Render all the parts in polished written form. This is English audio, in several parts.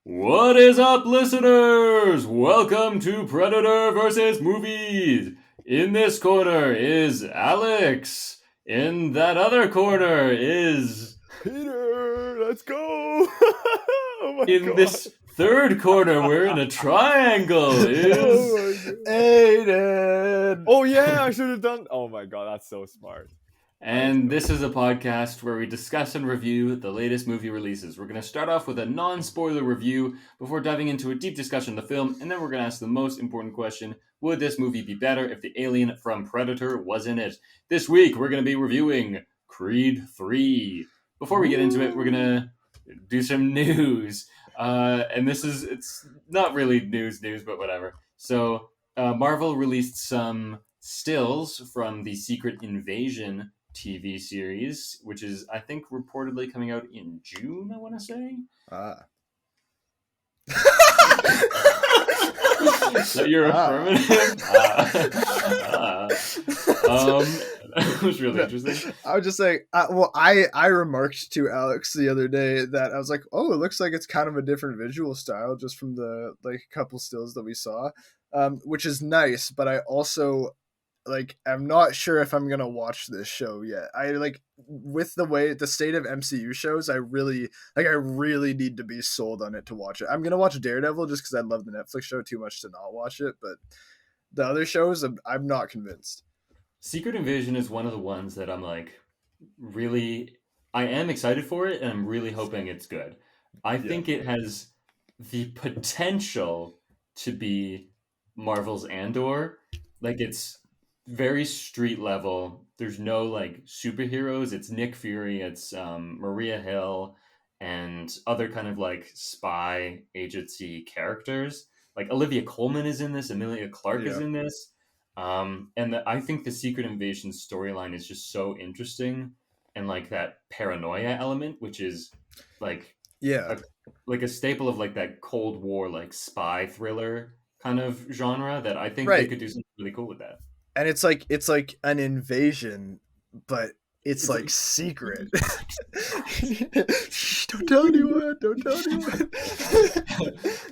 What is up, listeners? Welcome to Predator vs. Movies. In this corner is Alex. In that other corner is... Peter, let's go! Oh my In god! this third corner, we're in a triangle, is... Oh my god! Aiden! Oh yeah, I should have done. Oh my god, that's so smart. And this is a podcast where we discuss and review the latest movie releases. We're going to start off with a non-spoiler review before diving into a deep discussion of the film, and then we're going to ask the most important question: would this movie be better if the alien from Predator was in it? This week, we're going to be reviewing Creed 3. Before we get into it, we're going to do some news. And it's not really news, but whatever. So, Marvel released some stills from the Secret Invasion TV series, which is, I think, reportedly coming out in June, I want to say. So you're affirmative? That was really interesting. I was just saying, I remarked to Alex the other day that I was like, oh, it looks like it's kind of a different visual style just from the couple stills that we saw, which is nice, but I also I'm not sure if I'm gonna watch this show yet. With the state of MCU shows, I really need to be sold on it to watch it. I'm gonna watch Daredevil just because I love the Netflix show too much to not watch it, but the other shows, I'm not convinced. Secret Invasion is one of the ones that I'm I am excited for it, and I'm really hoping it's good. I think it has the potential to be Marvel's Andor. It's very street level. There's no superheroes. It's Nick Fury, it's Maria Hill, and other kind of spy agency characters. Olivia Colman is in this, Emilia Clarke is in this. I think the Secret Invasion storyline is just so interesting, and that paranoia element, which is a staple of that Cold War spy thriller kind of genre, that I think they could do something really cool with that. And it's like an invasion, but it's secret. Shh, don't tell anyone.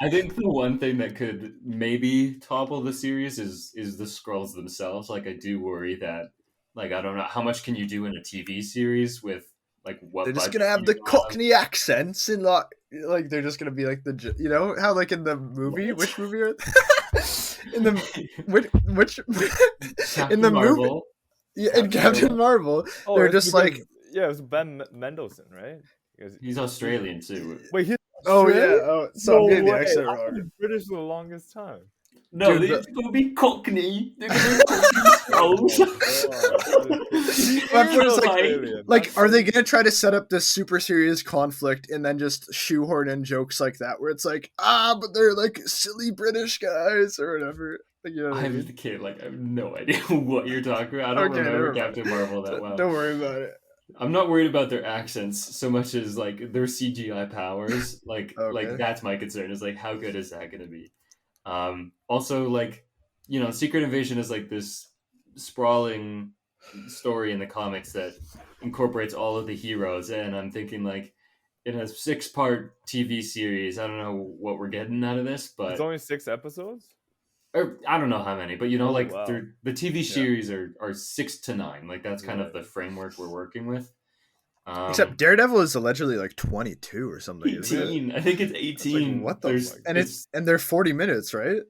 I think the one thing that could maybe topple the series is the Skrulls themselves. I do worry that I don't know how much can you do in a TV series with what they're just gonna have the Cockney accents, and they're just gonna be the how in the movie, which movie are in the which in the Marvel. movie, in Captain Marvel, they're just it was Ben Mendelsohn, right? He's Australian too. Wait, he's so I'm getting the accent wrong. I've been British for the longest time. No, they're going to be Cockney. They're going to be Cockney. Are they going to try to set up this super serious conflict and then just shoehorn in jokes like that, where it's but they're silly British guys or whatever? I have no idea what you're talking about. I don't remember Captain Marvel that well. Don't worry about it. I'm not worried about their accents so much as their CGI powers. That's my concern. Is how good is that going to be? Also, Secret Invasion is this sprawling story in the comics that incorporates all of the heroes, and I'm thinking it has 6-part TV series. I don't know what we're getting out of this, but it's only 6 episodes. Or I don't know how many, but the TV series are 6 to 9. That's kind of the framework we're working with. Except Daredevil is allegedly 22 or something. 18. Isn't it? I think it's 18. What the fuck? And they're 40 minutes, right?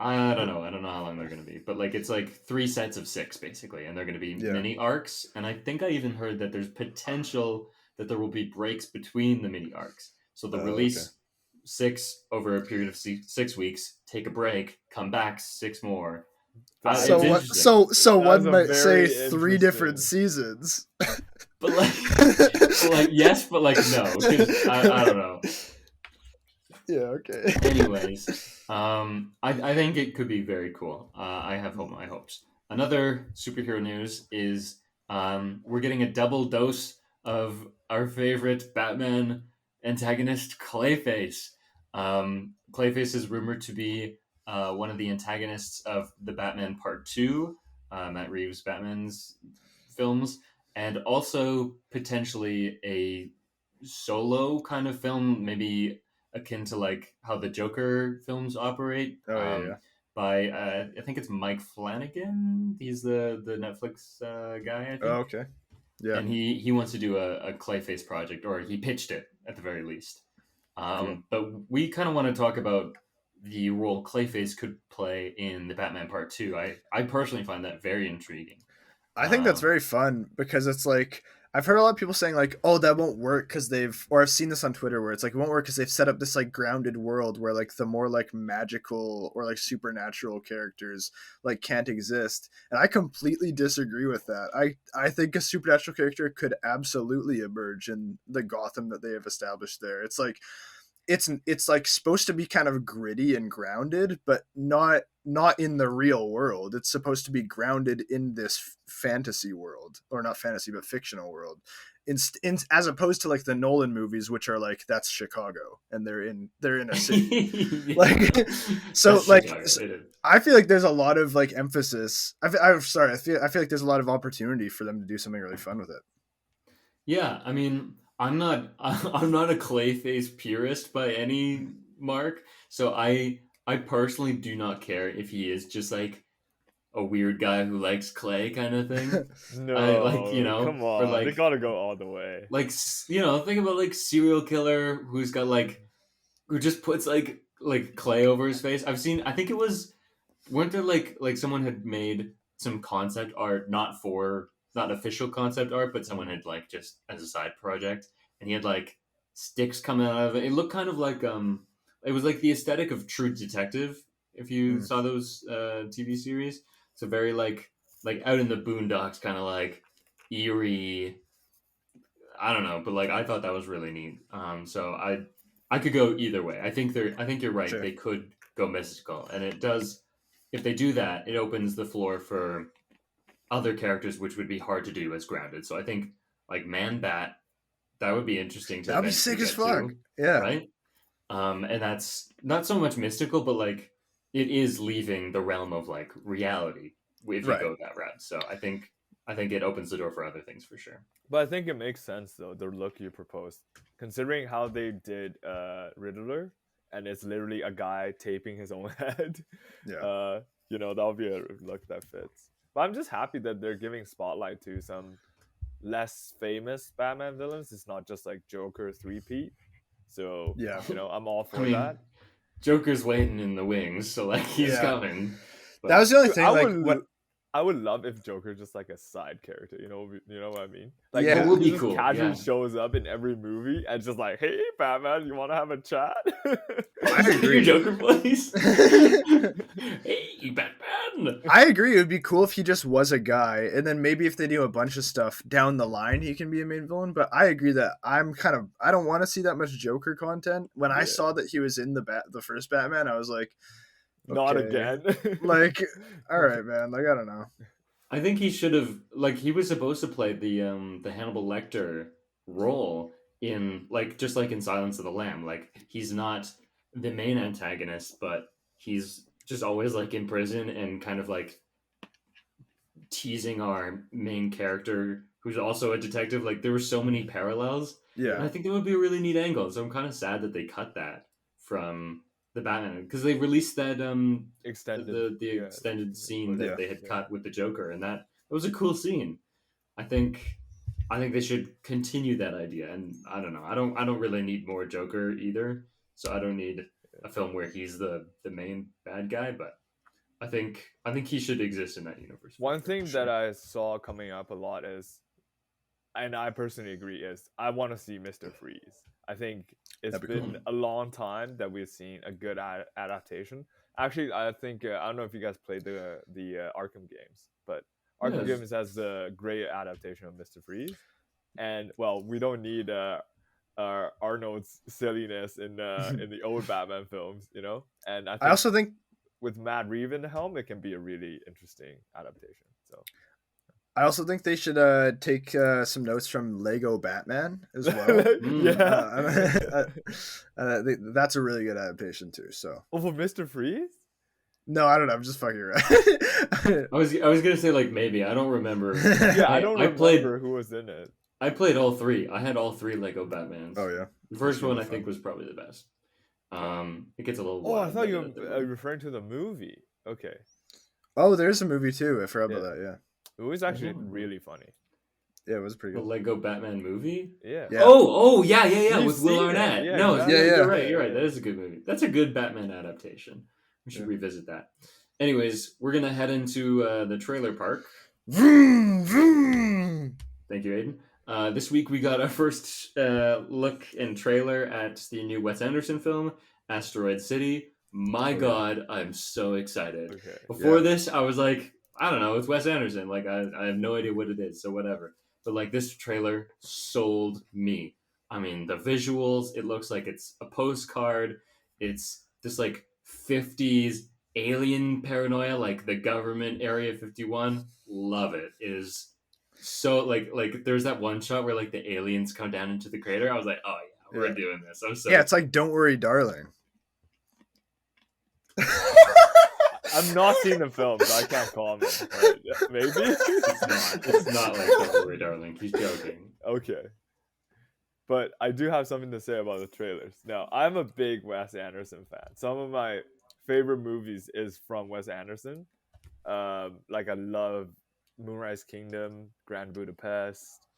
I don't know how long they're going to be, but it's 3 sets of 6 basically, and they're going to be mini arcs. And I think I even heard that there's potential that there will be breaks between the mini arcs. So they'll release 6 over a period of 6 weeks, take a break, come back 6 more. So one might say 3 different seasons. But yes, but no. I don't know. Yeah, okay. Anyways, I think it could be very cool. I have my hopes. Another superhero news is we're getting a double dose of our favorite Batman antagonist, Clayface. Clayface is rumored to be one of the antagonists of the Batman Part 2, Matt Reeves' Batman's films, and also potentially a solo kind of film, maybe akin to like how the Joker films operate. Oh yeah. By I think it's Mike Flanagan. He's the Netflix guy, I Oh, think. okay. Yeah. And he wants to do a Clayface project, or he pitched it at the very least. Cool. But we kind of want to talk about the role Clayface could play in the Batman Part 2. I personally find that very intriguing. I think that's very fun because it's like I've heard a lot of people saying like, "Oh, that won't work because they've," or I've seen this on Twitter where it's like it won't work because they've set up this like grounded world where like the more like magical or like supernatural characters like can't exist. And I completely disagree with that. I think a supernatural character could absolutely emerge in the Gotham that they have established there. It's like it's like supposed to be kind of gritty and grounded, but not in the real world. It's supposed to be grounded in this fantasy world, or not fantasy but fictional world, in as opposed to like the Nolan movies, which are like that's Chicago and they're in a city. Like so That's like Chicago. I feel like there's a lot of like emphasis. I'm sorry, I feel like there's a lot of opportunity for them to do something really fun with it. Yeah, I mean, I'm not I'm not a Clayface purist by any mark, so I personally do not care if he is just like a weird guy who likes clay kind of thing. No, I like, come or on, like they gotta go all the way. like think about like serial killer who's got like who just puts like clay over his face. I think it was weren't there like someone had made some concept art, not official concept art, but someone had like just as a side project, and he had like sticks coming out of it. It looked kind of like it was like the aesthetic of True Detective, if you saw those TV series. So very like out in the boondocks, kind of like eerie. I don't know, but like I thought that was really neat. So I could go either way. I think you're right. Sure. They could go mystical, and it does. If they do that, it opens the floor for other characters, which would be hard to do as grounded. So I think like Man Bat, that would be interesting to. That'd be eventually sick as get fuck. to, Yeah. right. And that's not so much mystical, but like it is leaving the realm of like reality if you Right. go that route. So I think it opens the door for other things for sure. But I think it makes sense though, the look you proposed, considering how they did Riddler, and it's literally a guy taping his own head. Yeah. That'll be a look that fits. But I'm just happy that they're giving spotlight to some less famous Batman villains. It's not just like Joker 3-peat. So Yeah. I'm all for I mean, that. Joker's waiting in the wings, so like he's coming. But That was the only Dude, thing. I would love if Joker just like a side character, you know what I mean? Like, Yeah. It would be he just cool, casually yeah. shows up in every movie and just like, hey, Batman, you want to have a chat? I agree. Your Joker voice. Hey, Batman. I agree. It would be cool if he just was a guy, and then maybe if they do a bunch of stuff down the line, he can be a main villain. But I agree that I don't want to see that much Joker content. When I saw that he was in the first Batman, I was like, Not okay. again. Like, all right, man. Like, I don't know. I think he should have he was supposed to play the Hannibal Lecter role in just like in Silence of the Lamb. Like he's not the main antagonist, but he's just always like in prison and kind of like teasing our main character who's also a detective. Like there were so many parallels. And Yeah. I think that would be a really neat angle. So I'm kind of sad that they cut that from the Batman because they released that Extended. the extended scene Yeah. that they had cut with the Joker, and that it was a cool scene. I think they should continue that idea, and I don't know. I don't really need more Joker either, so I don't need a film where he's the main bad guy. But I think he should exist in that universe. One thing that I saw coming up a lot is, and I personally agree, is I want to see Mr. Freeze. I think it's That'd be been a long time that we've seen a good adaptation. Actually, I think I don't know if you guys played the Arkham games, but Arkham Yes. games has a great adaptation of Mr. Freeze, and well, we don't need Arnold's silliness in the old Batman films, And I I also think with Matt Reeves in the helm, it can be a really interesting adaptation. So. they should take some notes from Lego Batman as well. That's a really good adaptation too. So, for Mr. Freeze? no, I don't know. I'm just fucking around. I was gonna say maybe I don't remember. Yeah, I don't remember played who was in it. I played all three. I had all three Lego Batmans. Oh yeah, The first That's really one I fun. think was probably the best. It gets a little Oh, I wild. thought you at the were movie. referring to the movie. Okay. Oh, there's a movie too. I forgot about Yeah. that. Yeah, It was actually Mhm. really funny. yeah, it was pretty The good. Lego Batman movie. Yeah. Yeah. Oh, yeah, You've with Will seen it. Arnett. Yeah, No, exactly. Yeah. you're right. You're Yeah, right. That is a good movie. That's a good Batman adaptation. We should Yeah. revisit that. Anyways, we're gonna head into the trailer park. Vroom, vroom. Thank you, Aiden. This week we got our first look and trailer at the new Wes Anderson film, Asteroid City. My God, I'm so excited. Okay. Before Yeah. this, I was like, I don't know, it's Wes Anderson. Like, I have no idea what it is, so whatever. But like, this trailer sold me. I mean, the visuals, it looks like it's a postcard. It's this like 50s alien paranoia, like the government Area 51. Love it. It is so like there's that one shot where like the aliens come down into the crater. I was like, oh yeah, we're Yeah. doing this. I'm so Yeah, it's like Don't Worry, Darling. I've not seen the film, so I can't comment. But yeah, maybe. it's not like Don't Worry, Darling. He's joking. Okay. But I do have something to say about the trailers. Now, I'm a big Wes Anderson fan. Some of my favorite movies is from Wes Anderson. Like I love Moonrise Kingdom, Grand Budapest,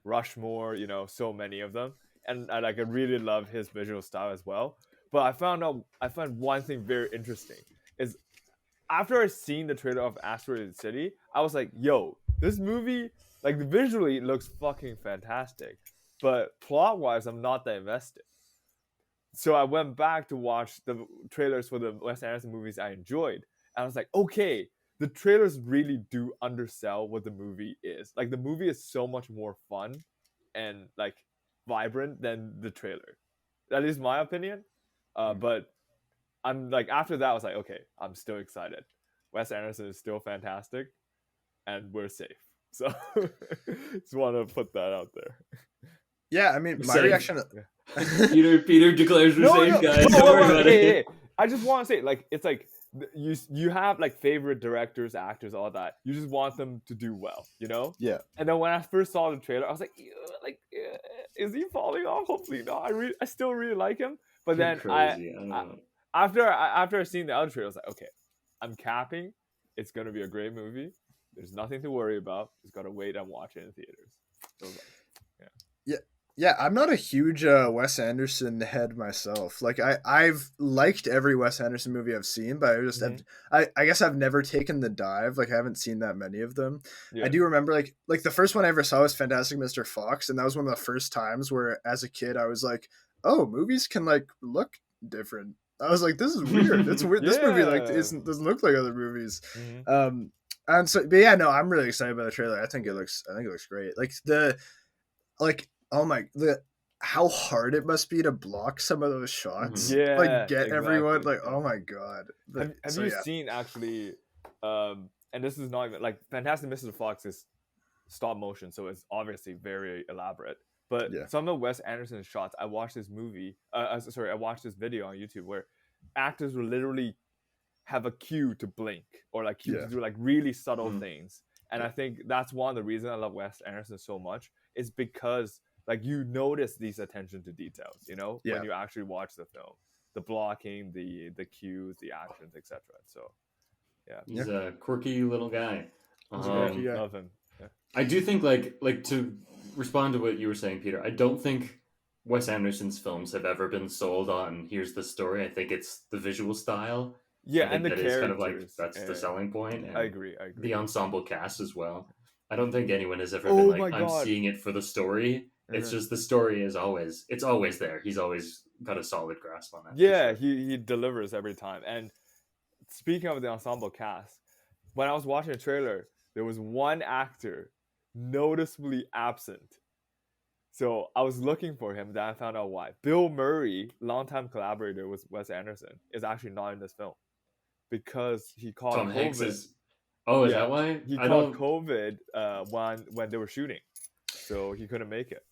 Rushmore. You know, so many of them, and I really love his visual style as well. But I found one thing very interesting is after I seen the trailer of Asteroid City, I was like, yo, this movie, like visually, looks fucking fantastic. But plot-wise, I'm not that invested. So I went back to watch the trailers for the Wes Anderson movies I enjoyed. And I was like, okay, the trailers really do undersell what the movie is. Like the movie is so much more fun and like vibrant than the trailer. That is my opinion. But I'm like, after that, I was like, okay, I'm still excited. Wes Anderson is still fantastic, and we're safe. So just want to put that out there. Yeah, I mean, my Same. reaction. Peter declares we're safe, guys. Don't worry about it. I just want to say, like, it's like you have like favorite directors, actors, all that. You just want them to do well, you know? Yeah. And then when I first saw the trailer, I was like, is he falling off? Hopefully not. I still really like him. But then after I seen the other trailer, I was like, okay, I'm capping. It's gonna be a great movie. There's nothing to worry about. Just gotta wait and watch it in theaters. So, Yeah, I'm not a huge Wes Anderson head myself. Like I've liked every Wes Anderson movie I've seen, but I just I guess I've never taken the dive. Like I haven't seen that many of them. Yeah. I do remember like the first one I ever saw was Fantastic Mr. Fox, and that was one of the first times where as a kid I was like, oh, movies can like look different. I was like, this is weird. It's weird. This movie like doesn't look like other movies. And so, but yeah, no, I'm really excited about the trailer. I think it looks great. Like oh my, how hard it must be to block some of those shots. Yeah, like get everyone like, oh my god. But, have you seen actually? And this is not even like Fantastic Mr. Fox is stop motion, so it's obviously very elaborate. But some of Wes Anderson's shots, I watched this movie. I watched this video on YouTube where actors will literally have a cue to blink or like cue to do like really subtle things. And I think that's one of the reasons I love Wes Anderson so much is because like you notice these attention to details, you know, when you actually watch the film, the blocking, the cues, the actions, etc. So, he's a quirky little guy. Love him. Yeah. I do think like to respond to what you were saying, Peter. I don't think Wes Anderson's films have ever been sold on here's the story. I think it's the visual style. Yeah, and the characters. Kind of like that's the selling point. And I agree. The ensemble cast as well. I don't think anyone has ever been like, I'm seeing it for the story. It's just the story is always there. He's always got a solid grasp on that. Yeah, he delivers every time. And speaking of the ensemble cast, when I was watching the trailer, there was one actor noticeably absent. So I was looking for him, then I found out why. Bill Murray, longtime collaborator with Wes Anderson, is actually not in this film because he caught Tom COVID. Hanks is. Oh, is that why? He caught COVID when they were shooting, so he couldn't make it.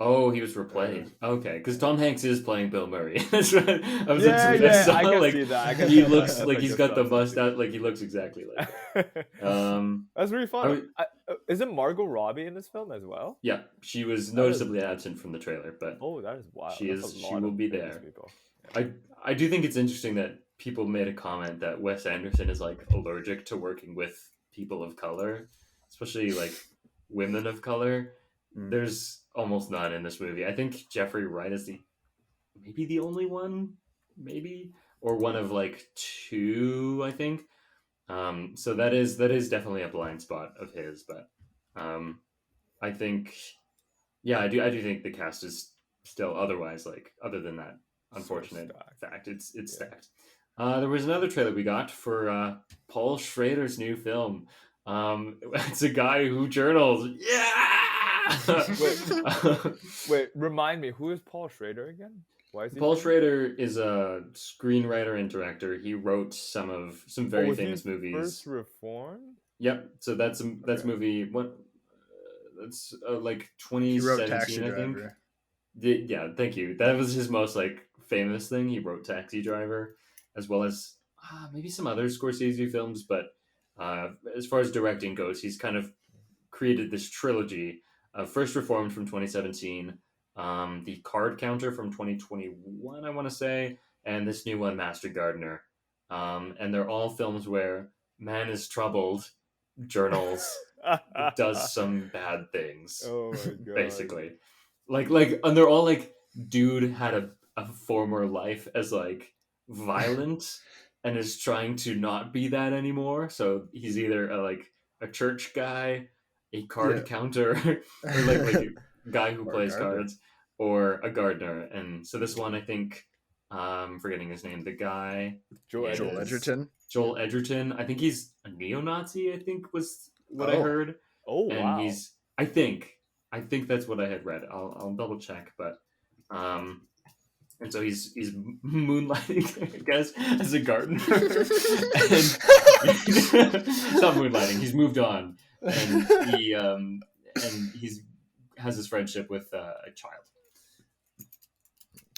Oh, he was replayed. Okay, because Tom Hanks is playing Bill Murray. That's right. I was I can see that. He looks like he's got the mustache. Like he looks exactly like. That's really fun. Isn't Margot Robbie in this film as well? Yeah, she was noticeably absent from the trailer, but that is wild. She will be there. I do think it's interesting that people made a comment that Wes Anderson is like allergic to working with people of color, especially like women of color. Mm. There's almost none in this movie. I think Jeffrey Wright is maybe the only one, maybe, or one of like two, I think. So that is definitely a blind spot of his, but I think, yeah, I do think the cast is still otherwise like other than that unfortunate fact, it's stacked. There was another trailer we got for Paul Schrader's new film. It's a guy who journals. Yeah. Wait, remind me, who is Paul Schrader again? Why is he Paul famous? Schrader is a screenwriter and director. He wrote some very was famous he movies. First Reformed? Yep. So that's movie. What? That's like 2017, He wrote Taxi I think. Driver. Yeah, thank you. That was his most like famous thing. He wrote Taxi Driver, as well as maybe some other Scorsese films. But as far as directing goes, he's kind of created this trilogy: First Reformed from 2017, The Card Counter from 2021, I want to say, and this new one, Master Gardener. And they're all films where man is troubled, journals, does some bad things. Oh my god! Basically, and they're all like, dude had a former life as like violent and is trying to not be that anymore. So he's either a church guy, a card counter, or like a guy who plays cards, or a gardener. And so this one, I think, I'm forgetting his name. The guy, Joel Edgerton. Joel Edgerton. I think he's a neo-Nazi. I think was what I heard. Oh, and wow. He's. I think that's what I had read. I'll double check, but and so he's moonlighting, I guess, as a gardener. And it's not moonlighting. He's moved on, and he's has his friendship with a child.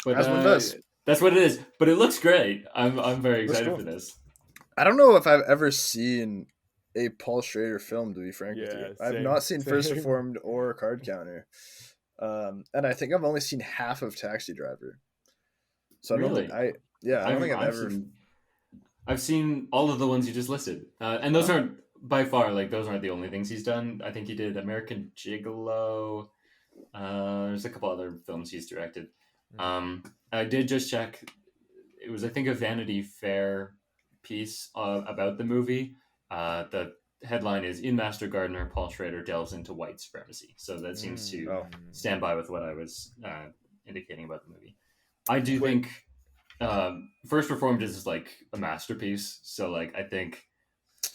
But as one does. That's what it is. But it looks great. I'm very excited for this. I don't know if I've ever seen a Paul Schrader film, to be frank with you. I've not seen First Reformed or Card Counter. And I think I've only seen half of Taxi Driver. So really? I don't think I've ever... I've seen all of the ones you just listed. And those aren't, by far, those aren't the only things he's done. I think he did American Gigolo. There's a couple other films he's directed. I did just check. It was, I think, a Vanity Fair piece about the movie. The headline is, "In Master Gardener, Paul Schrader delves into white supremacy." So that seems to stand by with what I was indicating about the movie. I do think First Reformed is like a masterpiece. So I think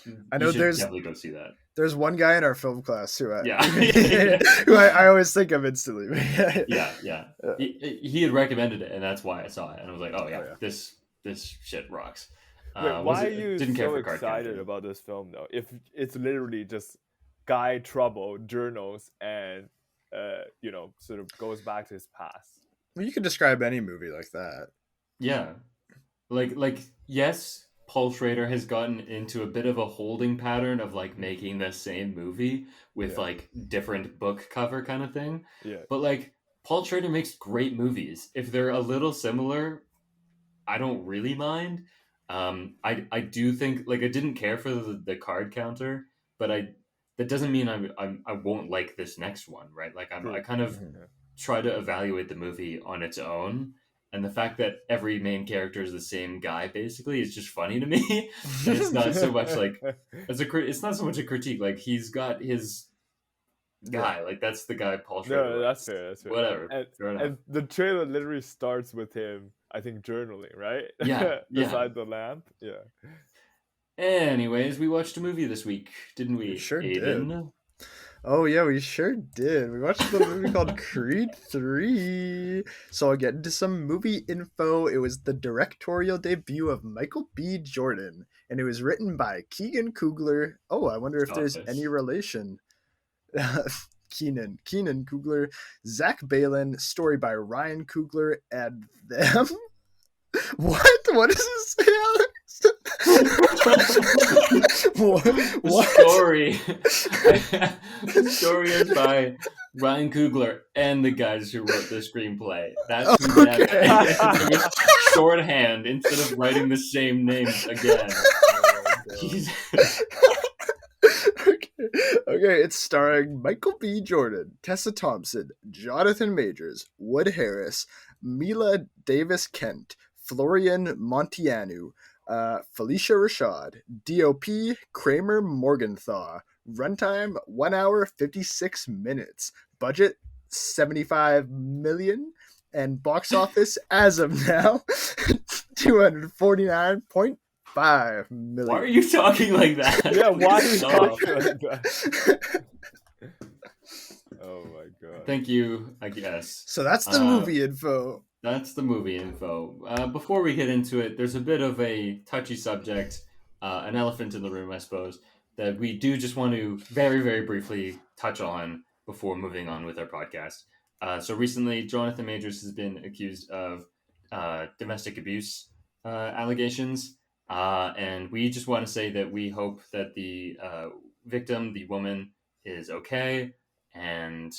you should definitely go see that. There's one guy in our film class who who I always think of instantly. yeah. He had recommended it, and that's why I saw it. And I was like, oh yeah. This shit rocks. Wait, why are you so excited about this film, though? If it's literally just guy trouble, journals, and sort of goes back to his past. Well, you could describe any movie like that. Yeah, yes, Paul Schrader has gotten into a bit of a holding pattern of making the same movie with different book cover kind of thing. Yeah, but Paul Schrader makes great movies. If they're a little similar, I don't really mind. I do think I didn't care for the Card Counter, but that doesn't mean I won't like this next one, right? I kind of try to evaluate the movie on its own, and the fact that every main character is the same guy basically is just funny to me. It's not so much it's not so much a critique. He's got his guy, that's the guy Paul Schrader. No, that's fair. Whatever. And the trailer literally starts with him, I think, journaling, right? Yeah. Beside the lamp. Yeah. Anyways, we watched a movie this week, didn't we? We sure Aiden? did. Oh yeah, we sure did. We watched the movie called Creed 3. So I'll get into some movie info. It was the directorial debut of Michael B. Jordan, and it was written by Keegan Coogler. Oh, I wonder if there's any relation. Keenan Coogler, Zach Balin, story by Ryan Coogler and them. What does it say, Alex? What? The story is by Ryan Coogler and the guys who wrote the screenplay. That's who that is. shorthand instead of writing the same names again. Jesus. Okay, it's starring Michael B. Jordan, Tessa Thompson, Jonathan Majors, Wood Harris, Mila Davis Kent, Florian Montianu, Felicia Rashad, DOP, Kramer Morgenthau. Runtime 1 hour 56 minutes. Budget 75 million. And box office as of now 249.5 million. Why are you talking like that? Yeah, why are you Stop. talking like that? Oh my god. Thank you, I guess. So that's the movie info. That's the movie info. Before we get into it, there's a bit of a touchy subject, an elephant in the room, I suppose, that we do just want to very, very briefly touch on before moving on with our podcast. So recently, Jonathan Majors has been accused of domestic abuse allegations, and we just want to say that we hope that the victim, the woman, is okay, and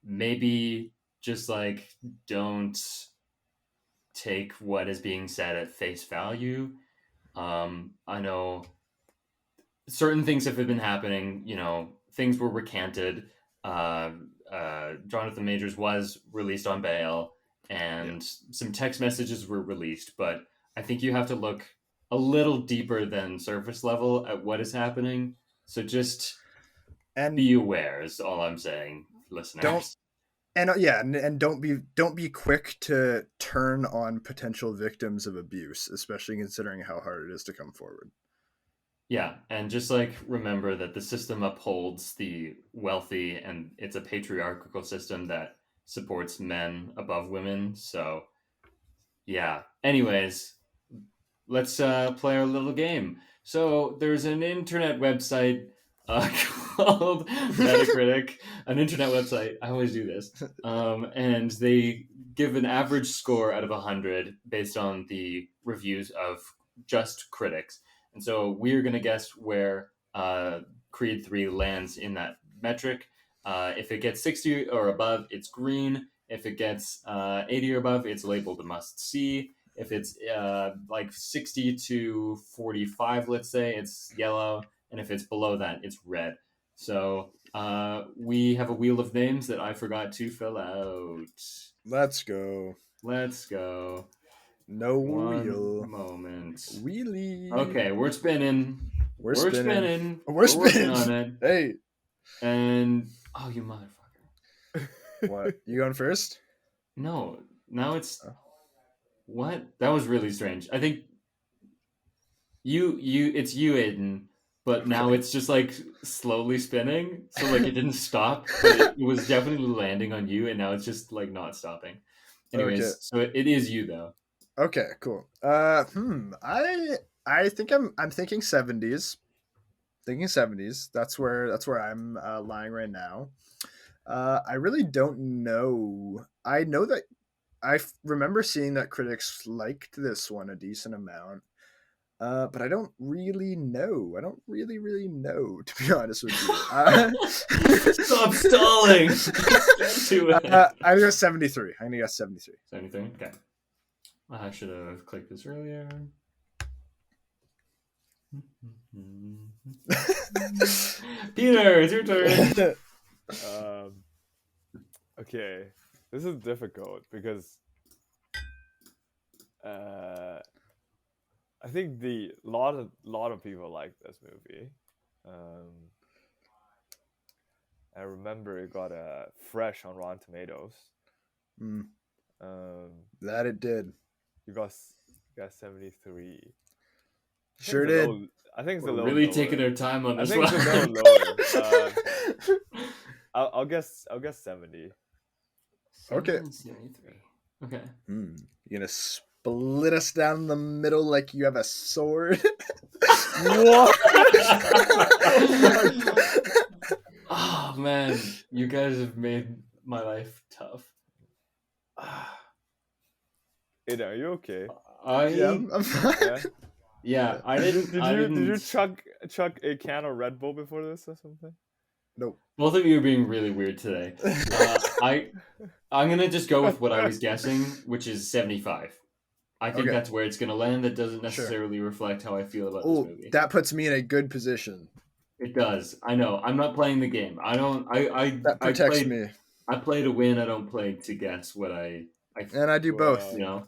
maybe just like don't take what is being said at face value. I know certain things have been happening, things were recanted. Jonathan Majors was released on bail, and some text messages were released, but I think you have to look a little deeper than surface level at what is happening. So just be aware is all I'm saying, listeners. Don't be quick to turn on potential victims of abuse, especially considering how hard it is to come forward. Yeah, and just like remember that the system upholds the wealthy, and it's a patriarchal system that supports men above women. So, yeah. Anyways, let's play our little game. So there's an internet website called Metacritic, an internet website. I always do this, and they give an average score out of 100 based on the reviews of just critics. And so we're going to guess where Creed 3 lands in that metric. If it gets 60 or above, it's green. If it gets 80 or above, it's labeled a must-see. If it's like 60 to 45, let's say, it's yellow. And if it's below that, it's red. So we have a wheel of names that I forgot to fill out. Let's go. No wheel. Moment. Wheelie. Okay, we're spinning. We're spinning. We're spinning on it. Hey. And oh, you motherfucker! What? You going first? No. Now it's what? That was really strange. I think it's you, Aiden. But now it's just like slowly spinning, so like it didn't stop, but it was definitely landing on you, and now it's just like not stopping. Anyways, okay. So it is you though. Okay, cool. I think I'm thinking 70s. Thinking 70s. That's where I'm lying right now. I really don't know. I know that I remember seeing that critics liked this one a decent amount. But I don't really know. I don't really know, to be honest with you. Stop stalling. I guess 73. I'm gonna guess 73. 73? Okay. I should have clicked this earlier. Peter, it's your turn. Okay. This is difficult because I think lot of people like this movie. I remember it got a fresh on Rotten Tomatoes. That it did. You got 73. Sure did. I think it's a little really lower. Taking our time on this one. I think it's a little lower. I'll guess 70. Okay. 73. Okay. You're gonna split us down the middle like you have a sword. What? Oh man, you guys have made my life tough. Hey, are you okay? I'm fine. Yeah, I didn't. Did you chuck a can of Red Bull before this or something? Nope. Both of you are being really weird today. I'm gonna just go with what I was guessing, which is 75. I think Okay, that's where it's going to land. That doesn't sure. necessarily reflect how I feel about this Oh, movie. that puts me in a good position. It does. I know. I'm not playing the game. I don't. That I protects played. me, I play to win. I don't play to guess what I. and I do both. You know.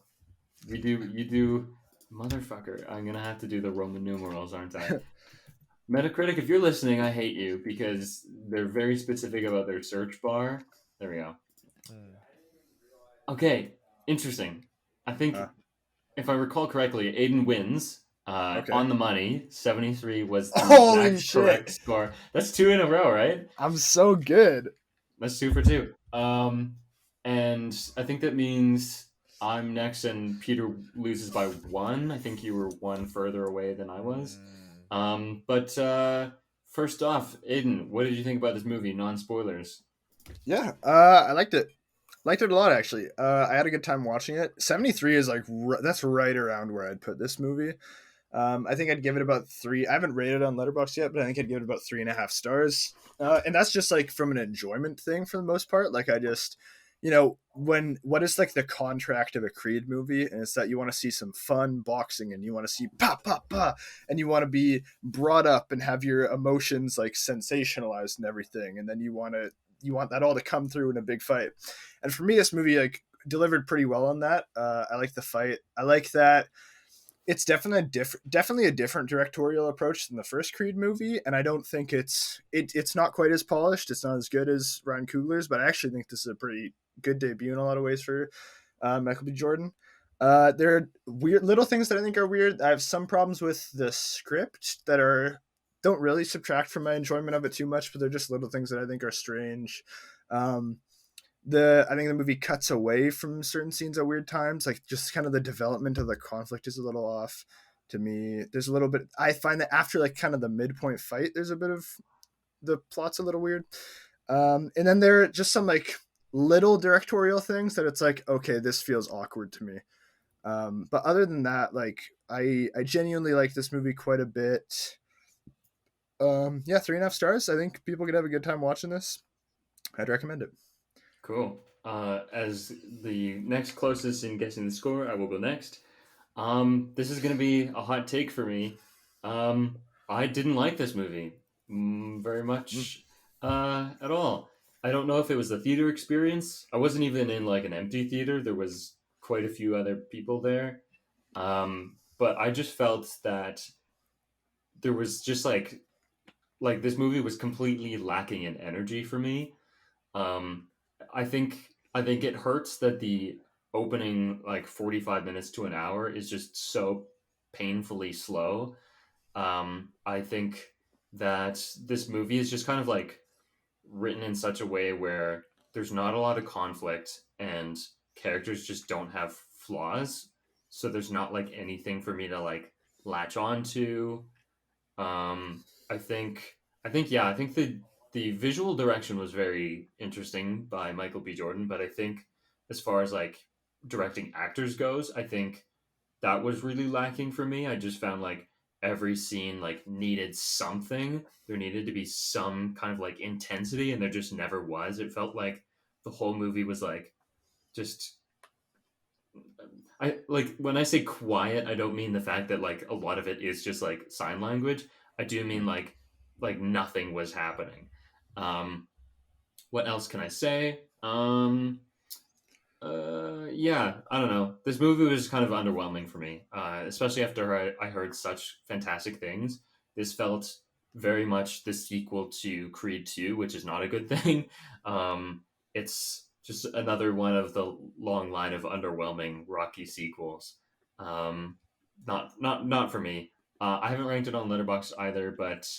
You do. You do. Motherfucker. I'm gonna have to do the Roman numerals, aren't I? Metacritic, if you're listening, I hate you because they're very specific about their search bar. There we go. Mm. Okay, interesting. I think Uh, if I recall correctly, Aiden wins okay. on the money. 73 was the Holy exact shit! correct score. That's two in a row, right? I'm so good. That's 2 for 2. And I think that means I'm next and Peter loses by 1. I think you were 1 further away than I was. Mm. But first off, Aiden, what did you think about this movie? Non spoilers. Yeah, I liked it. Liked it a lot actually. I had a good time watching it. 73 is like that's right around where I'd put this movie. I think I'd give it about 3. I haven't rated it on Letterboxd yet, but I think I'd give it about 3.5 stars. And that's just like from an enjoyment thing for the most part. Like I just, when what is like the contract of a Creed movie, and it's that you want to see some fun boxing, and you want to see pa pa pa, and you want to be brought up and have your emotions like sensationalized and everything, and then you want that all to come through in a big fight. And for me, this movie like delivered pretty well on that. I like the fight. I like that it's definitely a different directorial approach than the first Creed movie, and I don't think it's not quite as polished. It's not as good as Ryan Coogler's, but I actually think this is a pretty good debut in a lot of ways for Michael B. Jordan. There are weird little things that I think are weird. I have some problems with the script that don't really subtract from my enjoyment of it too much, but they're just little things that I think are strange. Um, I think the movie cuts away from certain scenes at weird times, like just kind of the development of the conflict is a little off to me. There's a little bit, I find that after like kind of the midpoint fight, there's a bit of the plot's a little weird. And then there are just some like little directorial things that it's like, okay, this feels awkward to me. But other than that, like I genuinely like this movie quite a bit. Yeah, 3.5 stars. I think people could have a good time watching this. I'd recommend it. Cool. As the next closest in guessing the score, I will go next. This is going to be a hot take for me. I didn't like this movie very much at all. I don't know if it was the theater experience. I wasn't even in like an empty theater. There was quite a few other people there. But I just felt that there was just like this movie was completely lacking in energy for me. Um, I think it hurts that the opening like 45 minutes to an hour is just so painfully slow. I think that this movie is just kind of like written in such a way where there's not a lot of conflict and characters just don't have flaws. So there's not like anything for me to like latch on to. Um, I think yeah, I think the visual direction was very interesting by Michael B. Jordan, but I think as far as like directing actors goes, I think that was really lacking for me. I just found like every scene like needed something. There needed to be some kind of like intensity, and there just never was. It felt like the whole movie was like just I like when I say quiet, I don't mean the fact that like a lot of it is just like sign language. I do mean like nothing was happening. Um, what else can I say? Yeah, I don't know. This movie was kind of underwhelming for me, especially after I heard such fantastic things. This felt very much the sequel to Creed 2, which is not a good thing. It's just another one of the long line of underwhelming Rocky sequels. Not for me. I haven't ranked it on Letterboxd either, but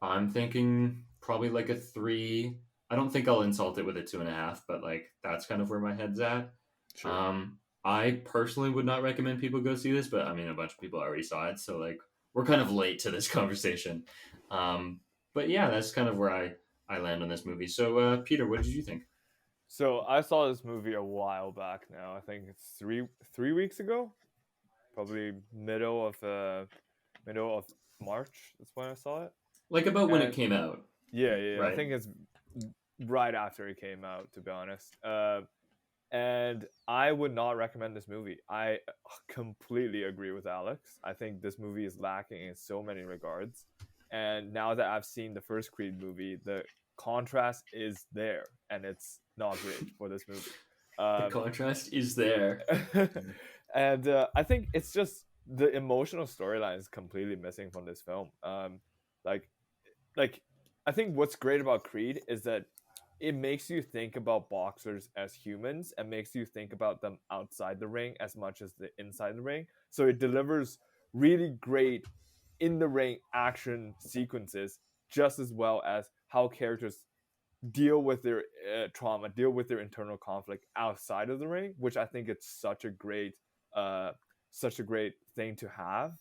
I'm thinking probably like a 3. I don't think I'll insult it with a 2.5, but like that's kind of where my head's at. Sure. I personally would not recommend people go see this, but I mean a bunch of people already saw it, so like we're kind of late to this conversation. Um, but yeah, that's kind of where I land on this movie. So Peter, what did you think? So I saw this movie a while back now. I think it's three weeks ago, probably middle of March. That's when I saw it. Like about when it And came out, yeah, I right? think it's right after it came out. To be honest, And I would not recommend this movie. I completely agree with Alex. I think this movie is lacking in so many regards. And now that I've seen the first Creed movie, the contrast is there, and it's not great for this movie. The contrast is there. And I think it's just the emotional storyline is completely missing from this film. Like, like I think what's great about Creed is that it makes you think about boxers as humans and makes you think about them outside the ring as much as the inside the ring. So it delivers really great in the ring action sequences just as well as how characters deal with their trauma, deal with their internal conflict outside of the ring, which I think it's uh, such a great thing to have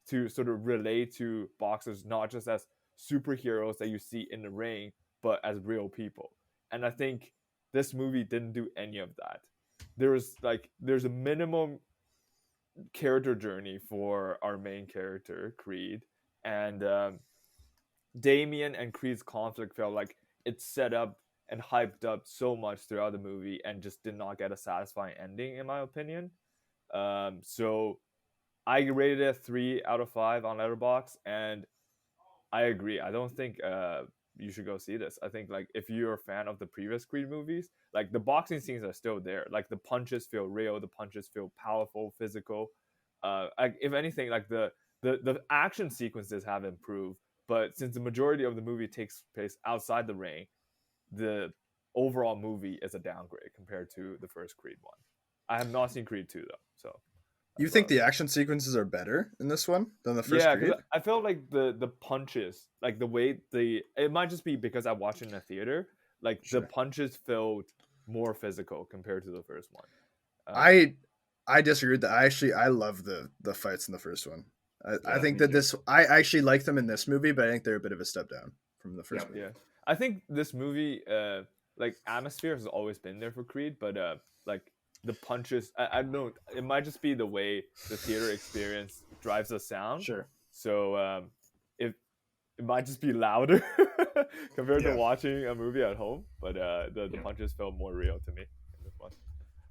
to sort of relate to boxers not just as superheroes that you see in the ring, but as real people. And I think this movie didn't do any of that. There's a minimum character journey for our main character Creed, and Damien and Creed's conflict felt like it's set up and hyped up so much throughout the movie and just did not get a satisfying ending, in my opinion. So I rated it 3 out of 5 on Letterboxd, and I agree. I don't think you should go see this. I think like if you're a fan of the previous Creed movies, like the boxing scenes are still there. Like the punches feel real, the punches feel powerful, physical. If anything, like the action sequences have improved, but since the majority of the movie takes place outside the ring, the overall movie is a downgrade compared to the first Creed one. I have not seen Creed 2 though, so You think the action sequences are better in this one than the first yeah, Creed? because I felt like the punches, like the way it might just be because I watched it in a theater, like Sure. the punches felt more physical compared to the first one. I disagree with that. I love the fights in the first one. I think me that too. I actually like them in this movie, but I think they're a bit of a step down from the first movie. Yeah, I think this movie, like atmosphere has always been there for Creed, but like the punches, I don't know, it might just be the way the theater experience drives the sound. Sure. So it might just be louder compared to Yeah. watching a movie at home, but the punches felt more real to me in this one.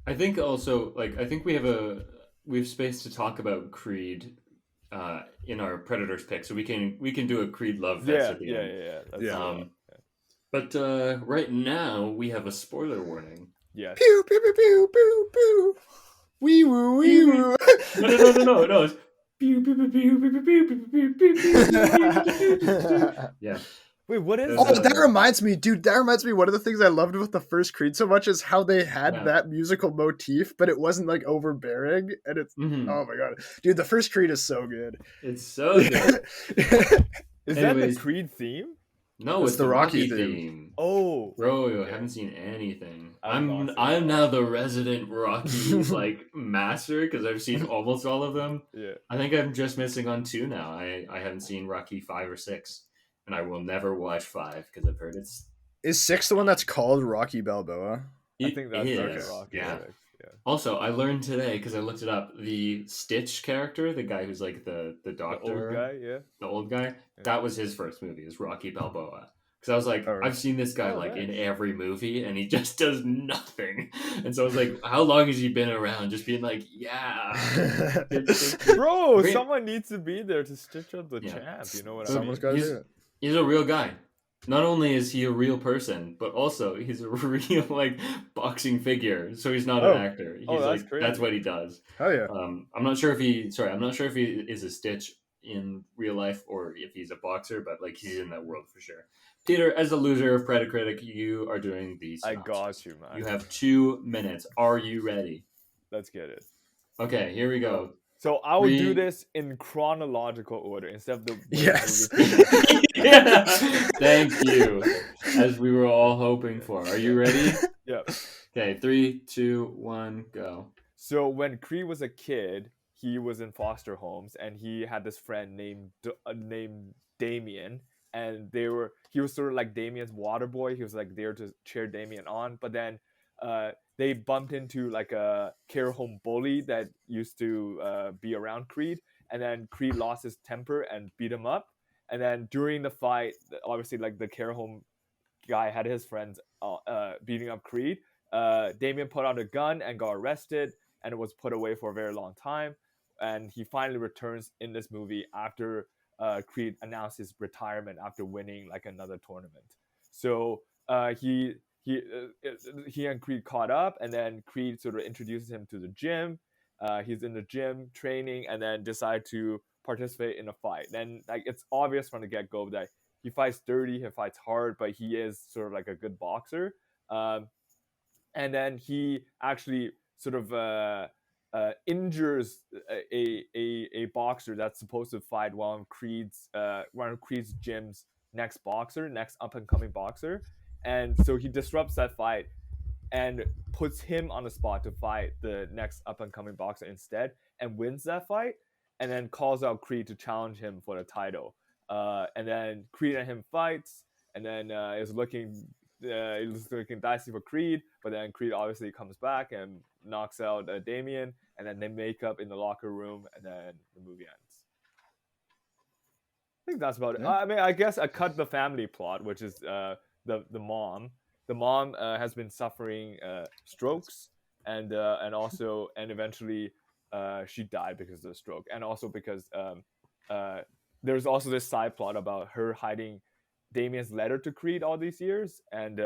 I think also like I think we have space to talk about Creed in our Predators pick, so we can do a Creed love fest at the end. That's, Yeah. But right now we have a spoiler warning. yes. Pew pew pew pew pew pew. Wee woo wee woo. No. It's pew, pew, pew, pew, pew, pew, pew, pew, pew, pew, pew. Yeah. Wait, what is Oh, that? that reminds me, dude. That reminds me. One of the things I loved about the first Creed so much is how they had that musical motif, but it wasn't like overbearing. And it's oh my god, dude. The first Creed is so good. It's so good. Is that the Creed theme? No, it's the Rocky theme. Oh, Bro, I haven't seen anything. I'm seen now the resident Rocky like master because I've seen almost all of them. Yeah. I think I'm just missing on 2 now. I haven't seen Rocky 5 or 6, and I will never watch 5 because I've heard it's. Is 6 the one that's called Rocky Balboa? I think that's is. Rocky. Yeah. Yeah. Also, I learned today because I looked it up. The Stitch character, the guy who's like the doctor, The old guy, yeah. The old guy. That was his first movie. Is Rocky Balboa. Because I was like, I've seen this guy in every movie, and he just does nothing. And so I was like, how long has he been around? Just being like, yeah, bro, someone needs to be there to stitch up the champ. You know what I mean? Got to do it. He's a real guy. Not only is he a real person, but also he's a real like boxing figure. So he's not an actor. He's that's crazy. That's what he does. Oh yeah. I'm not sure if he is a Stitch in real life or if he's a boxer, but like he's in that world for sure. Peter, as the loser of Predacritic, you are doing the synopsis. I got you, man. You have 2 minutes. Are you ready? Let's get it. Okay, here we go. So I will do this in chronological order instead of the yes. Yeah. Thank you. As we were all hoping for. Are you ready? Yeah. Okay, 3, 2, 1, go. So when Cree was a kid, he was in foster homes, and he had this friend named Damien, and he was sort of like Damien's water boy. He was like there to cheer Damien on, but then they bumped into like a care home bully that used to be around Creed, and then Creed lost his temper and beat him up. And then during the fight, obviously like the care home guy had his friends beating up Creed. Damien put out a gun and got arrested, and it was put away for a very long time. And he finally returns in this movie after Creed announced his retirement after winning like another tournament. So he and Creed caught up, and then Creed sort of introduces him to the gym. He's in the gym training, and then decide to participate in a fight. Then like it's obvious from the get go that he fights dirty, he fights hard, but he is sort of like a good boxer. And then he actually sort of injures a boxer that's supposed to fight one of Creed's gym's next up and coming boxer, and so he disrupts that fight and puts him on the spot to fight the next up and coming boxer instead, and wins that fight, and then calls out Creed to challenge him for the title. And then Creed and him fights, and then it was looking dicey for Creed, but then Creed obviously comes back and knocks out Damien, and then they make up in the locker room, and then the movie ends. I think that's about it. I mean, I guess I cut the family plot, which is the mom. The mom has been suffering strokes, and eventually she died because of the stroke, and also because there's also this side plot about her hiding Damien's letter to Creed all these years, and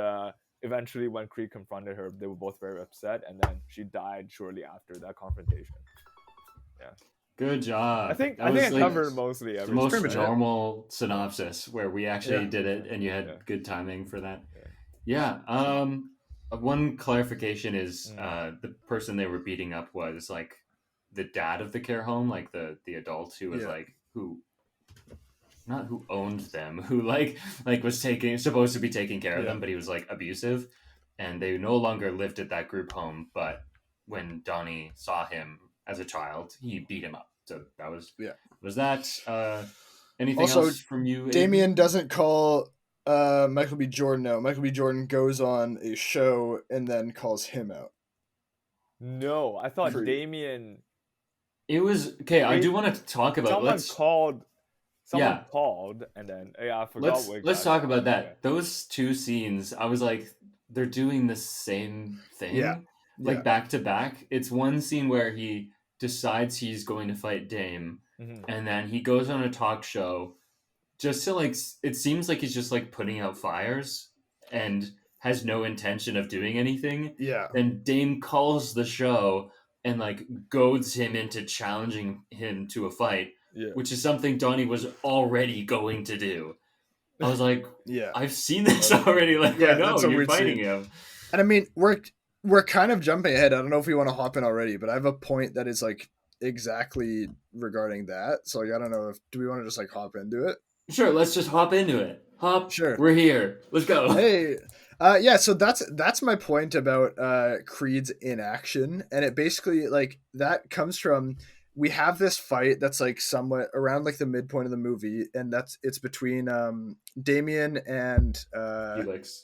eventually when Creed confronted her, they were both very upset, and then she died shortly after that confrontation. Yeah. Good job. I think I covered mostly everything. The most normal synopsis where we actually did it, and you had good timing for that. Yeah. One clarification is the person they were beating up was like the dad of the care home, like the adult who was like not who owned them, who like was supposed to be taking care of them, but he was like abusive, and they no longer lived at that group home. But when Donnie saw him as a child, he beat him up. So that was that. Anything also, else from you? Damien doesn't call Michael B. Jordan out. Michael B. Jordan goes on a show and then calls him out. No, I thought Damien. It was okay. I do want to talk about. Someone called, and then I forgot. Let's talk about that. Yeah. Those two scenes, I was like, they're doing the same thing, back to back. It's one scene where he decides he's going to fight Dame, and then he goes on a talk show, just to like. It seems like he's just like putting out fires, and has no intention of doing anything. Yeah. Then Dame calls the show and like goads him into challenging him to a fight. Yeah. Which is something Donnie was already going to do. I was like, yeah, I've seen this already. Like, I know you're fighting him. And I mean, we're kind of jumping ahead. I don't know if we want to hop in already, but I have a point that is like exactly regarding that. So like, I don't know do we want to just like hop into it? Sure, let's just hop into it. Sure. We're here. Let's go. Hey. So that's my point about Creed's inaction, and it basically like that comes from. We have this fight that's like somewhat around like the midpoint of the movie, and it's between Damien and Felix.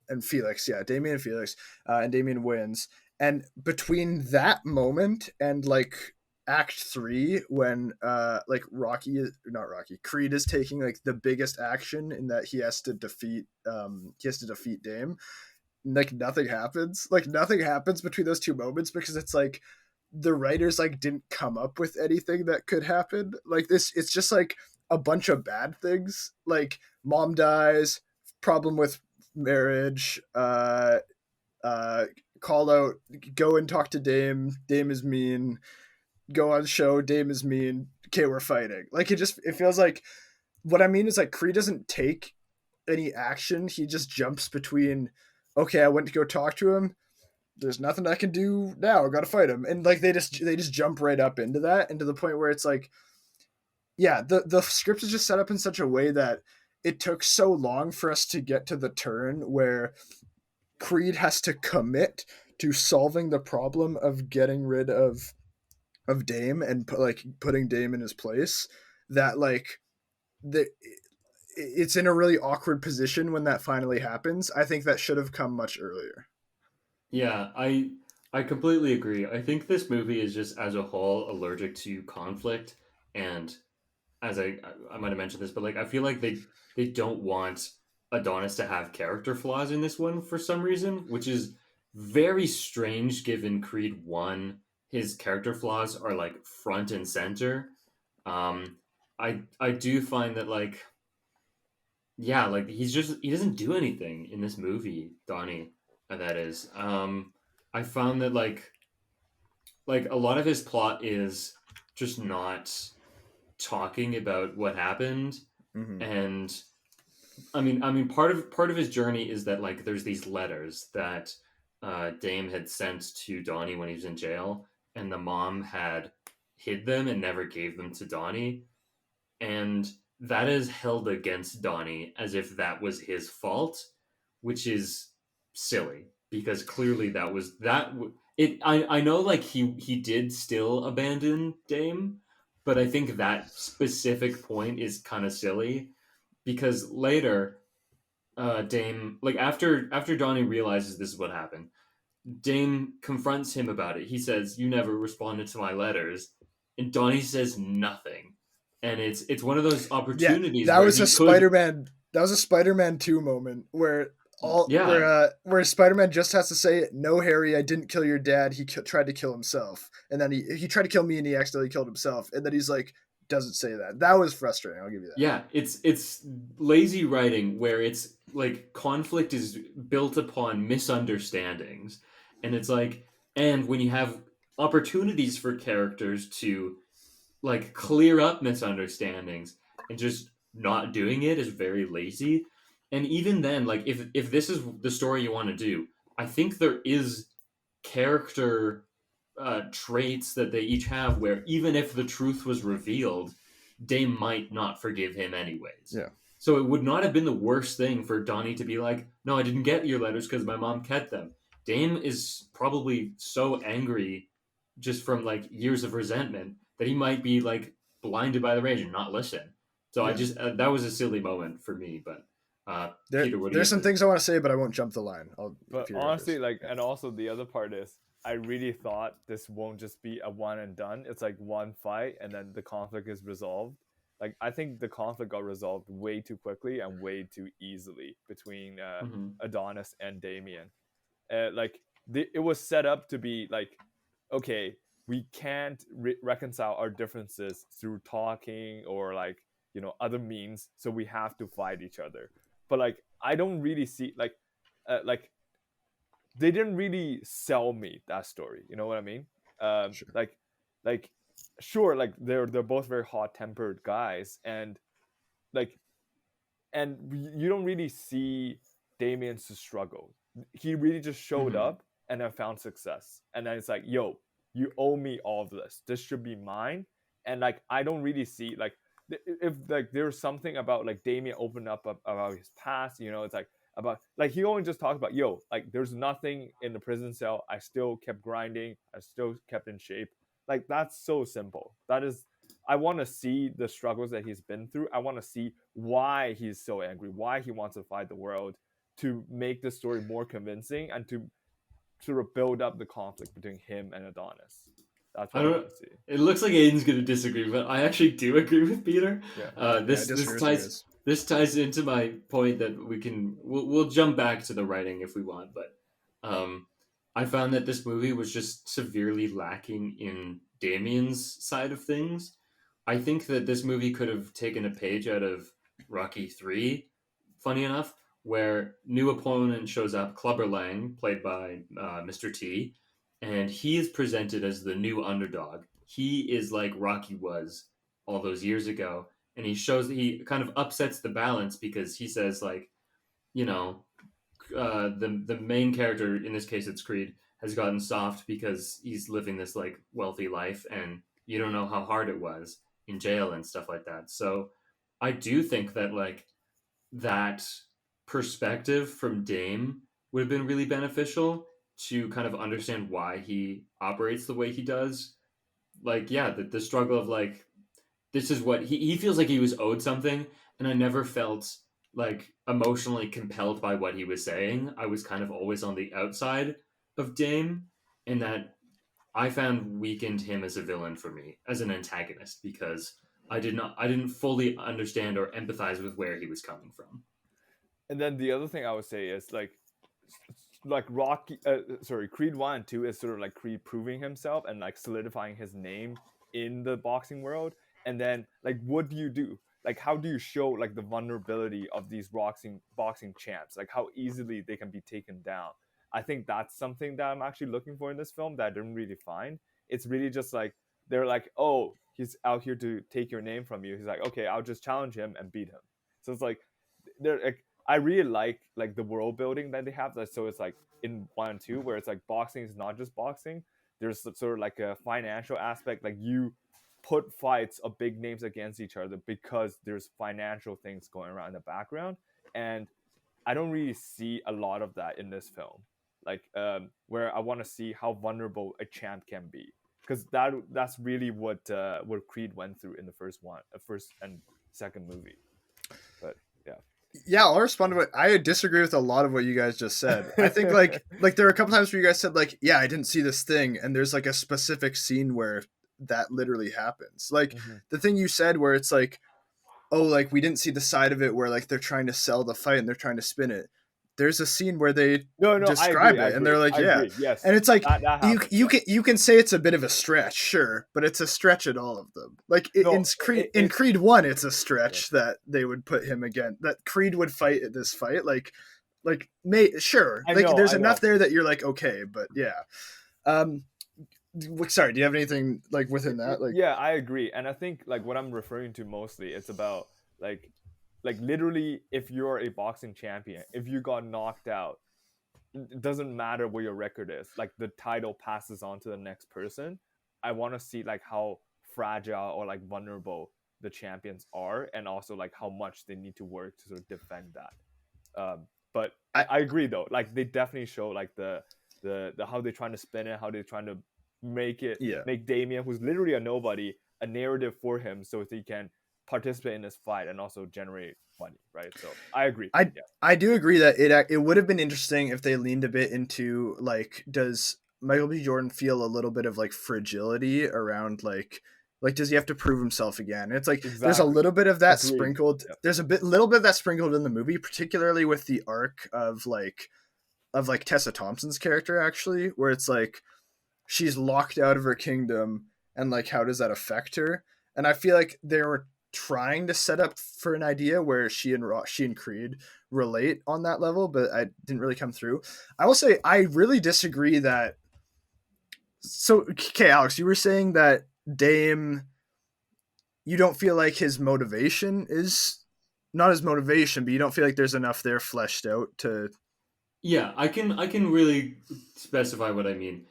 And Felix, Damien and Felix, and Damien wins. And between that moment and like Act 3, when Creed is taking like the biggest action in that he has to defeat Dame. Like nothing happens. Like nothing happens between those two moments because it's like. The writers like didn't come up with anything that could happen like this. It's just like a bunch of bad things, like mom dies, problem with marriage, call out, go and talk to Dame is mean, go on show, Dame is mean, okay, we're fighting. Like it feels like what I mean is like Creed doesn't take any action. He just jumps between, okay, I went to go talk to him, there's nothing I can do now. I got to fight him. And like, they just jump right up into that, and to the point where it's like, the script is just set up in such a way that it took so long for us to get to the turn where Creed has to commit to solving the problem of getting rid of Dame and putting Dame in his place, that like it's in a really awkward position when that finally happens. I think that should have come much earlier. Yeah, I completely agree. I think this movie is just as a whole allergic to conflict, and as I might have mentioned this, but like I feel like they don't want Adonis to have character flaws in this one for some reason, which is very strange given Creed 1. His character flaws are like front and center. Um, I do find that like yeah, like he doesn't do anything in this movie, Donnie. That is. I found that like a lot of his plot is just not talking about what happened, Mm-hmm. and I mean part of his journey is that like there's these letters that Dame had sent to Donnie when he was in jail, and the mom had hid them and never gave them to Donnie, and that is held against Donnie as if that was his fault, which is silly because clearly that was that. It I know like he did still abandon Dame, but I think that specific point is kind of silly because later, Dame like after Donnie realizes this is what happened, Dame confronts him about it. He says, "You never responded to my letters," and Donnie says nothing. And it's one of those Yeah, opportunities that where was he a could, Spider-Man. That was a Spider-Man 2 moment where yeah, where Spider-Man just has to say, "No, Harry, I didn't kill your dad. He tried to kill himself." And then he tried to kill me and he accidentally killed himself. And then he's like, doesn't say that. That was frustrating. I'll give you that. yeah. It's lazy writing where it's like conflict is built upon misunderstandings, and it's like, and when you have opportunities for characters to like clear up misunderstandings and just not doing it is very lazy. And even then, like if this is the story you want to do, I think there is character traits that they each have where even if the truth was revealed, they might not forgive him anyways. Yeah. So it would not have been the worst thing for Donnie to be like, "No, I didn't get your letters because my mom kept them." Dame is probably so angry just from like years of resentment that he might be like blinded by the rage and not listen. So I Yeah. just that was a silly moment for me. But Peter, what do you There's have some to? things I want to say, but I won't jump the line. But If you're honestly, interested. like, and also the other part is, I really thought this won't just be a one and done. It's like one fight and then the conflict is resolved. Like, I think the conflict got resolved way too quickly and way too easily between Mhm. Adonis and Damien. Like, it was set up to be like, okay, we can't reconcile our differences through talking or like, other means, so we have to fight each other. But like, I don't really see like they didn't really sell me that story. You know what I mean? Sure. Like sure, like they're both very hot tempered guys, and like, and you don't really see Damien's struggle. He really just showed Mhm. up and then found success, and then it's like, yo, you owe me all of this. This should be mine. And like, I don't really see like, if like there's something about like Damien opened up about his past. It's like about like he only just talked about, yo, like there's nothing in the prison cell. I still kept grinding. I still kept in shape. Like, that's so simple. That is, I want to see the struggles that he's been through. I want to see why he's so angry, why he wants to fight the world, to make the story more convincing and to sort of build up the conflict between him and Adonis. That's I what I don't. want to see. It looks like Aiden's going to disagree, but I actually do agree with Peter. Yeah. Yeah, I This disagree with you ties guys. this ties into my point that we'll jump back to the writing if we want, but I found that this movie was just severely lacking in Damien's side of things. I think that this movie could have taken a page out of Rocky 3, funny enough, where new opponent shows up, Clubber Lang, played by Mr. T, and he is presented as the new underdog. He is like Rocky was all those years ago, and he shows that he kind of upsets the balance because he says like, you know, the main character in this case it's Creed has gotten soft because he's living this like wealthy life, and you don't know how hard it was in jail and stuff like that. So I do think that like that perspective from Dame would have been really beneficial to kind of understand why he operates the way he does. Like, yeah, the struggle of like, this is what he feels like he was owed something, and I never felt like emotionally compelled by what he was saying. I was kind of always on the outside of Dame, and that I found weakened him as a villain for me, as an antagonist, because I didn't fully understand or empathize with where he was coming from. And then the other thing I would say is like, like Creed 1 and 2 is sort of like Creed proving himself and like solidifying his name in the boxing world. And then like what do you do? Like how do you show like the vulnerability of these boxing champs? Like how easily they can be taken down. I think that's something that I'm actually looking for in this film that I didn't really find. It's really just like they're like, oh, he's out here to take your name from you. He's like, okay, I'll just challenge him and beat him. So it's like they're like, I really like the world building that they have. So it's like in 1 and 2 where it's like boxing is not just boxing. There's sort of like a financial aspect. Like you put fights of big names against each other because there's financial things going around in the background. And I don't really see a lot of that in this film. Like where I want to see how vulnerable a champ can be, because that's really what Creed went through in the first and second movie. But yeah. Yeah, I'll respond to it. I disagree with a lot of what you guys just said. I think like there are a couple times where you guys said like, yeah, I didn't see this thing, and there's like a specific scene where that literally happens. Like the thing you said where it's like, oh, like we didn't see the side of it where like they're trying to sell the fight and they're trying to spin it. There's a scene where they describe it and they're like, yeah, yes. And it's like that happens, you can say it's a bit of a stretch, sure, but it's a stretch at all of them. Like in Creed 1, it's a stretch that they would put him again. That Creed would fight at this fight, sure, there's enough there that you're like okay, but yeah. Sorry, do you have anything like within that? Like, yeah, I agree, and I think like what I'm referring to mostly, it's about like literally, if you're a boxing champion, if you got knocked out, it doesn't matter what your record is. Like the title passes on to the next person. I want to see like how fragile or like vulnerable the champions are, and also like how much they need to work to sort of defend that. But I agree though. Like they definitely show like the how they're trying to spin it, how they're trying to make Damien, who's literally a nobody, a narrative for him so he can participate in this fight and also generate money, right? So I agree. I do agree that it would have been interesting if they leaned a bit into like, does Michael B. Jordan feel a little bit of like fragility around like does he have to prove himself again? It's like There's a little bit of that sprinkled. Yeah. There's little bit of that sprinkled in the movie, particularly with the arc of Tessa Thompson's character, actually, where it's like she's locked out of her kingdom and like how does that affect her? And I feel like they were trying to set up for an idea where she and Creed relate on that level, but I didn't really come through. I will say I really disagree that. So, okay, Alex, you were saying that Dame, you don't feel like his motivation is not his motivation, but you don't feel like there's enough there fleshed out to. Yeah, I can really specify what I mean.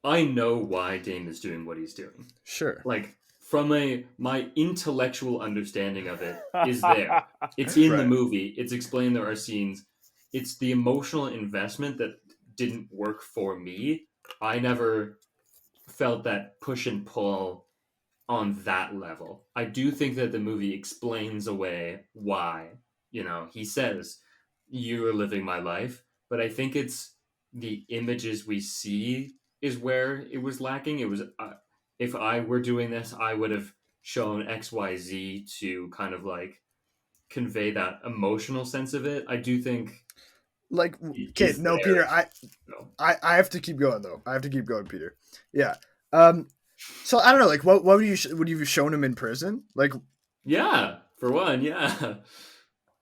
I know why Dame is doing what he's doing. Sure. Like from my intellectual understanding of it is there. It's in the movie. It's explained. There are scenes. It's the emotional investment that didn't work for me. I never felt that push and pull on that level. I do think that the movie explains away why. He says, "You're living my life," but I think it's the images we see is where it was lacking. It was if I were doing this, I would have shown XYZ to kind of like convey that emotional sense of it. I do think like, okay, no, there. Peter, I have to keep going though. I have to keep going, Peter. Yeah. So I don't know, like what would you have shown him in prison? Like, yeah, for one, yeah.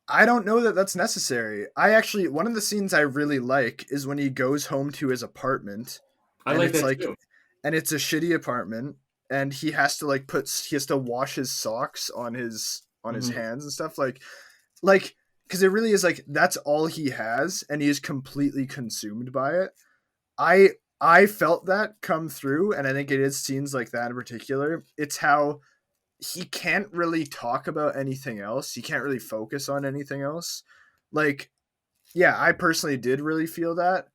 I don't know that that's necessary. One of the scenes I really like is when he goes home to his apartment. I like that too. And it's a shitty apartment, and he has to wash his socks on his hands and stuff, like because it really is like that's all he has, and he is completely consumed by it. I felt that come through, and I think it is scenes like that in particular. It's how he can't really talk about anything else. He can't really focus on anything else. Like, yeah, I personally did really feel that.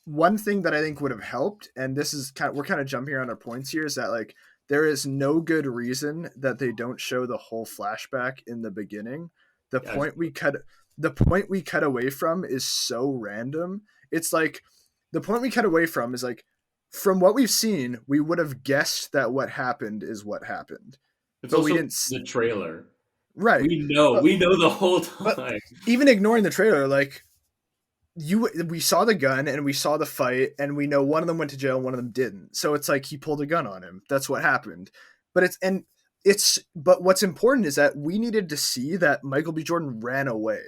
One thing that I think would have helped, and this is we're kind of jumping around our points here, is that like there is no good reason that they don't show the whole flashback in the beginning. The point we cut away from is so random. It's like the point we cut away from is like, from what we've seen, we would have guessed that what happened is what happened. It's but also we didn't the trailer, right? We know the whole time. But even ignoring the trailer, like we saw the gun and we saw the fight and we know one of them went to jail and one of them didn't. So it's like he pulled a gun on him. That's what happened. But what's important is that we needed to see that Michael B. Jordan ran away.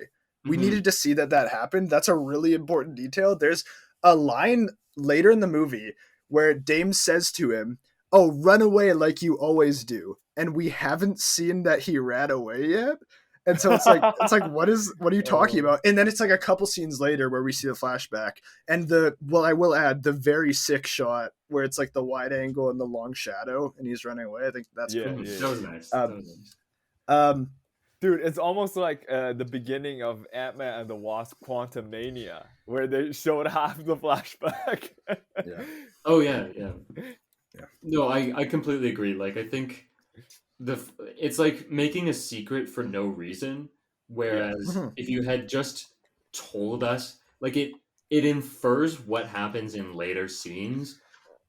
We needed to see that happened. That's a really important detail. There's a line later in the movie where Dame says to him, "Oh, run away like you always do." And we haven't seen that he ran away yet. And so it's like what are you talking about? And then it's like a couple scenes later where we see the flashback and I will add the very sick shot where it's like the wide angle and the long shadow and he's running away. I think that's cool. That was nice. Dude, it's almost like the beginning of Ant-Man and the Wasp: Quantumania, where they showed half the flashback. Yeah. Oh yeah. No, I completely agree. Like I think it's like making a secret for no reason. Whereas if you had just told us, like it infers what happens in later scenes.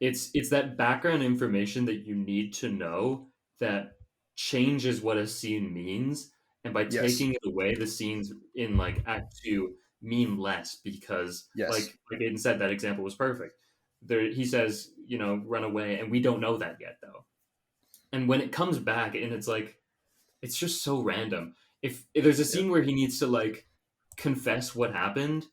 It's that background information that you need to know that changes what a scene means. And by taking it away, the scenes in like Act 2 mean less because like Aiden said, that example was perfect. He says, run away, and we don't know that yet though. And when it comes back and it's like, it's just so random. If there's a scene where he needs to like confess what happened,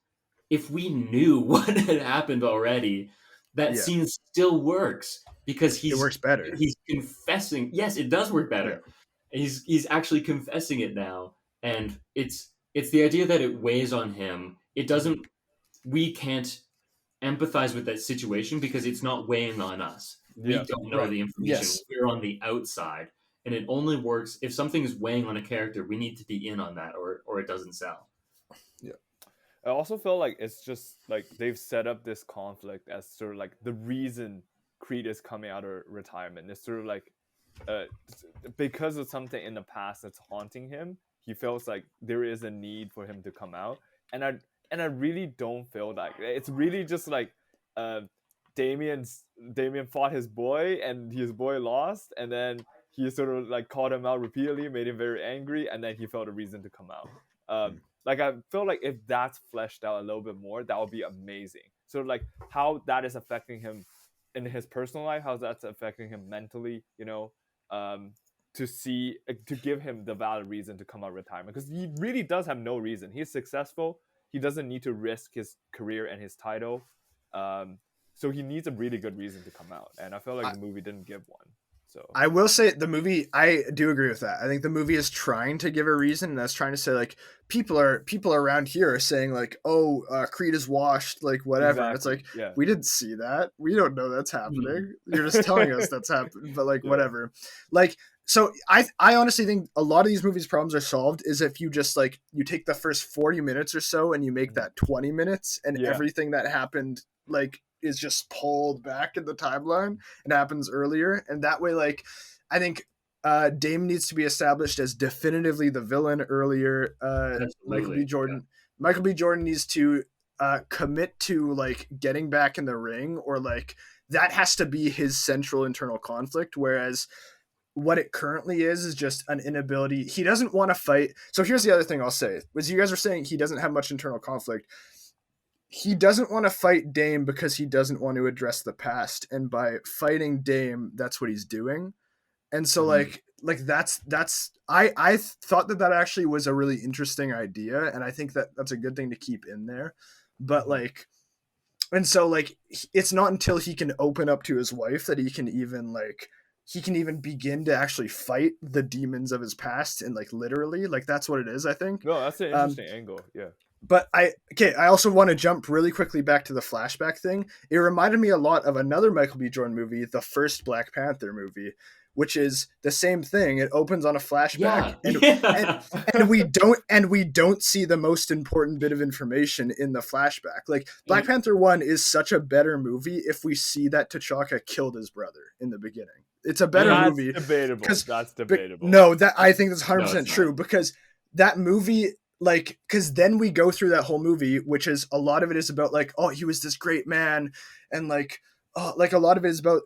if we knew what had happened already, that scene still works because it works better. He's confessing. Yes, it does work better. Yeah. He's actually confessing it now. And it's the idea that it weighs on him. We can't empathize with that situation because it's not weighing on us. We don't know the information. We're on the outside, and it only works if something is weighing on a character. We need to be in on that, or it doesn't sell. Yeah, I also feel like it's just like they've set up this conflict as sort of like the reason Creed is coming out of retirement. It's sort of like because of something in the past that's haunting him. He feels like there is a need for him to come out, and I really don't feel that. It's really just like Damien fought his boy and his boy lost, and then he sort of like called him out repeatedly, made him very angry, and then he felt a reason to come out. Like I feel like if that's fleshed out a little bit more, that would be amazing. So like how that is affecting him in his personal life, how that's affecting him mentally, to give him the valid reason to come out of retirement, because he really does have no reason. He's successful. He doesn't need to risk his career and his title. So he needs a really good reason to come out. And I feel like the movie didn't give one. So I will say the movie, I do agree with that. I think the movie is trying to give a reason, and that's trying to say like people around here are saying like, oh, Creed is washed, like whatever. Exactly. It's like we didn't see that. We don't know that's happening. You're just telling us that's happening, but like whatever. Like so I honestly think a lot of these movies' problems are solved is if you just like you take the first 40 minutes or so and you make that 20 minutes and everything that happened like is just pulled back in the timeline and happens earlier, and that way like I think Dame needs to be established as definitively the villain earlier. Michael B. Jordan needs to commit to like getting back in the ring, or like that has to be his central internal conflict, whereas what it currently is just an inability. He doesn't want to fight. So here's the other thing I'll say was, you guys are saying he doesn't have much internal conflict. He doesn't want to fight Dame because he doesn't want to address the past, and by fighting Dame, that's what he's doing. And so like that's I thought that actually was a really interesting idea, and I think that that's a good thing to keep in there. But like, and so like it's not until he can open up to his wife that he can even begin to actually fight the demons of his past, and like literally, like that's what it is, I think. No, that's an interesting angle. Yeah. But I also want to jump really quickly back to the flashback thing. It reminded me a lot of another Michael B. Jordan movie, the first Black Panther movie, which is the same thing. It opens on a flashback, and we don't see the most important bit of information in the flashback. Like Black Panther 1 is such a better movie if we see that T'Chaka killed his brother in the beginning. It's a better movie. Debatable. That's debatable. No, that I think that's 100% true, because that movie, like, because then we go through that whole movie, which is a lot of it is about like, oh, he was this great man, and like, like a lot of it is about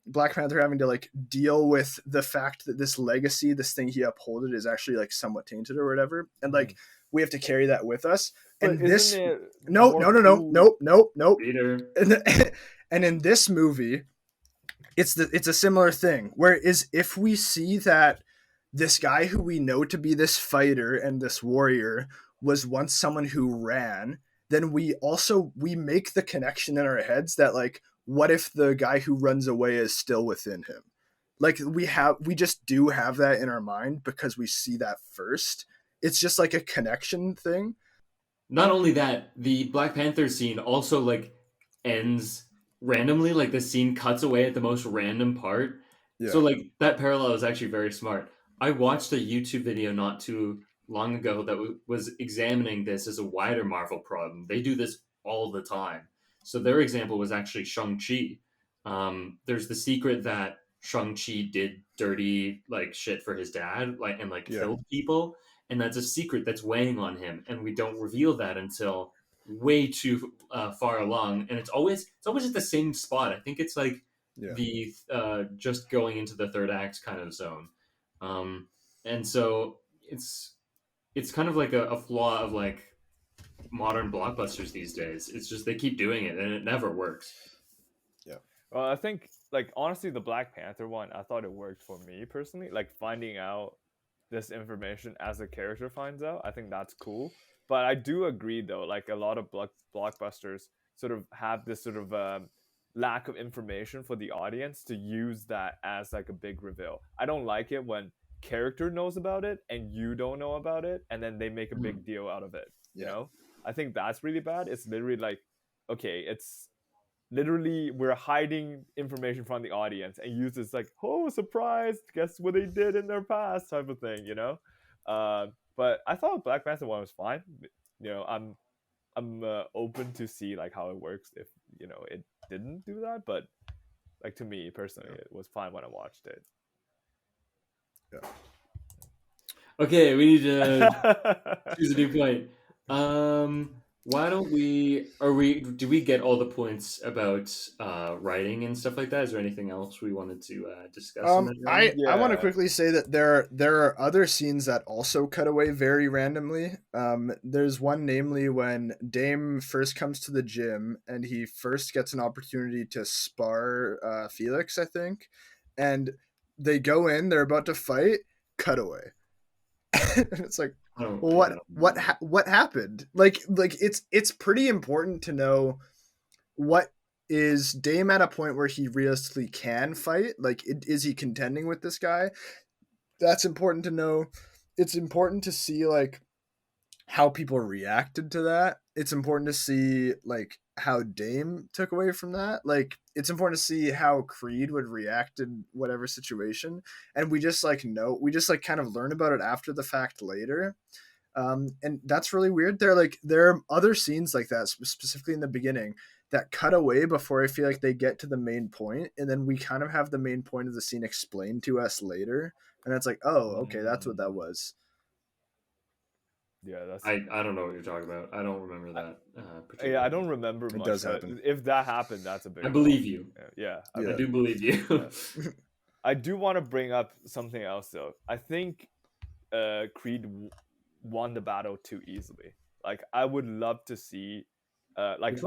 Black Panther having to like deal with the fact that this legacy, this thing he upholded, is actually like somewhat tainted or whatever, and like we have to carry that with us. But And isn't this, it no, more no, no, no, cool? nope, nope, nope. Peter. And in this movie, it's a similar thing. Whereas if we see that this guy who we know to be this fighter and this warrior was once someone who ran, then we make the connection in our heads that like, what if the guy who runs away is still within him? Like we just do have that in our mind because we see that first. It's just like a connection thing. Not only that, the Black Panther scene also like ends randomly. Like the scene cuts away at the most random part. Yeah. So like that parallel is actually very smart. I watched a YouTube video not too long ago that was examining this as a wider Marvel problem. They do this all the time. So their example was actually Shang-Chi. There's the secret that Shang-Chi did dirty like shit for his dad, like and like killed people, and that's a secret that's weighing on him, and we don't reveal that until way too far along, and it's always at the same spot. I think it's like the just going into the third act kind of zone, and so it's kind of like a flaw of like modern blockbusters these days. It's just they keep doing it and it never works. Well, I think like honestly, the Black Panther one, I thought it worked for me personally. Like finding out this information as a character finds out, I think that's cool. But I do agree though, like a lot of blockbusters sort of have this sort of lack of information for the audience to use that as like a big reveal. I don't like it when character knows about it and you don't know about it, and then they make a big deal out of it. You know, I think that's really bad. It's literally like, okay, it's literally we're hiding information from the audience and use this like, oh, surprise, guess what they did in their past type of thing, you know. But I thought Black Panther one was fine. You know, I'm open to see like how it works if you know it didn't do that, but like to me personally it was fine when I watched it. Okay, we need to choose a new point. Why don't do we get all the points about writing and stuff like that? Is there anything else we wanted to discuss in that round? I want to quickly say that there are other scenes that also cut away very randomly. There's one, namely when Dame first comes to the gym and he first gets an opportunity to spar Felix, I think, and they go in, they're about to fight, cut away. It's like, what happened? Like it's pretty important to know what is Dame at a point where he realistically can fight. Like, is he contending with this guy? That's important to know. It's important to see like how people reacted to that. It's important to see like how Dame took away from that. Like, it's important to see how Creed would react in whatever situation. And we just like kind of learn about it after the fact later. And that's really weird. There are other scenes like that, specifically in the beginning, that cut away before I feel like they get to the main point, and then we kind of have the main point of the scene explained to us later, and it's like, oh, okay, that's what that was. Yeah, that's. I don't know what you're talking about. I don't remember that. Yeah, I don't remember much. It does happen. If that happened, that's a big. I believe you. Yeah, I do believe you. Yeah. I do want to bring up something else though. I think Creed won the battle too easily. Like, I would love to see, like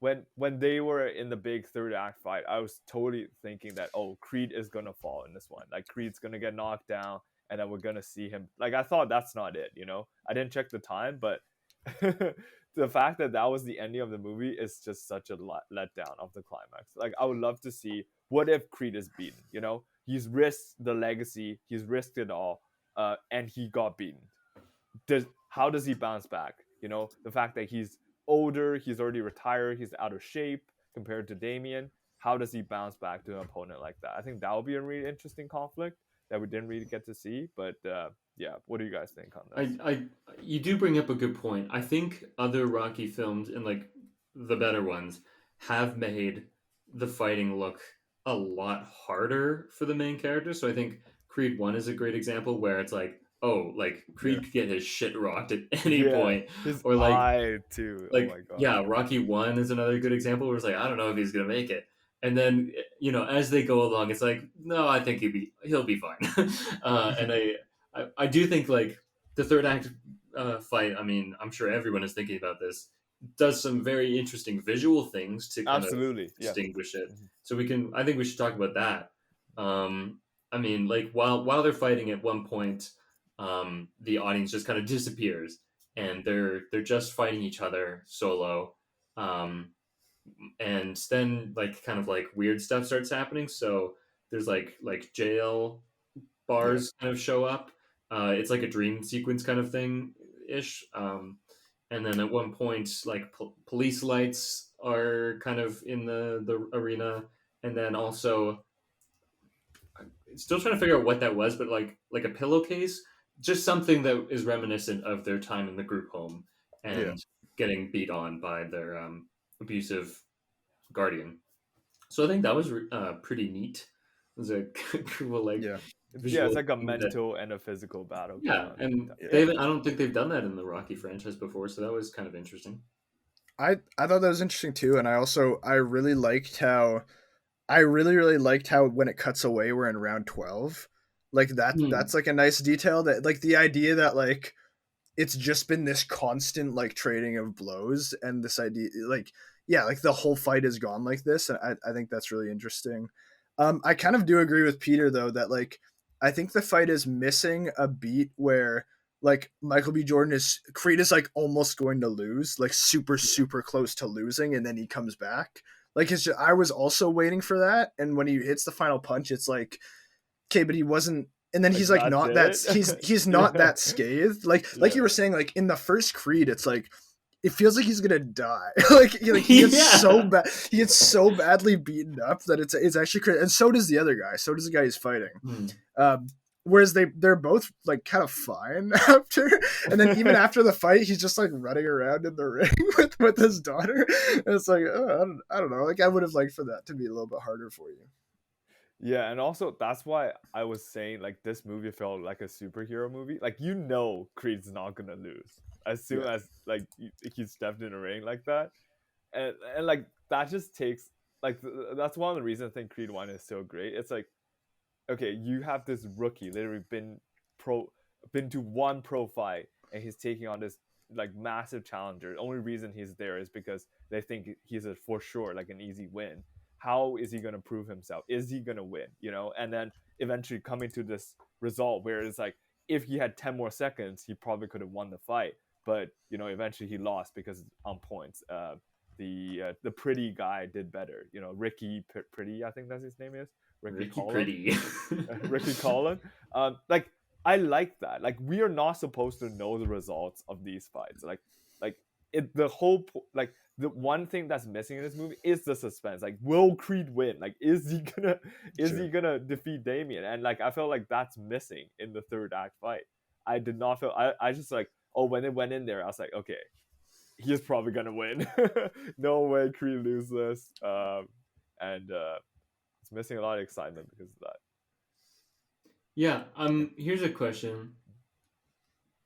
when they were in the big third act fight, I was totally thinking that, oh, Creed is gonna fall in this one. Like, Creed's gonna get knocked down, and then we're gonna see him. Like, I thought that's not it. You know, I didn't check the time, but the fact that that was the ending of the movie is just such a letdown of the climax. Like, I would love to see what if Creed is beaten. You know, he's risked the legacy, he's risked it all, and he got beaten. How does he bounce back? You know, the fact that he's older, he's already retired, he's out of shape compared to Damien. How does he bounce back to an opponent like that? I think that would be a really interesting conflict that we didn't really get to see. But yeah, what do you guys think on this? You do bring up a good point. I think other Rocky films, and like the better ones, have made the fighting look a lot harder for the main character. So I think Creed 1 is a great example where it's like, oh, like Yeah. Creed could get his shit rocked at any Yeah. point, His or eye too. Oh my god. yeah, Rocky 1 is another good example where it's like, I don't know if he's gonna make it, and then as they go along, it's like, no, I think he'll be fine. And I do think like the third act fight. I mean, I'm sure everyone is thinking about this. Does some very interesting visual things to kind of Absolutely. Yeah. distinguish it. Mhm. So I think we should talk about that. I mean, like while they're fighting at one point, the audience just kind of disappears, and they're just fighting each other solo. Um, and then like kind of like weird stuff starts happening. So there's like jail Yeah. bars kind of show up. It's like a dream sequence kind of thing ish. And then at one point, like police lights are kind of in the arena, and then also still trying to figure out what that was, but like a pillowcase, just something that is reminiscent of their time in the group home Yeah. and getting beat on by their abusive guardian. So I think that was pretty neat. It was a cool like Yeah. Yeah, visual it's like a thing that, mental and a physical battle going yeah, on. and Yeah. I don't think they've done that in the Rocky franchise before, so that was kind of interesting. I thought that was interesting too, and I really liked how I really liked how when it cuts away we're in round 12. Like Hmm. that's like a nice detail, that like the idea that like it's just been this constant like trading of blows, and this idea like, yeah, like the whole fight is gone like this, and I think that's really interesting. I kind of do agree with Peter though that like I think the fight is missing a beat where like Michael B. Jordan is Creed is like almost going to lose, like super close to losing, and then he comes back. Like it's just, I was also waiting for that, and when he hits the final punch, it's like, okay, but he wasn't. And then Like he's like that's not that it. he's not Yeah. that scathed. Like Yeah. you were saying, like in the first Creed, it's like it feels like he's gonna die. like he gets so Yeah. bad, he gets so badly beaten up that it's actually crazy. And so does the other guy. So does the guy he's fighting. Hmm. Um, whereas they're both like kind of fine after, and then even after the fight, he's just like running around in the ring with his daughter. And it's like, oh, I don't know. Like I would have liked for that to be a little bit harder for you. Yeah, and also that's why I was saying like this movie felt like a superhero movie. Like Creed's not gonna lose as soon Yeah. as like he stepped in a ring like that, and like that just takes like that's one of the reasons I think Creed 1 is so great. It's like, okay, you have this rookie literally been to one pro fight, and he's taking on this like massive challenger. The only reason he's there is because they think he's a for sure like an easy win. How is he going to prove himself? Is he going to win? And then eventually coming to this result where it's like, if he had 10 more seconds, he probably could have won the fight, but eventually he lost because on points. The pretty guy did better. Ricky Pretty, I think that's his name is. Ricky Ricky Collin. Pretty. Ricky Collin. Like I like that. Like we are not supposed to know the results of these fights. Like it. The whole like the one thing that's missing in this movie is the suspense. Like, will Creed win? Like, is Sure. he gonna defeat Damien? And like I felt like that's missing in the third act fight. I did not feel. I just like, oh, when it went in there, I was like, okay, he's probably gonna win. No way Creed loses. And it's missing a lot of excitement because of that. Yeah. Here's a question.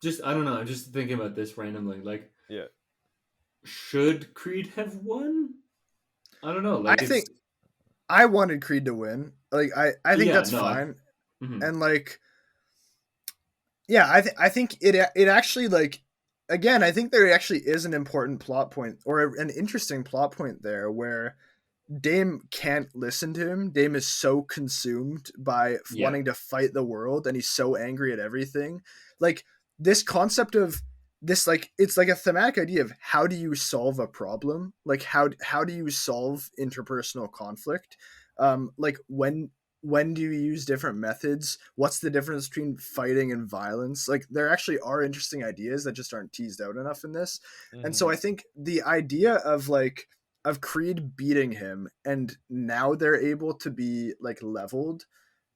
Just I don't know. I'm just thinking about this randomly. Like, Yeah. should Creed have won? I don't know. I Like, think it's I wanted Creed to win. Like I think yeah. that's No. fine. Mhm. And like, yeah, I think it actually like, again, I think there actually is an important plot point, or an interesting plot point there, where Dame can't listen to him. Dame is so consumed by Yeah. wanting to fight the world, and he's so angry at everything. Like this concept of this, like it's like a thematic idea of how do you solve a problem? Like how do you solve interpersonal conflict? Like when do you use different methods? What's the difference between fighting and violence? Like there actually are interesting ideas that just aren't teased out enough in this. And so Mm-hmm. I think the idea of like of Creed beating him, and now they're able to be like leveled,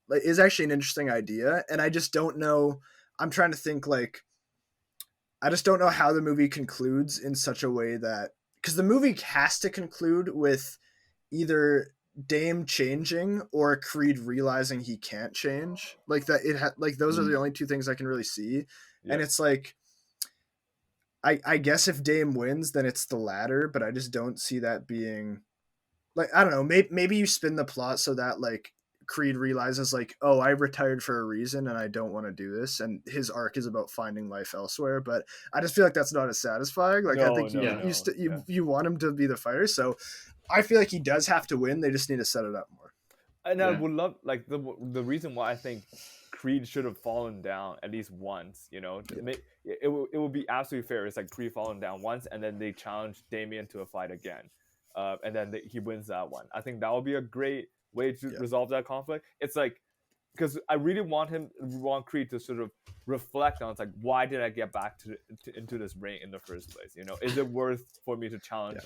like is actually an interesting idea. And I just don't know, I'm trying to think like, I just don't know how the movie concludes in such a way that, because the movie has to conclude with either Dame changing or Creed realizing he can't change. Like that, like those are the only two things I can really see. Yeah. And it's like, I guess if Dame wins, then it's the latter, but I just don't see that being like, I don't know. Maybe you spin the plot so that like Creed realizes like, oh, I retired for a reason and I don't want to do this, and his arc is about finding life elsewhere. But I just feel like that's not as satisfying. Like I think you want him to be the fighter, so I feel like he does have to win. They just need to set it up more. And I would love, like, the reason why I think Creed should have fallen down at least once, you know, it will be absolutely fair. It's like Creed fallen down once, and then they challenge Damien to a fight again, and then he wins that one. I think that would be a great way to resolve that conflict. It's like, because I really want Creed to sort of reflect on, it's like, why did I get back into this ring in the first place? You know, is it worth for me to challenge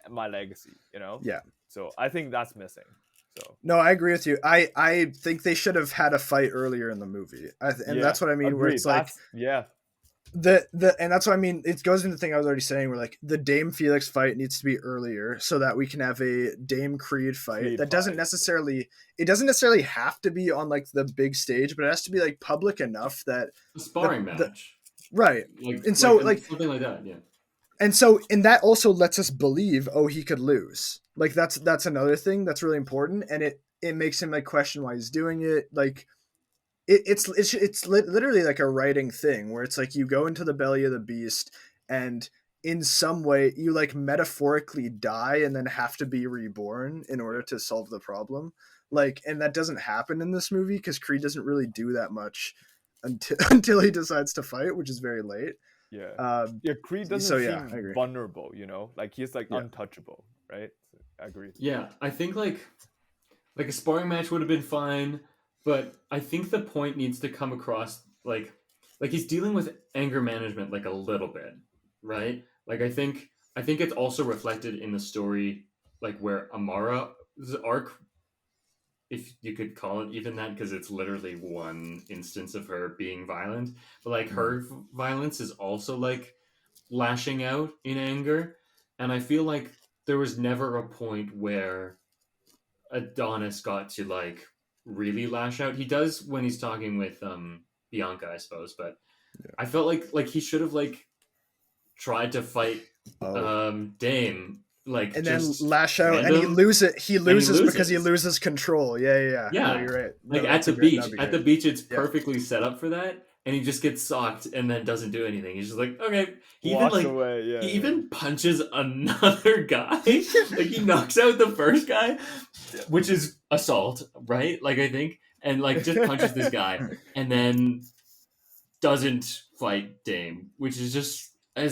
my legacy? You know, So I think that's missing. So no, I agree with you. I think they should have had a fight earlier in the movie, and that's what I mean. Agreed. Where it's like, and that's what I mean. It goes into the thing I was already saying, where like the Dame Felix fight needs to be earlier so that we can have a Dame Creed fight doesn't necessarily have to be on like the big stage, but it has to be like public enough that a sparring match, right? Like, and so like something like that, yeah. And so, and that also lets us believe, oh, he could lose. Like that's another thing that's really important, and it makes him like question why he's doing it. Like it's literally like a writing thing where it's like you go into the belly of the beast, and in some way you like metaphorically die and then have to be reborn in order to solve the problem. Like, and that doesn't happen in this movie because Creed doesn't really do that much until he decides to fight, which is very late. Creed doesn't seem vulnerable, you know, like he's like untouchable, right? So I agree. Yeah, I think like a sparring match would have been fine, but I think the point needs to come across like he's dealing with anger management like a little bit, right? Like I think it's also reflected in the story, like where Amara's arc, if you could call it even that, because it's literally one instance of her being violent, but like her violence is also like lashing out in anger. And I feel like there was never a point where Adonis got to like really lash out. He does when he's talking with Bianca, I suppose, but I felt like he should have like tried to fight Dame, like, and then lash out, and he loses because he loses control. Yeah. No, you're right. Like at the beach, it's perfectly set up for that, and he just gets socked and then doesn't do anything. He's just like, okay. He even punches another guy. Like he knocks out the first guy, which is assault, right? Like I think, and like just punches this guy, and then doesn't fight Dame, which is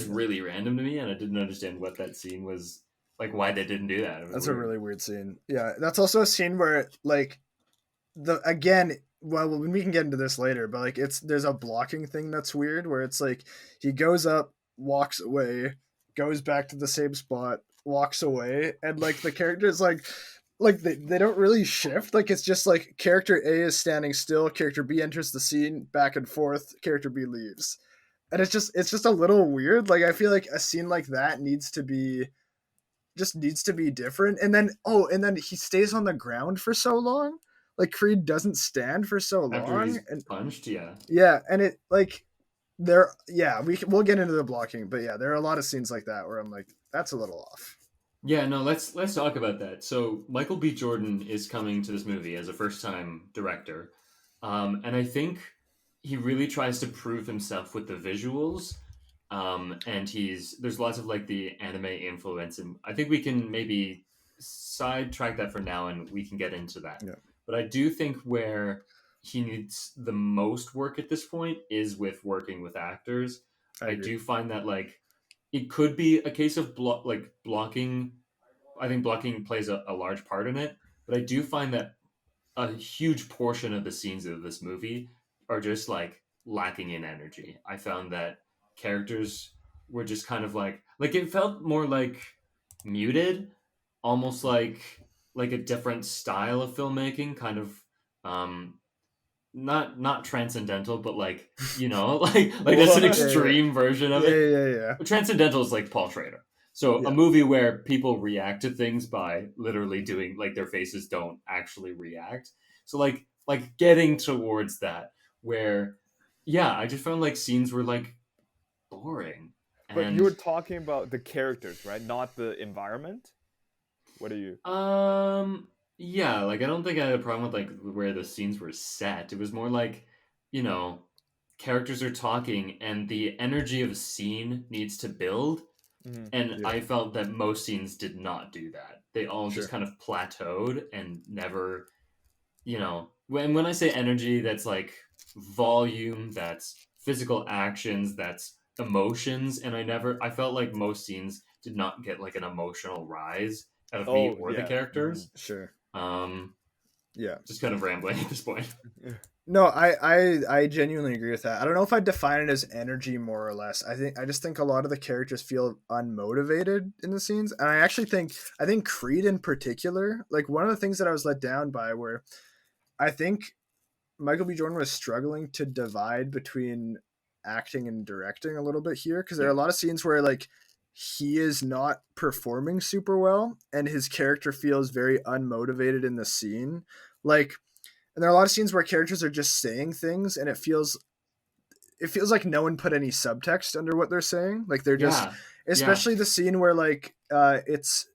really random to me, and I didn't understand what that scene was. Like why they didn't do that. That's weird. A really weird scene. Yeah, that's also a scene where like when we can get into this later, but like there's a blocking thing that's weird where it's like he goes up, walks away, goes back to the same spot, walks away, and like the characters like they don't really shift. Like it's just like character A is standing still, character B enters the scene, back and forth, character B leaves. And it's just a little weird. Like I feel like a scene like that needs to be different. And then he stays on the ground for so long. Like Creed doesn't stand for so long. After he's punched, yeah, and it like we'll get into the blocking, but yeah, there are a lot of scenes like that where I'm like, that's a little off. Yeah, no, let's talk about that. So Michael B. Jordan is coming to this movie as a first-time director, and I think he really tries to prove himself with the visuals. And there's lots of like the anime influence, and I think we can maybe sidetrack that for now and we can get into that. Yeah. But I do think where he needs the most work at this point is with working with actors. I do find that like it could be a case of blocking. I think blocking plays a large part in it, but I do find that a huge portion of the scenes of this movie are just like lacking in energy. I found that characters were just kind of like it felt more like muted, almost like a different style of filmmaking, kind of not transcendental, but like, you know, like that's an extreme version of it. Yeah. Transcendental is like Paul Schrader. So a Yeah. movie where people react to things by literally doing like their faces don't actually react. So like getting towards that where yeah, I just found like scenes were like boring. But you And were talking about the characters, right? Not the environment. What are you? yeah, like I don't think I had a problem with like where the scenes were set. It was more like, you know, characters are talking and the energy of a scene needs to build. Mhm. And Yeah. I felt that most scenes did not do that. They all just Sure. kind of plateaued and never, when I say energy, that's like volume, that's physical actions, that's emotions. And I felt like most scenes did not get like an emotional rise out of me Oh or the yeah. Mhm. characters. Sure. Um, Yeah. just kind of rambling at this point. No, I genuinely agree with that. I don't know if I'd define it as energy more or less. I just think a lot of the characters feel unmotivated in the scenes. And I think Creed in particular, like one of the things that I was let down by where I think Michael B. Jordan was struggling to divide between acting and directing a little bit here because there are Yeah. a lot of scenes where like he is not performing super well and his character feels very unmotivated in the scene. Like and there are a lot of scenes where characters are just saying things and it feels like no one put any subtext under what they're saying. Like they're just Yeah. Yeah. especially the scene where like it's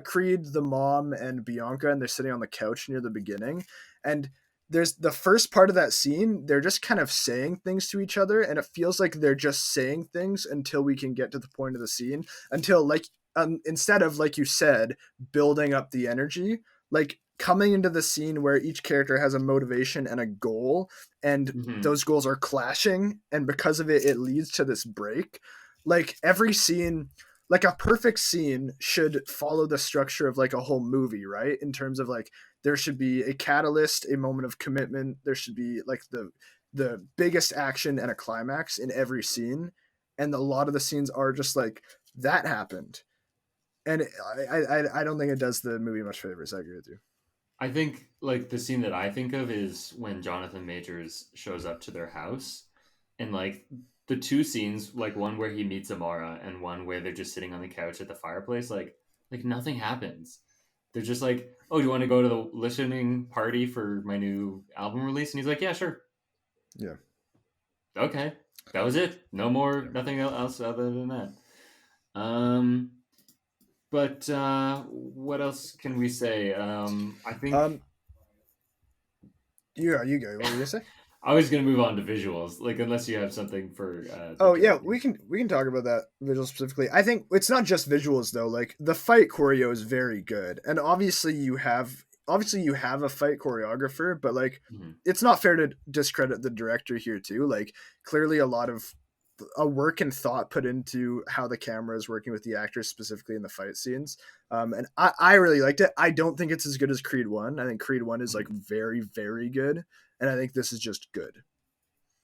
Creed, the mom, and Bianca, and they're sitting on the couch near the beginning. And there's the first part of that scene, they're just kind of saying things to each other, and it feels like they're just saying things until we can get to the point of the scene. Until like instead of like you said, building up the energy, like coming into the scene where each character has a motivation and a goal and Hmm. those goals are clashing and because of it it leads to this break. Like every scene, like a perfect scene should follow the structure of like a whole movie, right? In terms of like there should be a catalyst, a moment of commitment, there should be like the biggest action and a climax in every scene. And a lot of the scenes are just like that happened. And I don't think it does the movie much favors. I agree with you. I think like the scene that I think of is when Jonathan Majors shows up to their house and like the two scenes, like one where he meets Amara and one where they're just sitting on the couch at the fireplace, like nothing happens. They're just like, "Oh, do you want to go to the listening party for my new album release?" And he's like, "Yeah, sure." Yeah. Okay. That was it. No more, Yeah. nothing else other than that. Um but what else can we say? I think Um, you go. What were you gonna say? I was gonna move on to visuals, like unless you have something for the Oh yeah, directing. we can talk about that visual specifically. I think it's not just visuals though. Like the fight choreo is very good, and obviously you have a fight choreographer, but like Mhm. it's not fair to discredit the director here too. Like clearly a lot of a work and thought put into how the camera is working with the actors specifically in the fight scenes. And I really liked it. I don't think it's as good as Creed 1. I think Creed 1 is like Mhm. very, very good. And I think this is just good.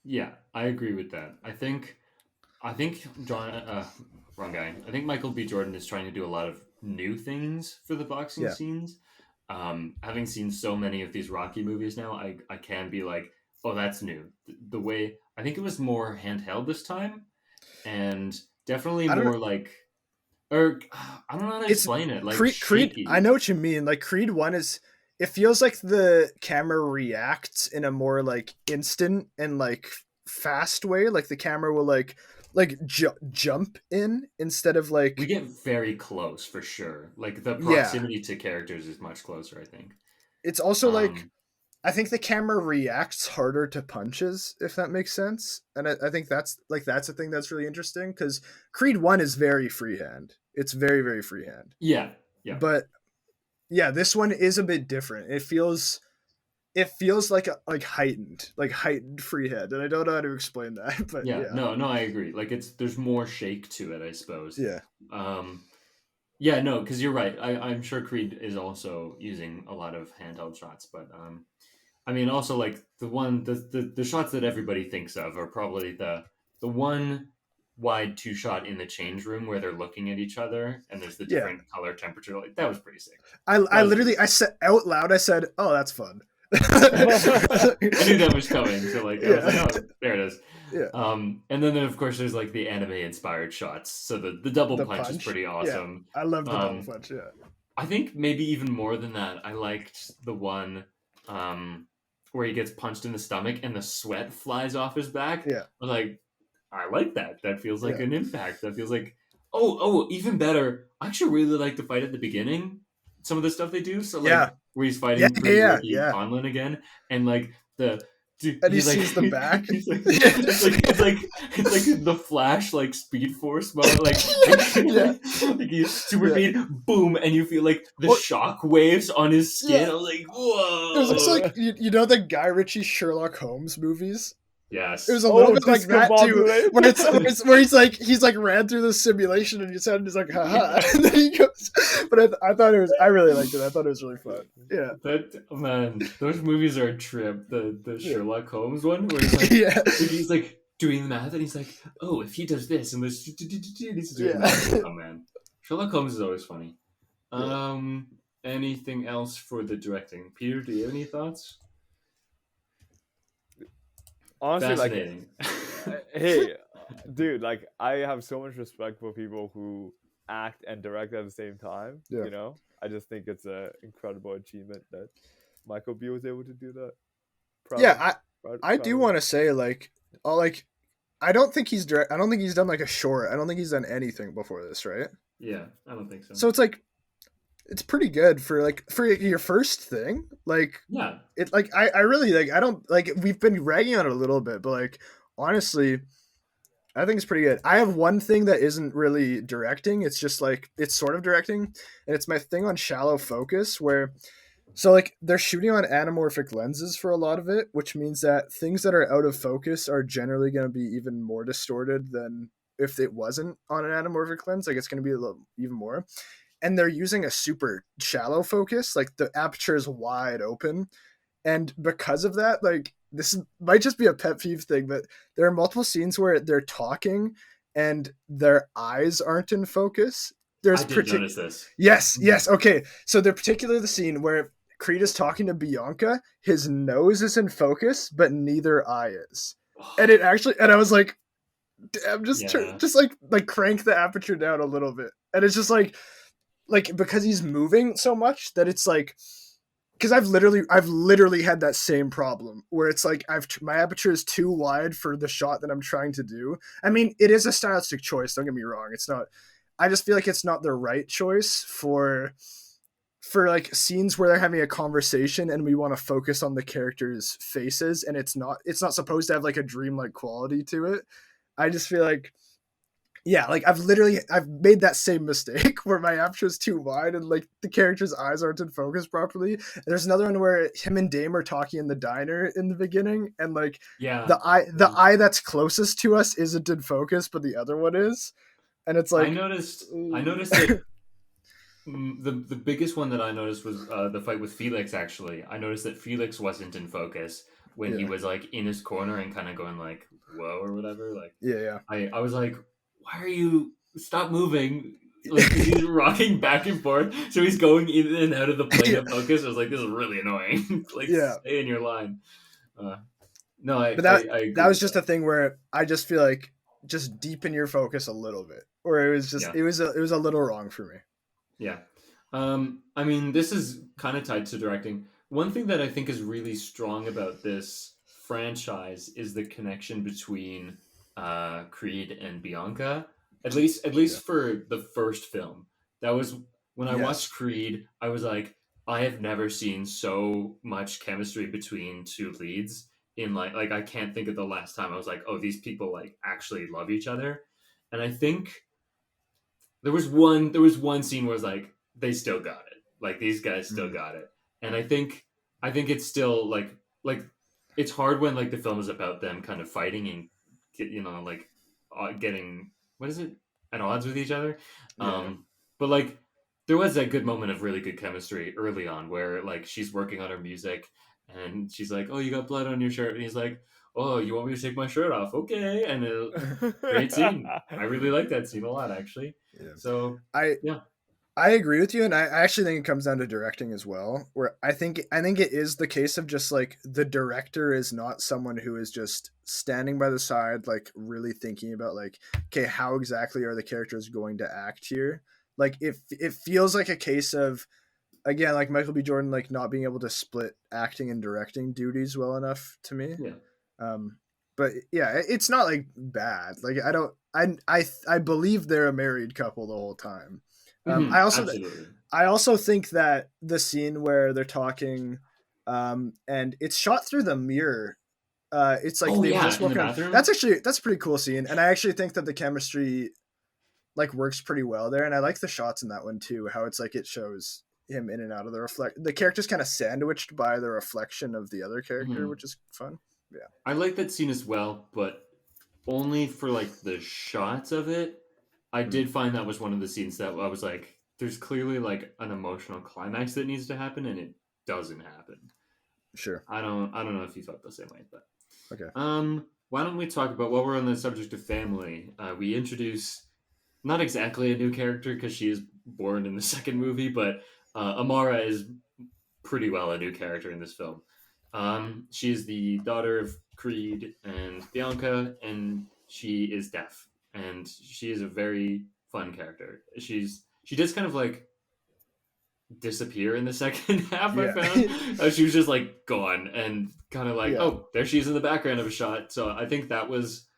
Yeah, I agree with that. I think John, wrong guy. I think Michael B. Jordan is trying to do a lot of new things for the boxing Yeah. scenes. Having seen so many of these Rocky movies now, I can be like, oh, that's new. The way I think it was more handheld this time, and definitely I don't know. more like, or I don't know how to It's explain it, like Creed. I shaky. know what you mean. Like Creed 1 is, it feels like the camera reacts in a more like instant and like fast way. Like the camera will jump in instead of We like, get very close for sure. Like the yeah. proximity to characters is much closer, I think. It's also like Um, I think the camera reacts harder to punches, if that makes sense. And I think that's a thing that's really interesting because Creed 1 is very freehand. It's very, very freehand. yeah, yeah, But yeah, this one is a bit different. It feels like heightened freehand. And I don't know how to explain that, but yeah. yeah. No, no, I agree. Like there's more shake to it, I suppose. Yeah. Um, yeah, no, because you're right. I'm sure Creed is also using a lot of handheld shots, but I mean, also like the shots that everybody thinks of are probably the one wide two shot in the change room where they're looking at each other and there's the Yeah. different color temperature. Like that was pretty sick. I That was pretty literally I sick. said out loud, I said, "Oh, that's fun." I knew that was coming, so like I was like, Yeah. oh, there it is. Yeah. And then of course there's like the anime inspired shots. So the double The punch is punch. pretty awesome. I love the double Um, punch. Yeah. I think maybe even more than that, I liked the one where he gets punched in the stomach and the sweat flies off his back. Yeah. I was like, I like that. That feels like Yeah. an impact. That feels like even better. I actually really like the fight at the beginning. Some of the stuff they do. So like where he's fighting pretty Ricky Conlon again, and like the dude, and he he's sees like, the back. It's like the Flash like Speed Force mode, like he's super speed, boom, and you feel like the shock waves on his skin. I was like, whoa! It was also like you know the Guy Ritchie Sherlock Holmes movies. Yes, it was a little bit like that too, where he's like ran through the simulation and he's like haha, and then he goes. But I really liked it. I thought it was really fun. Yeah, man, those movies are a trip. The Sherlock Holmes one where he's like, he's like doing the math and he's like, oh, if he does this and this, he's doing math. Oh man, Sherlock Holmes is always funny. Anything else for the directing, Peter? Do you have any thoughts? Honestly, like, hey, dude, like, I have so much respect for people who act and direct at the same time. You know, I just think it's an incredible achievement that Michael B was able to do that. I do want to say like I don't think he's done like a short. I don't think he's done anything before this, right? Yeah, I don't think so. So it's like it's pretty good for your first thing. Like, yeah, it like I really like I don't like we've been ragging on it a little bit, but like honestly, I think it's pretty good. I have one thing that isn't really directing. It's just like it's sort of directing, and it's my thing on shallow focus where so like they're shooting on anamorphic lenses for a lot of it, which means that things that are out of focus are generally going to be even more distorted than if it wasn't on an anamorphic lens. Like it's going to be a little even more. And they're using a super shallow focus, like the aperture is wide open. And because of that, like this might just be a pet peeve thing, but there are multiple scenes where they're talking and their eyes aren't in focus. I did notice this. Yes. Okay. So they're particularly the scene where Creed is talking to Bianca, his nose is in focus, but neither eye is. And I was like, damn, just like crank the aperture down a little bit. And it's just like because he's moving so much that it's like because I've literally had that same problem where it's like my aperture is too wide for the shot that I'm trying to do. I mean, it is a stylistic choice, don't get me wrong. It's not I just feel like it's not the right choice for like scenes where they're having a conversation and we want to focus on the characters' faces and it's not supposed to have like a dreamlike quality to it. I just feel like like I've made that same mistake where my aperture is too wide and like the character's eyes aren't in focus properly. And there's another one where him and Dame are talking in the diner in the beginning and like the eye that's closest to us isn't in focus, but the other one is. And it's like I noticed that the biggest one that I noticed was the fight with Felix. Actually, I noticed that Felix wasn't in focus when he was like in his corner and kind of going like whoa or whatever. Like I was like, why are you stop moving? Like he's rocking back and forth, so he's going in and out of the plane of focus. I was like, this is really annoying. Like stay in your line. That was just a thing where I just feel like just deepen your focus a little bit, or it was just it was a little wrong for me. Yeah. I mean, this is kind of tied to directing. One thing that I think is really strong about this franchise is the connection between Creed and Bianca. At least for the first film. That was when I watched Creed, I was like, I have never seen so much chemistry between two leads in like I can't think of the last time I was like, oh, these people like actually love each other. And I think there was one scene where it's like they still got it. Like these guys still got it. And I think it's still like it's hard when like the film is about them kind of fighting and getting what is it at odds with each other. But like there was that good moment of really good chemistry early on where like she's working on her music and she's like, oh, you got blood on your shirt, and he's like, oh, you want me to take my shirt off? Okay. And great scene. I really like that scene a lot, actually. So I agree with you, and I actually think it comes down to directing as well. Where I think it is the case of just like the director is not someone who is just standing by the side, like really thinking about like, okay, how exactly are the characters going to act here? Like it feels like a case of, again, like Michael B. Jordan like not being able to split acting and directing duties well enough to me. Yeah. But yeah, it's not like bad. Like I don't, I believe they're a married couple the whole time. Mhm, absolutely. I also think that the scene where they're talking, and it's shot through the mirror. It's like Oh they've yeah, just in the woken up. bathroom. That's a pretty cool scene, and I actually think that the chemistry like works pretty well there, and I like the shots in that one too. How it's like it shows him in and out of the character's kind of sandwiched by the reflection of the other character, Mhm. which is fun. Yeah, I like that scene as well, but only for like the shots of it. I did find that was one of the scenes that I was like, there's clearly like an emotional climax that needs to happen, and it doesn't happen. sure. I don't know if you felt the same way, but Okay. why don't we talk about, while we're on the subject of family, we introduce not exactly a new character because she is born in the second movie, but Amara is pretty well a new character in this film. She is the daughter of Creed and Bianca, and she is deaf, and she is a very fun character. She does kind of like disappear in the second half. I Yeah. found she was just like gone, and kind of like, Yeah. oh, there she is in the background of a shot. So I think that was.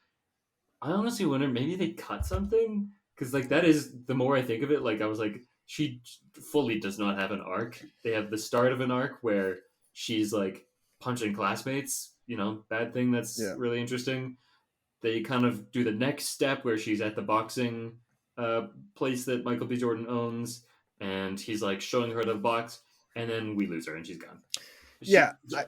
I honestly wonder, maybe they cut something, because like that is, the more I think of it, like I was like, she fully does not have an arc. They have the start of an arc where she's like punching classmates, bad thing, that's Yeah. really interesting. They kind of do the next step where she's at the boxing place that Michael B. Jordan owns, and he's like showing her the box, and then we lose her and she's gone. Yeah. Sorry.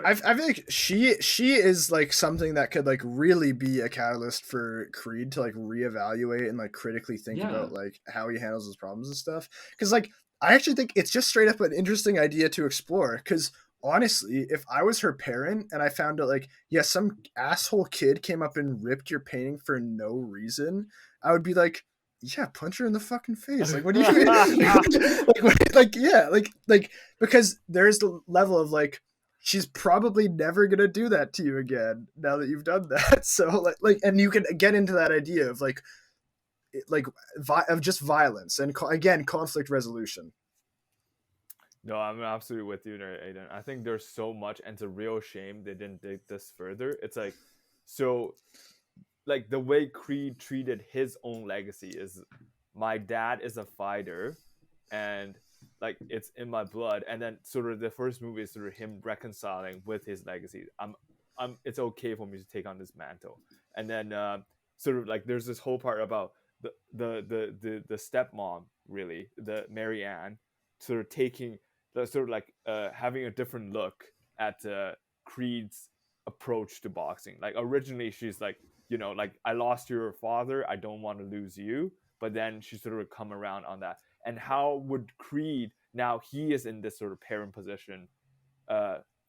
I feel like she is like something that could like really be a catalyst for Creed to like reevaluate and like critically think Yeah. about like how he handles his problems and stuff. Because like I actually think it's just straight up an interesting idea to explore. Because honestly, if I was her parent and I found out like, yeah, some asshole kid came up and ripped your painting for no reason, I would be like, yeah, punch her in the fucking face. Like, what do you mean? Like, because there's the level of like, she's probably never gonna do that to you again now that you've done that. So like, and you can get into that idea of like of just violence and again conflict resolution. No, I'm absolutely with you there, Aiden. I think there's so much, and it's a real shame they didn't dig this further. It's like, so, like the way Creed treated his own legacy is, my dad is a fighter, and like it's in my blood. And then sort of the first movie is sort of him reconciling with his legacy. It's okay for me to take on this mantle. And then sort of like there's this whole part about the stepmom, really, the Mary Ann, sort of taking the sort of like having a different look at Creed's approach to boxing. Like originally she's like, like, I lost your father, I don't want to lose you. But then she sort of come around on that. And how would Creed, now he is in this sort of parent position,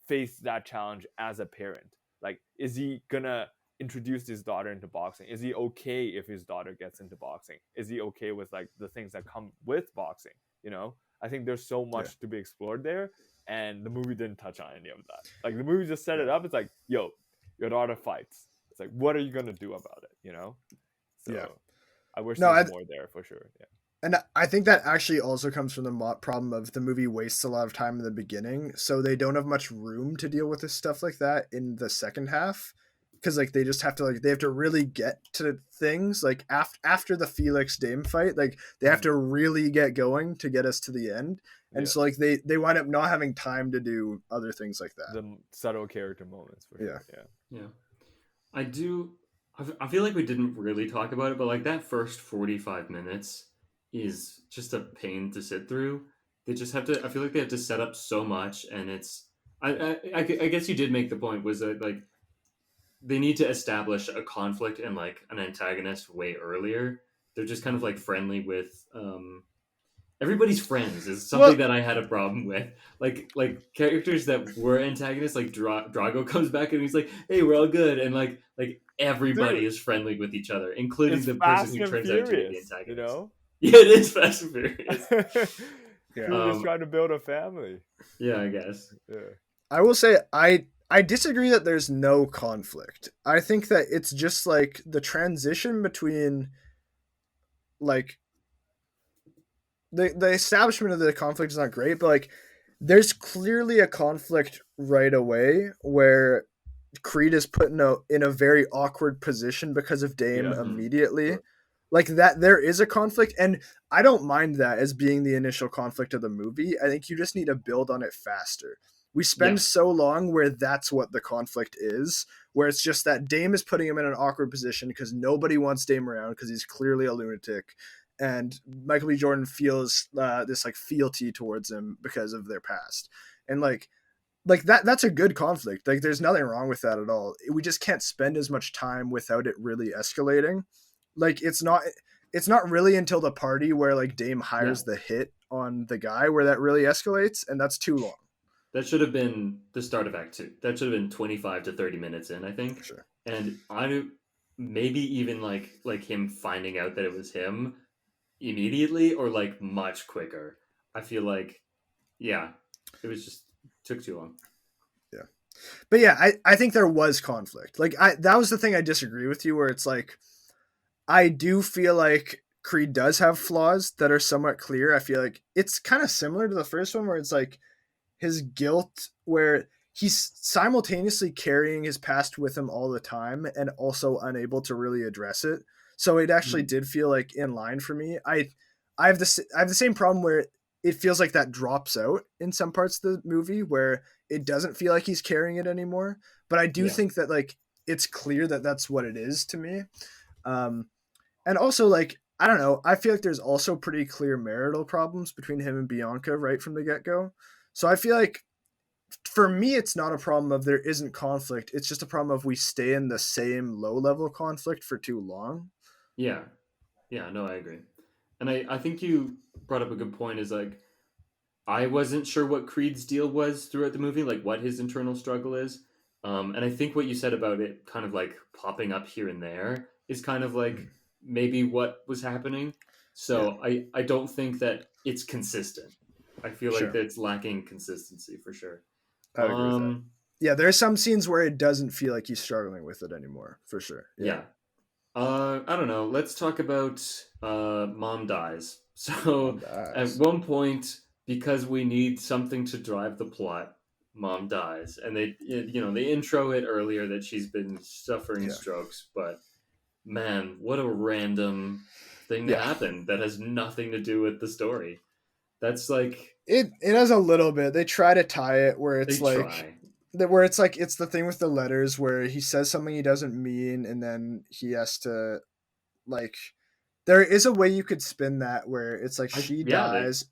face that challenge as a parent? Like, is he gonna introduce his daughter into boxing? Is he okay if his daughter gets into boxing? Is he okay with like the things that come with boxing? I think there's so much to be explored there, and the movie didn't touch on any of that. Like the movie just set it up. It's like, yo, your daughter fights. It's like, what are you gonna do about it? So I wish there was more there for sure. Yeah. And I think that actually also comes from the problem of the movie wastes a lot of time in the beginning, so they don't have much room to deal with this stuff like that in the second half, because like they just have to they have to really get to things like after the Felix Dame fight, like they have to really get going to get us to the end, and so like they wind up not having time to do other things like that. The subtle character moments for sure. Yeah. I feel like we didn't really talk about it, but like that first 45 minutes is just a pain to sit through. They just have to, I feel like they have to set up so much, and it's, I guess you did make the point, was that like they need to establish a conflict and like an antagonist way earlier. They're just kind of like friendly with everybody's friends is something that I had a problem with. Like characters that were antagonists, like Drago comes back and he's like, "Hey, we're all good," and like everybody is friendly with each other, including the person who turns out to be the antagonist. Yeah, it is Fast and Furious. Creed is trying to build a family. Yeah, I guess. Yeah. I will say I disagree that there's no conflict. I think that it's just like the transition between like the establishment of the conflict is not great, but like there's clearly a conflict right away where Creed is put in a very awkward position because of Dame Yeah. immediately. Like that there is a conflict, and I don't mind that as being the initial conflict of the movie. I think you just need to build on it faster. We spend Yeah. so long where that's what the conflict is, where it's just that Dame is putting him in an awkward position because nobody wants Dame around because he's clearly a lunatic, and Michael B. Jordan feels this like fealty towards him because of their past, and like that's a good conflict. Like there's nothing wrong with that at all. We just can't spend as much time without it really escalating. Like it's not really until the party where like Dame hires the hit on the guy where that really escalates, and that's too long. That should have been the start of Act 2. That should have been 25 to 30 minutes in, I think. Sure. And I maybe even like him finding out that it was him immediately or like much quicker. I feel like yeah, it was just took too long. Yeah. But yeah, I think there was conflict. Like that was the thing I disagree with you where it's like I do feel like Creed does have flaws that are somewhat clear. I feel like it's kind of similar to the first one where it's like his guilt where he's simultaneously carrying his past with him all the time and also unable to really address it. So it actually did feel like in line for me. I have the same problem where it feels like that drops out in some parts of the movie where it doesn't feel like he's carrying it anymore. But I do think that like it's clear that that's what it is to me. And also like I don't know, I feel like there's also pretty clear marital problems between him and Bianca right from the get-go. So I feel like for me, it's not a problem of there isn't conflict. It's just a problem of we stay in the same low level conflict for too long. Yeah. Yeah, no, I agree. And I think you brought up a good point is like I wasn't sure what Creed's deal was throughout the movie, like what his internal struggle is. And I think what you said about it kind of like popping up here and there is kind of like maybe what was happening. So I don't think that it's consistent. I feel like that's lacking consistency for sure. I agree with that. Yeah, there's some scenes where it doesn't feel like he's struggling with it anymore, for sure. Yeah. I don't know. Let's talk about Mom Dies. So at one point, because we need something to drive the plot, Mom dies, and they intro it earlier that she's been suffering strokes. But man, what a random thing to happen that has nothing to do with the story. That's like it has a little bit. They try to tie it where it's it's the thing with the letters where he says something he doesn't mean, and then he has to like. There is a way you could spin that where it's like she dies,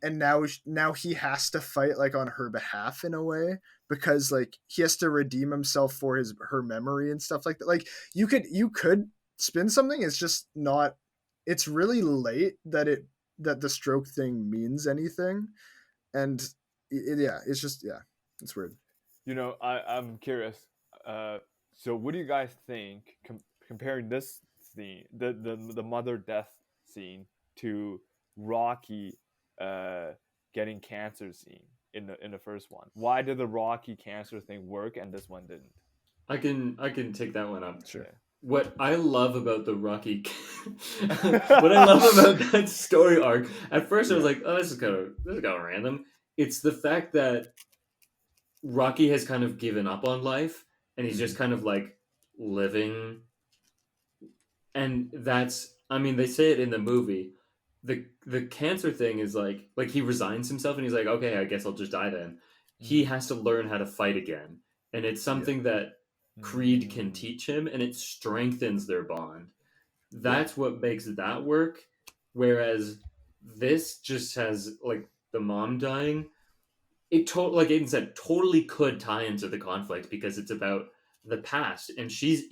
and now he has to fight like on her behalf in a way because like he has to redeem himself for her memory and stuff like that. Like you could spin something. It's just not. It's really late that the stroke thing means anything, and it's just it's weird. I'm curious. So what do you guys think comparing this scene, the mother death scene, to Rocky getting cancer scene in the first one? Why did the Rocky cancer thing work and this one didn't? I can take that one up. Sure. What I love about the Rocky, what I love about that story arc, at first I was like, oh, this is kind of random. It's the fact that Rocky has kind of given up on life and he's just kind of like living. And that's, I mean, they say it in the movie. The cancer thing is like he resigns himself and he's like, okay, I guess I'll just die then. He has to learn how to fight again. And it's something that Creed can teach him, and it strengthens their bond. That's what makes that work. Whereas this just has like the mom dying. It like Aiden said, totally could tie into the conflict because it's about the past, and she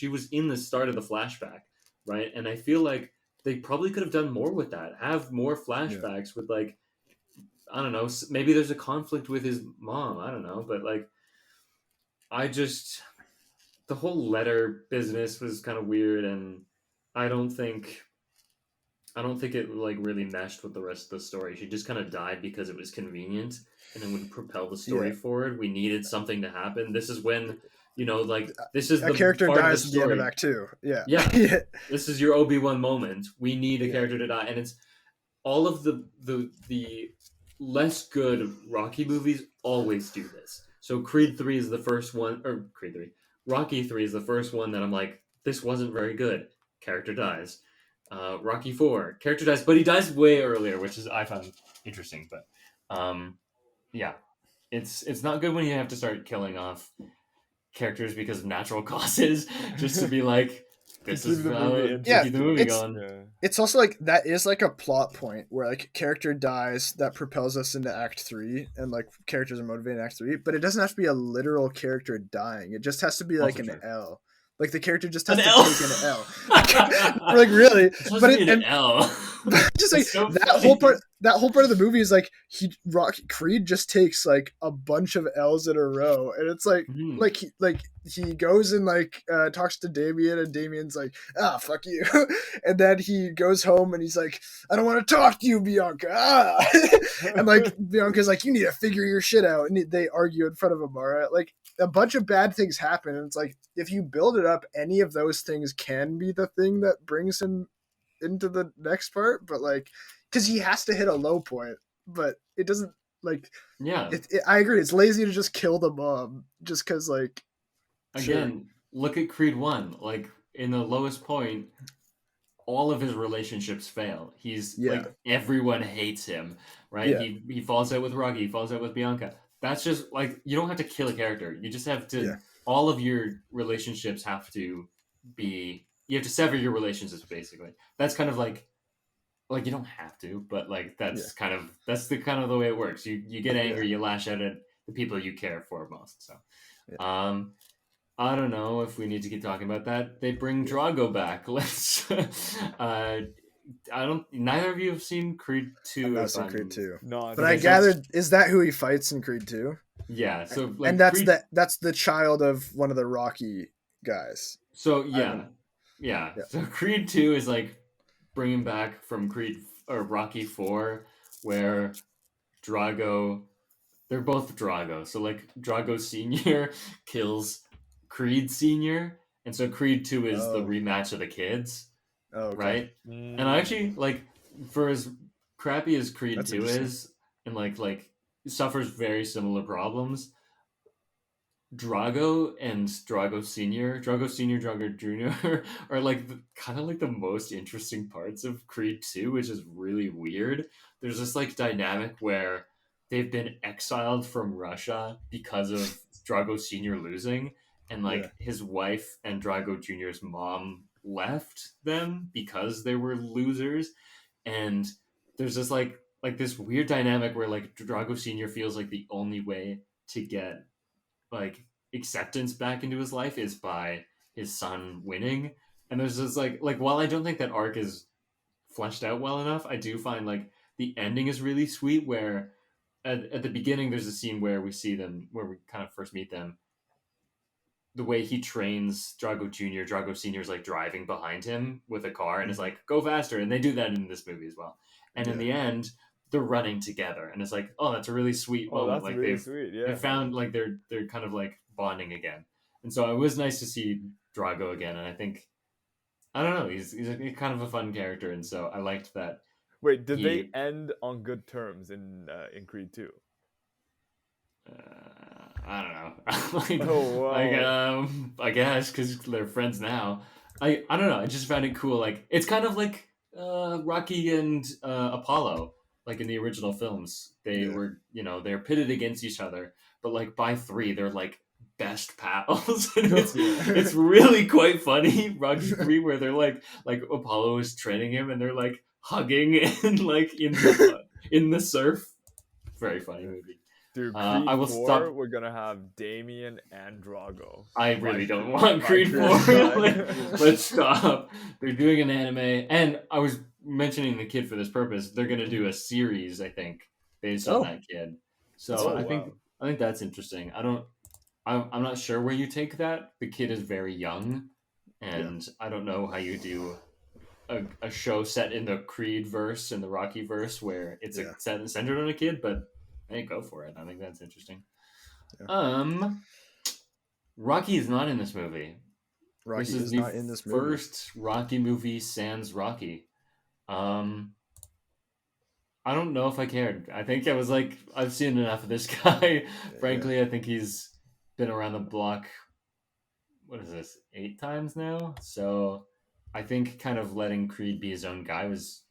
was in the start of the flashback, right? And I feel like they probably could have done more with that. Have more flashbacks with like, I don't know, maybe there's a conflict with his mom. I don't know, but like. The whole letter business was kind of weird, and I don't think I don't think it like really meshed with the rest of the story. She just kind of died because it was convenient and it would propel the Yeah, story forward. We needed something to happen. This is when, like this is a the character part of the dies at the end of story. Act Two. Yeah, Yeah, yeah, this is your Obi-Wan moment. We need a yeah. character to die, and it's all of the less good Rocky movies always do this. So Creed 3 is the first one, or Creed 3. Rocky 3 is the first one that I'm like, this wasn't very good. Character dies. Rocky 4, character dies, but he dies way earlier, which is I found interesting. But yeah, it's not good when you have to start killing off characters because of natural causes, just to be like, To this keep is the how movie to Yeah, keep the interesting. movie it's going. Yeah. it's also like that is like a plot point where like character dies that propels us into Act Three, and like characters are motivated in Act Three, but it doesn't have to be a literal character dying. It just has to be like Also an true. L. Like the character just An has to L. take an L. Like really, It's supposed but to it be an and L. just like That's so that funny. whole part of the movie is like Creed just takes like a bunch of L's in a row, and it's like Mhm. he goes and like talks to Damien, and Damien's like, ah, fuck you. And then he goes home and he's like, I don't want to talk to you, Bianca. Ah. And like Bianca's like, you need to figure your shit out, and they argue in front of Amara. Like a bunch of bad things happen, and it's like if you build it up, any of those things can be the thing that brings him into the next part, but like because he has to hit a low point, but it doesn't like Yeah. I agree, it's lazy to just kill the mom just because like sure. Again, look at Creed 1. Like, in the lowest point, all of his relationships fail. He's Yeah, like, everyone hates him, right? yeah, He falls out with Rocky, he falls out with Bianca. That's just like, you don't have to kill a character. You just have to, yeah, all of your relationships have to be, you have to sever your relationships basically. That's kind of like you don't have to, but like yeah, that's the kind of the way it works. You get yeah, angry, you lash out at the people you care for most. So yeah, um I don't know if we need to keep talking about that. They bring yeah. Drago back. Let's I don't neither of you have seen Creed I've 2 not if seen Creed I'm 2, No, I but think I because it's that's gathered is that who he fights in Creed 2, yeah, so like and that's Creed the child of one of the Rocky guys. so I yeah. don't. Yeah. Yeah, So Creed 2 is like bringing back from Creed or Rocky 4 where Drago they're both Drago. So like Drago Senior kills Creed Senior, and so Creed 2 is the oh, rematch of the kids, okay, right? And I actually Mm. like for as crappy as Creed that's 2 interesting. is and like suffers very similar problems, Drago and Drago Senior, Drago Junior are like kind of like the most interesting parts of Creed 2, which is really weird. There's this like dynamic where they've been exiled from Russia because of Drago Senior losing, and Yeah, like his wife and Drago Junior's mom left them because they were losers, and there's this like this weird dynamic where like Drago Senior feels like the only way to get like acceptance back into his life is by his son winning. And there's this like while I don't think that arc is fleshed out well enough, I do find like the ending is really sweet where at the beginning there's a scene where we see them where we kind of first meet them, the way he trains Drago Jr., Drago Sr. is like driving behind him with a car and is mhm, like, go faster. And they do that in this movie as well. And in yeah, the end, they're running together. And it's like, oh, that's a really sweet Oh, moment. that's Like really sweet. they Yeah. found like they're kind of like bonding again. And so it was nice to see Drago again. And I think I don't know, he's a kind of a fun character. And so I liked that Wait, did they he end on good terms in Creed 2? I don't know. Oh wow. I guess because they're friends now. I don't know. I just found it cool. Like it's kind of like Rocky and Apollo, like in the original films. They yeah, were they're pitted against each other, but like by three they're like best pals, and yeah. it's really quite funny. Rocky 3 where they're like Apollo is training him and they're like hugging and like in the surf. Very funny Yeah. movie. Dude, I Creed will 4, stop. we're gonna have Damien and Drago I really don't want fight Creed 4. side to Like, side. let's stop. They're doing an anime, and I was mentioning the kid for this purpose. They're going to do a series, I think, based on Oh, that kid. that's So Oh fun. wow. I think that's interesting. I'm not sure where you take that. The kid is very young, Yeah, and I don't know how you do. a show set in the Creed verse and the Rocky verse where it's centered on a kid, but hey, go for it. I think that's interesting. Yeah. Rocky is not in this movie. Rocky this is is the not in this movie. first Rocky movie sans Rocky. I don't know if I cared. I think I was like, I've seen enough of this guy. Frankly, I think he's been around the block. What is this? 8 times now? So I think kind of letting Creed be his own guy was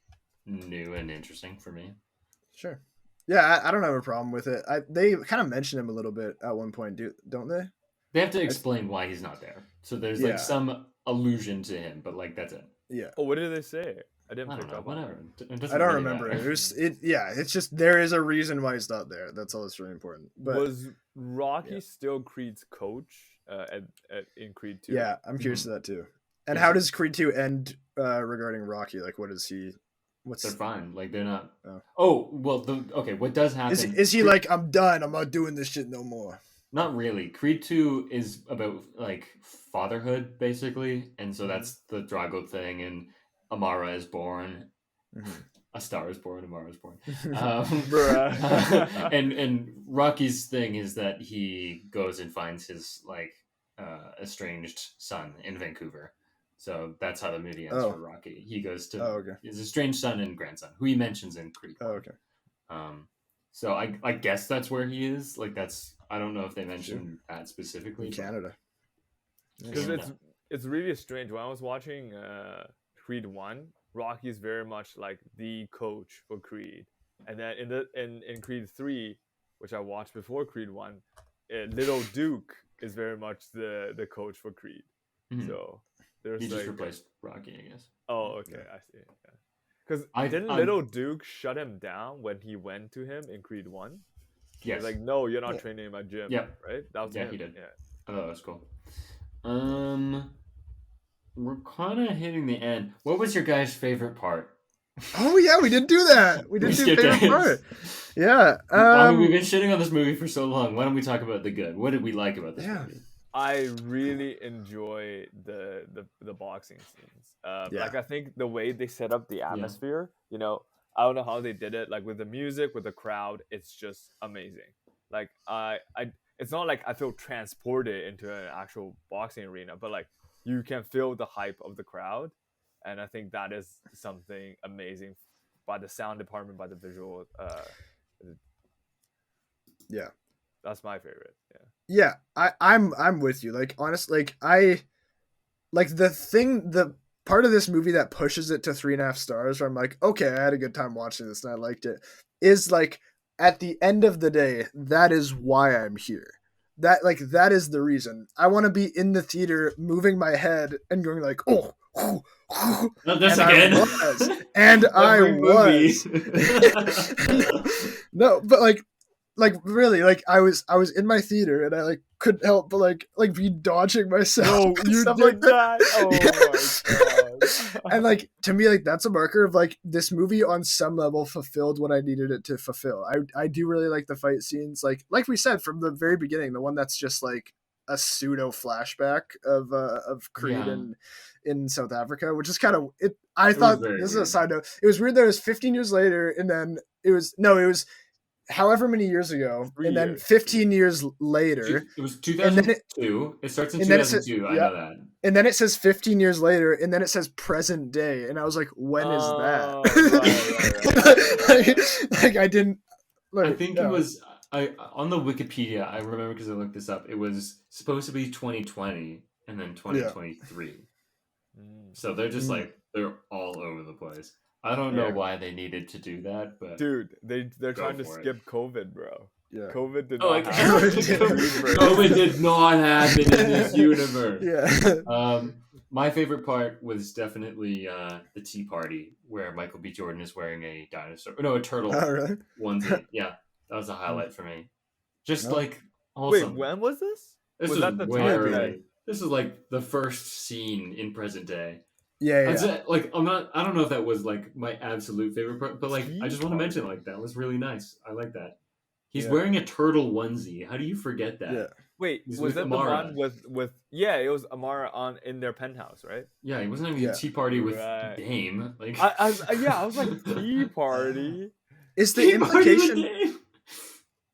new and interesting for me. Sure. Yeah, I don't have a problem with it. They kind of mention him a little bit at one point, don't they? They have to explain why he's not there. So there's like some allusion to him, but like that's it. Yeah. Oh, what did they say? I didn't I pick don't know, up. whatever. I don't remember it. It's just there is a reason why he's not there. That's all that's really important. But was Rocky still Creed's coach in Creed 2? Yeah, I'm curious to that too. And how does Creed 2 end regarding Rocky? Like, what is he? They're fine. Like they're not. Oh well. What does happen? Is he like, I'm done. I'm not doing this shit no more? Not really. Creed 2 is about like fatherhood basically, and so that's the Drago thing. And Amara is born. A star is born. Amara is born. And Rocky's thing is that he goes and finds his like estranged son in Vancouver. So that's how the movie ends for Rocky. He goes to his estranged son and grandson, who he mentions in Creed. Oh, okay. So I guess that's where he is. Like that's, I don't know if they mentioned that specifically. In Canada. Because it's really strange. When I was watching Creed 1, Rocky is very much like the coach for Creed. And then in Creed 3, which I watched before Creed 1, Little Duke is very much the coach for Creed. So there's he just replaced Rocky, I guess. Oh, okay, I see. Because didn't Little Duke shut him down when he went to him in Creed 1? Yes. He's like, no, you're not training in my gym. Yeah. Right? That was him. He did. Yeah. Oh, that's cool. We're kind of hitting the end. What was your guys' favorite part? Oh yeah, we didn't do that. We didn't do favorite part. Yeah. I mean, we've been shitting on this movie for so long. Why don't we talk about the good? What did we like about this movie? I really enjoy the boxing scenes. Like I think the way they set up the atmosphere, you know, I don't know how they did it. Like with the music, with the crowd, it's just amazing. Like it's not like I feel transported into an actual boxing arena, but like you can feel the hype of the crowd, and I think that is something amazing by the sound department, by the visual. Yeah, that's my favorite. Yeah, I'm with you. Like honestly, like I like the part of this movie that pushes it to 3.5 stars, where I'm like, okay, I had a good time watching this and I liked it, is like at the end of the day, that is why I'm here. That is the reason. I want to be in the theater, moving my head and going like, oh. Not this again. I was. No, but like really, like I was in my theater and I like couldn't help but like be dodging myself. No, you did like that. Oh my god! And like to me, like that's a marker of like this movie on some level fulfilled what I needed it to fulfill. I do really like the fight scenes, like we said from the very beginning, the one that's just like a pseudo flashback of Creed in South Africa, which is kind of it. I thought this is a side note. It was weird that it was 15 years later, and then it was however many years ago, and then 15 years later. It was 2002. It starts in 2002. I know that. And then it says 15 years later, and then it says present day, and I was like, when is that? Right. like I didn't. Like, I think it was. On the Wikipedia, I remember because I looked this up. It was supposed to be 2020 and then 2023. So they're just like they're all over the place. I don't know why they needed to do that, but dude, they're trying to skip COVID, bro. Yeah, COVID did not happen. COVID did not happen in this universe. Yeah. My favorite part was definitely the tea party where Michael B. Jordan is wearing a turtle onesie. Yeah, that was a highlight for me. Just like awesome. Wait, when was this? This was way early. This is like the first scene in present day. Yeah. Like I don't know if that was like my absolute favorite part, but like I just want to mention like that was really nice. I like that. He's wearing a turtle onesie. How do you forget that? Yeah. Wait, He's was with that the Amara. one with yeah, it was Amara on in their penthouse, right? Yeah, he wasn't having Yeah. a tea party with Right. Dame. Like I was like tea party. Is the tea party with implication Dame.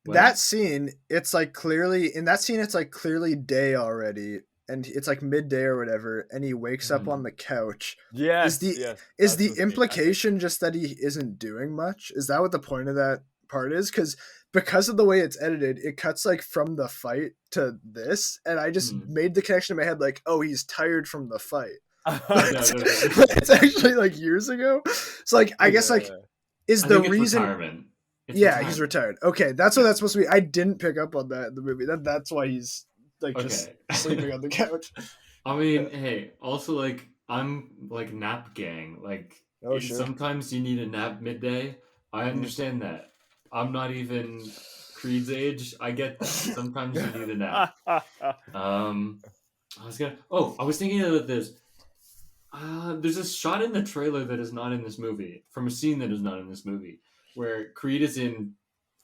What? that scene? It's like clearly in that scene. It's like clearly day already, and it's like midday or whatever. And he wakes up on the couch. Yes, Is yes. is that's the scene, I think. implication just that he isn't doing much? Is that what the point of that part is? Because of the way it's edited, it cuts like from the fight to this, and I just made the connection in my head like, oh, he's tired from the fight. No. It's actually like years ago. So like I guess like is I the think it's reason retirement. It's yeah, retirement. he's retired. Okay, that's what that's supposed to be. I didn't pick up on that in the movie. That's why he's like just sleeping on the couch. I mean, hey, also like I'm like nap gang. Like Oh, sure. sometimes you need a nap midday. I understand that. I'm not even Creed's age. I get that. Sometimes you need a nap. I was thinking about this. There's a shot in the trailer that is not in this movie, from a scene that is not in this movie, where Creed is in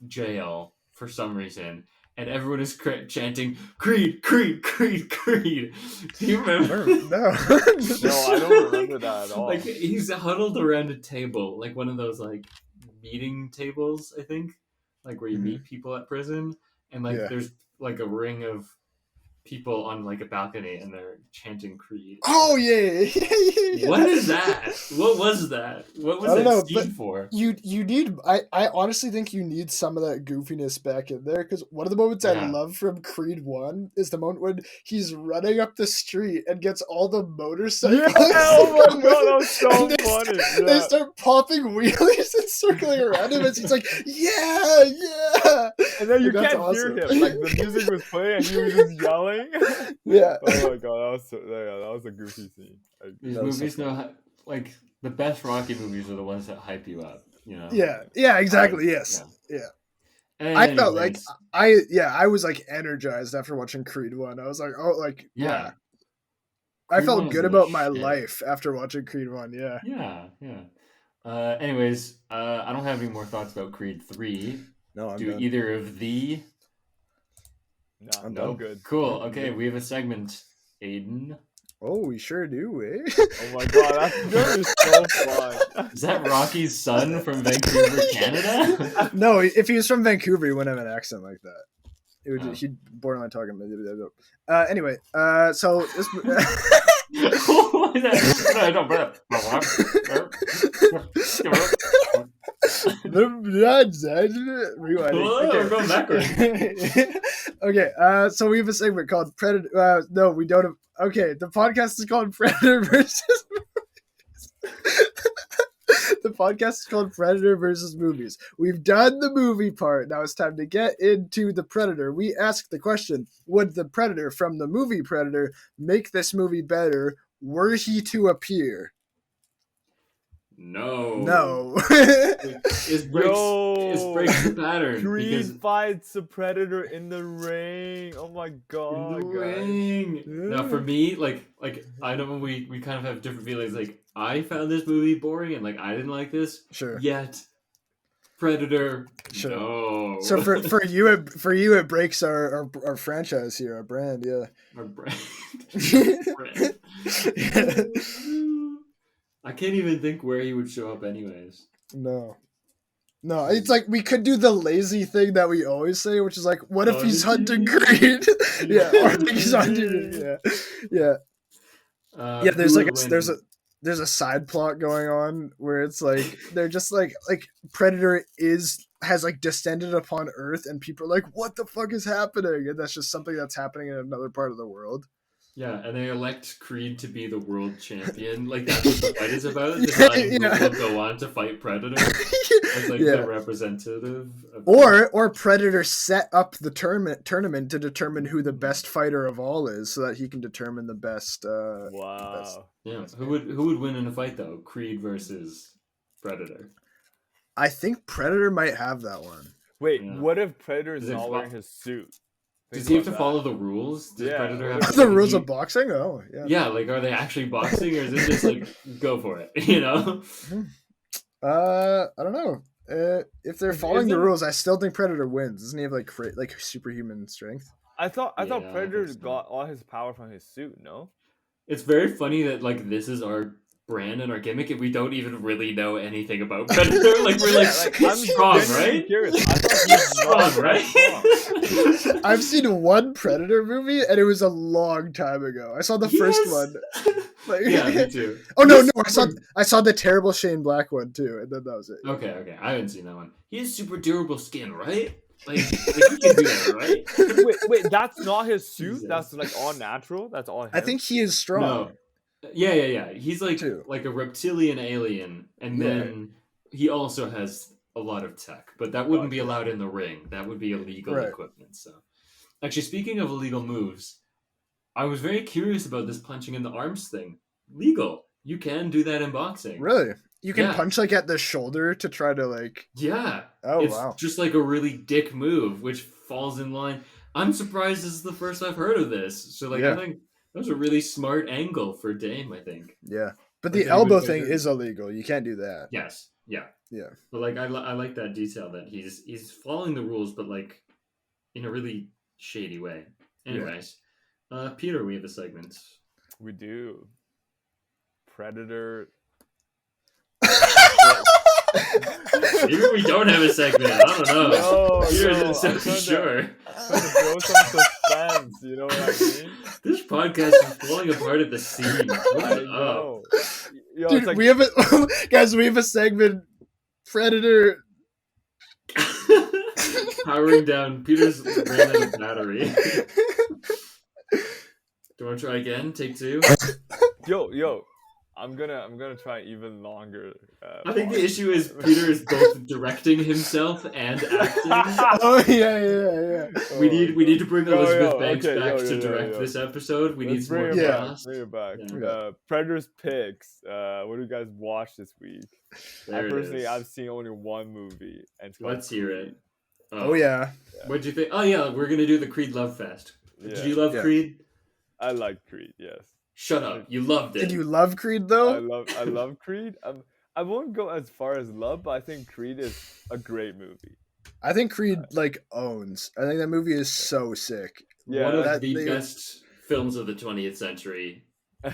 jail for some reason, and everyone is chanting "Creed, Creed, Creed, Creed." Do you remember? No. No, I don't remember that at all. Like he's huddled around a table, like one of those like meeting tables, I think, like where you meet people at prison, and like there's like a ring of people on like a balcony, and they're chanting Creed. Oh yeah. What is that? What was that? What was that scene for? You need. I honestly think you need some of that goofiness back in there, because one of the moments I love from Creed 1 is the moment when he's running up the street and gets all the motorcycles. Yeah, oh my god, that was so funny. They start popping wheelies and circling around him, and he's like, yeah. And then you can't hear him. Like the music was playing and he was just yelling. Yeah. Oh my god, that was a goofy scene. These movies know like the best Rocky movies are the ones that hype you up. You know. Yeah. Exactly. Yes. Yeah. I felt like I was like energized after watching Creed 1. I was like, oh, like yeah. I felt good about my life after watching Creed 1. Yeah. Anyways, I don't have any more thoughts about Creed 3. No, I'm Do done. either of the? No, I'm no done. good. Cool. Okay, we have a segment. Aiden. Oh, we sure do, eh? Oh my god, that's gonna be so fun. Is that Rocky's son from Vancouver, Canada? No, if he was from Vancouver, he wouldn't have an accent like that. It would he'd borderline talking. Anyway, so this. Rewind. We're going backwards. Okay, so we have a segment called Predator. No, we don't have. Okay, the podcast is called Predator versus Movies. The podcast is called Predator versus Movies. We've done the movie part. Now it's time to get into the Predator. We ask the question, would the Predator from the movie Predator make this movie better were he to appear? No. It breaks the pattern. Creed fights a Predator in the ring. Oh my god. In the ring. Now for me, like I know we kind of have different feelings. Like I found this movie boring and like I didn't like this. Sure. Yet Predator. Sure. No. So for you it breaks our franchise here, our brand, yeah. Our brand. I can't even think where he would show up anyways. No, it's like we could do the lazy thing that we always say, which is like, what if he's hunting Creed? Yeah, or he's hunting. Yeah. There's a side plot going on where it's like they're just like Predator has like descended upon Earth, and people are like, what the fuck is happening? And that's just something that's happening in another part of the world. Yeah, and they elect Creed to be the world champion. Like that's what the fight is about. Deciding who will go on to fight Predator as like the representative. Or Predator set up the tournament to determine who the best fighter of all is, so that he can determine the best. Wow. Yeah. Who would win in a fight though? Creed versus Predator. I think Predator might have that one. Wait, what if Predator is not wearing his suit? Does he have to follow the rules? Does Predator have the rules of boxing? Oh, yeah. Yeah, like are they actually boxing, or is it just like go for it? You know? I don't know. If they're following the rules, I still think Predator wins. Doesn't he have like superhuman strength? I thought Yeah, I Predator think so. got all his power from his suit. No. It's very funny that like this is our brand and our gimmick, and we don't even really know anything about Predator. Like we're like, Yeah, like, he's I'm strong, genuinely right? curious. I thought he He's was strong, not that right? strong. I've seen one Predator movie, and it was a long time ago. I saw the first one. Like, Yeah, me too. Oh no, He's no! I saw the terrible Shane Black one too, and then that was it. Okay, I haven't seen that one. He has super durable skin, right? Like he can do that, right? Wait, that's not his suit. Jesus. That's like all natural. That's all him. I think he is strong. No. Yeah. He's like Too. like a reptilian alien, and Yeah. then he also has a lot of tech, but that wouldn't be Gotcha. allowed in the ring. That would be illegal Right. equipment. So, actually, speaking of illegal moves, I was very curious about this punching in the arms thing. Legal. You can do that in boxing. Really? You can Yeah. punch like at the shoulder to try to like. Yeah. Oh It's wow! just like a really dick move, which falls in line. I'm surprised this is the first I've heard of this. So, like, Yeah. I think that was a really smart angle for Dame, I think. Yeah, but Like, the that he elbow was thing like- is illegal. You can't do that. Yes. Yeah. Yeah. But, like, I like that detail that he's following the rules, but, like, in a really shady way. Anyways, Peter, we have a segment. We do. Predator. Maybe we don't have a segment. I don't know. No, Peter no, doesn't I'm sound trying sure. to throw some suspense. You know what I mean? This podcast is falling apart at the seams. I What up? know. Yo, Dude, it's like, we have a guys. We have a segment. Predator. Powering down. Peter's ran out of battery. Do you want to try again? Take two? yo. I'm gonna try even longer. I think the issue is Peter is both directing himself and acting. Oh yeah. We need to bring Elizabeth Yo, Banks okay, back yo, to yo, direct yo. this episode. We need Let's some more bring it back. cast. Bring it back. Yeah. Predator's picks. What do you guys watch this week? There it is. I've seen only one movie. And it's called Let's hear Creed. it. Oh yeah. What'd you think? Oh yeah, we're gonna do the Creed Love Fest. Yeah. Did you love Yeah. Creed? I like Creed. Yes. Shut up. You loved it. Did you love Creed I though? love Creed. I won't go as far as love, but I think Creed is a great movie. I think Creed like owns. I think that movie is so sick. Yeah, One of that- the they- best films of the 20th century.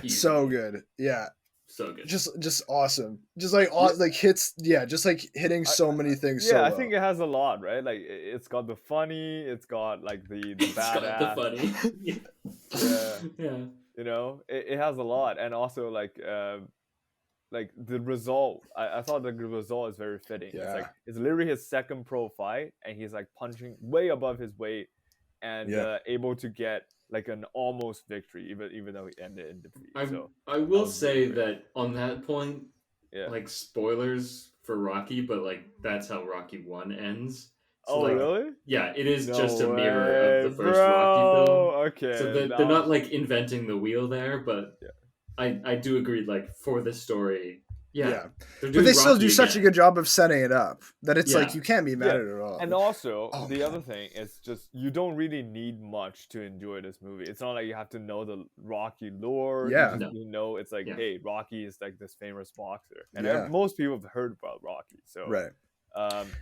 So good. Yeah. So good. Just awesome. Just like hits. Yeah. Just like hitting so many things. Yeah, so I well. think it has a lot, right? Like it's got the funny, it's got like the It's got badass. the funny. Yeah. Yeah. You know, it has a lot, and also like the result. I thought the result is very fitting. Yeah. It's like it's literally his second pro fight, and he's like punching way above his weight, and Yeah. able to get like an almost victory, even though he ended in defeat. So I will was say really that on that point, yeah. like spoilers for Rocky, but like that's how Rocky 1 ends. So, Oh like, really? Yeah, it is No just a mirror of way, the first Rocky film. Okay. So they're not like inventing the wheel there, but Yeah. I do agree. Like for the story, yeah, Yeah. they're But doing they still Rocky do such a again. good job of setting it up that it's Yeah. like you can't be mad Yeah. at it at all. And also, Oh, the man. other thing is just you don't really need much to enjoy this movie. It's not like you have to know the Rocky lore. Yeah. You just No. know it's like, Yeah. hey, Rocky is like this famous boxer, and Yeah. most people have heard about Rocky. So, Right.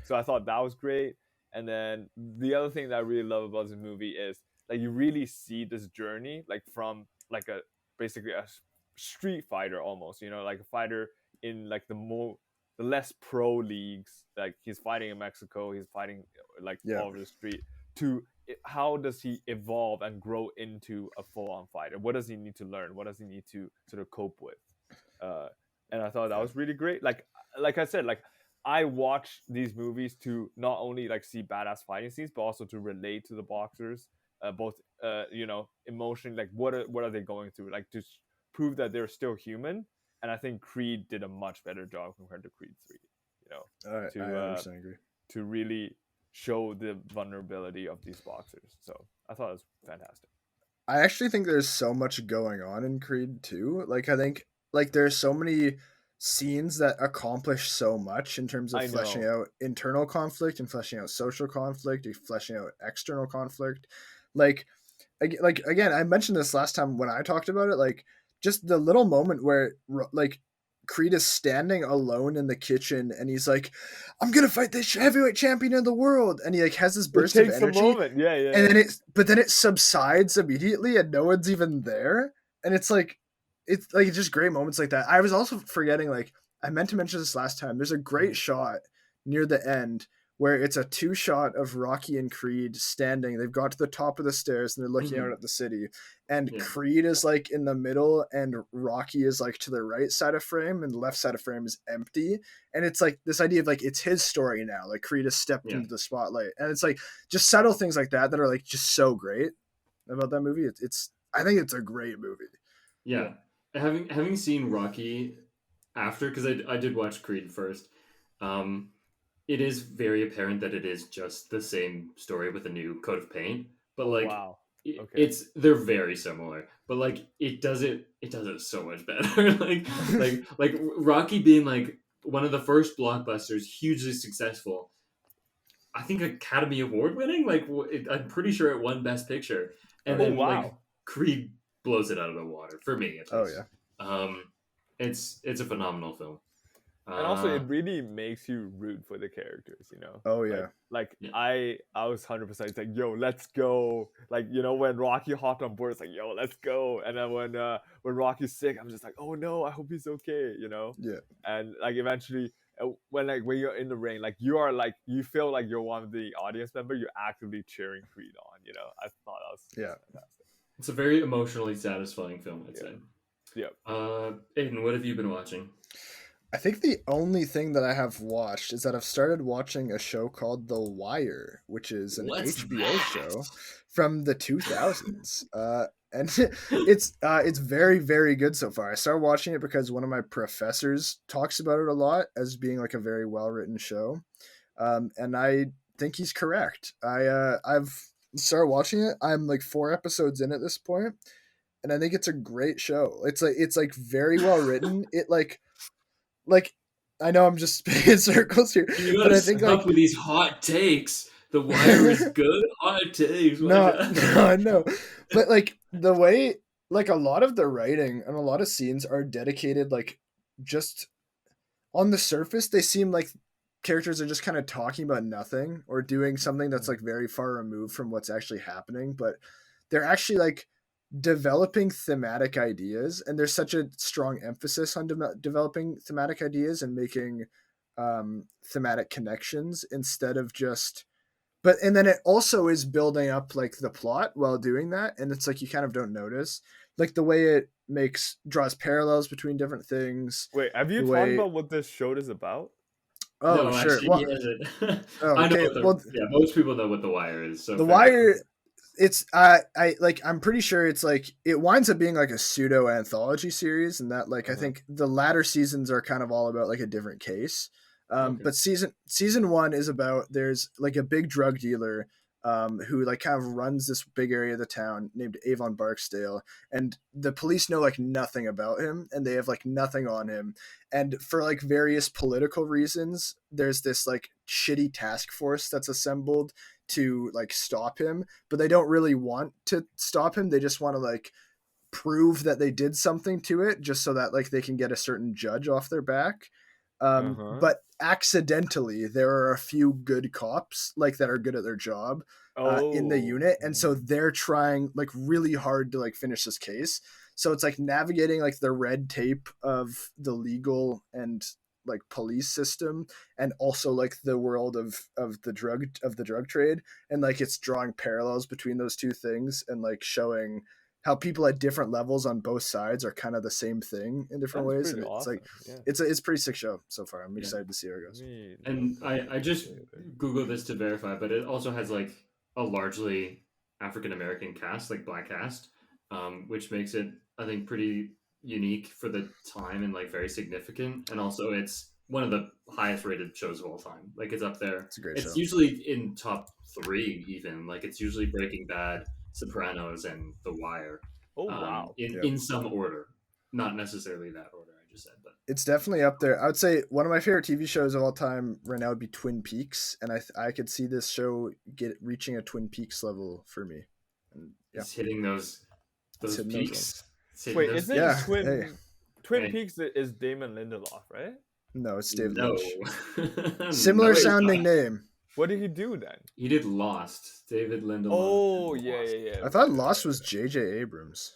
so I thought that was great. And then the other thing that I really love about this movie is like you really see this journey, like from like basically a street fighter almost, you know, like a fighter in like the less pro leagues, like he's fighting in Mexico, he's fighting like Yeah. all over the street, to how does he evolve and grow into a full-on fighter? What does he need to learn? What does he need to sort of cope with? And I thought that was really great. Like I said, like I watch these movies to not only like see badass fighting scenes, but also to relate to the boxers, both you know, emotionally, like what are they going through, like to prove that they're still human. And I think Creed did a much better job compared to Creed 3, you know, I to 100% agree. to really show the vulnerability of these boxers. So I thought it was fantastic. I actually think there's so much going on in Creed 2. Like I think like there's so many scenes that accomplish so much in terms of I fleshing know. out internal conflict and fleshing out social conflict and fleshing out external conflict. Like again, I mentioned this last time when I talked about it, like just the little moment where like Creed is standing alone in the kitchen, and he's like, "I'm gonna fight the heavyweight champion of the world," and he like has this It burst of takes a energy, moment. Yeah, and then it subsides immediately, and no one's even there, and it's like just great moments like that. I was also forgetting, like, I meant to mention this last time. There's a great shot near the end where it's a 2 shot of Rocky and Creed standing. They've got to the top of the stairs and they're looking out at the city. And Creed is like in the middle and Rocky is like to the right side of frame, and the left side of frame is empty. And it's like this idea of like it's his story now. Like Creed has stepped into the spotlight. And it's like just subtle things like that are like just so great about that movie. It's I think it's a great movie. Yeah. Having seen Rocky after, because I did watch Creed first, it is very apparent that it is just the same story with a new coat of paint. But like, wow. Okay. They're very similar, but like it does it so much better. like Rocky being like one of the first blockbusters, hugely successful. I think Academy Award winning. Like I'm pretty sure it won Best Picture, and then like Creed blows it out of the water for me. At least. It's a phenomenal film. And also, it really makes you root for the characters, you know. Oh yeah. I was 100% like, yo, let's go. Like, you know, when Rocky hopped on board, it's like, yo, let's go. And then when Rocky's sick, I'm just like, oh no, I hope he's okay, you know. Yeah. And like eventually, when you're in the ring, like you feel like you're one of the audience member, you're actively cheering Creed on, you know. I thought that was fantastic. It's a very emotionally satisfying film, I'd say. Yeah. Aiden, what have you been watching? I think the only thing that I have watched is that I've started watching a show called The Wire, which is an HBO show from the 2000s. And it's very, very good so far. I started watching it because one of my professors talks about it a lot as being like a very well-written show. And I think he's correct. I've started watching it. I'm like 4 episodes in at this point, and I think it's a great show. It's like very well written. It like I know I'm just spinning in circles here, but I think stop with these hot takes. The Wire is good. Hot takes. No, but like the way, like a lot of the writing and a lot of scenes are dedicated, like just on the surface, they seem like characters are just kind of talking about nothing or doing something that's like very far removed from what's actually happening, but they're actually like developing thematic ideas, and there's such a strong emphasis on developing thematic ideas and making thematic connections instead of just and then it also is building up like the plot while doing that, and it's like you kind of don't notice like the way it draws parallels between different things. Wait, have you talked about what this show is about? Oh, no, sure. Actually, I know most people know what The Wire is. So The Wire, it's I'm pretty sure it's like it winds up being like a pseudo anthology series, and that like I think the latter seasons are kind of all about like a different case. But season 1 is about, there's like a big drug dealer who like kind of runs this big area of the town named Avon Barksdale, and the police know like nothing about him, and they have like nothing on him, and for like various political reasons there's this like shitty task force that's assembled to like stop him, but they don't really want to stop him. They just want to like prove that they did something to it just so that like they can get a certain judge off their back. But accidentally there are a few good cops like that are good at their job in the unit, and so they're trying like really hard to like finish this case. So it's like navigating like the red tape of the legal and like police system, and also like the world of the drug trade, and like it's drawing parallels between those two things, and like showing how people at different levels on both sides are kind of the same thing in different ways. And it's like it's a pretty sick show so far. I'm excited to see how it goes. And I just Googled this to verify, but it also has like a largely African American cast, like black cast, which makes it, I think, pretty unique for the time and like very significant. And also it's one of the highest rated shows of all time. Like it's up there. It's a great show. It's usually in top 3 even. Like it's usually Breaking Bad, Sopranos, and The Wire. Oh wow! In some order, not necessarily that order I just said, but it's definitely up there. I would say one of my favorite TV shows of all time right now would be Twin Peaks, and I could see this show reaching a Twin Peaks level for me. And, it's hitting those peaks. Wait, isn't Twin Hey. Peaks is Damon Lindelof, right? No, it's David No. Lynch. Similar No, sounding name. What did he do then? he did Lost. David Lindelof. Oh, did yeah, Lost. yeah, yeah. I thought Lost was J.J. Abrams.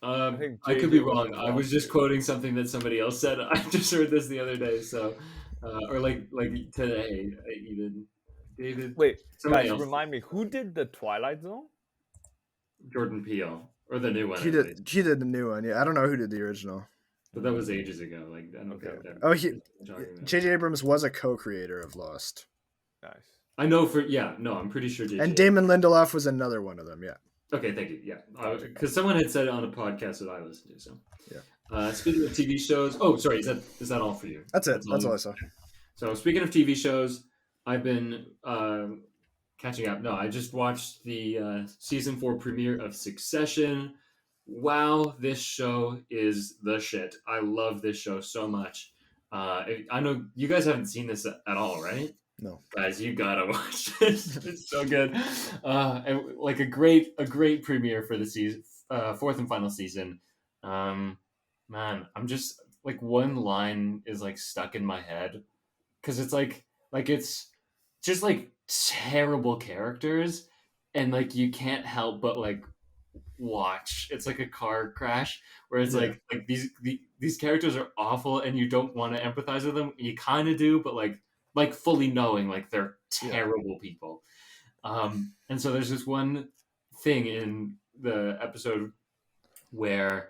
I think I could JJ be was wrong. in I was Lost just too. quoting something that somebody else said. I just heard this the other day, so or like today even. David. Wait, Somebody guys, else. remind me, who did the Twilight Zone? Jordan Peele or the new one. He at least. did the new one. Yeah, I don't know who did the original. But that was ages ago. Like I don't Okay, know. okay. Oh, Talking J.J. Abrams was a co-creator of Lost, Nice. I know for no, I'm pretty sure. JJ. and Damon Lindelof was another one of them. Yeah. Okay, thank you. Yeah, Okay. because someone had said it on a podcast that I listened to. So Yeah. Speaking of TV shows, oh sorry, is that all for you? That's it. That's all I saw. So speaking of TV shows, I've been catching up. No, I just watched the season 4 premiere of Succession. Wow, this show is the shit. I love this show so much. I know you guys haven't seen this at all, right? No. Guys, you gotta watch this. It's so good. And like a great premiere for the season, 4th and final season. Man, I'm just like one line is like stuck in my head because it's like it's just like terrible characters, and like you can't help but like watch. It's like a car crash where it's like these characters are awful and you don't want to empathize with them. You kind of do, but like fully knowing like they're terrible people. And so there's this one thing in the episode where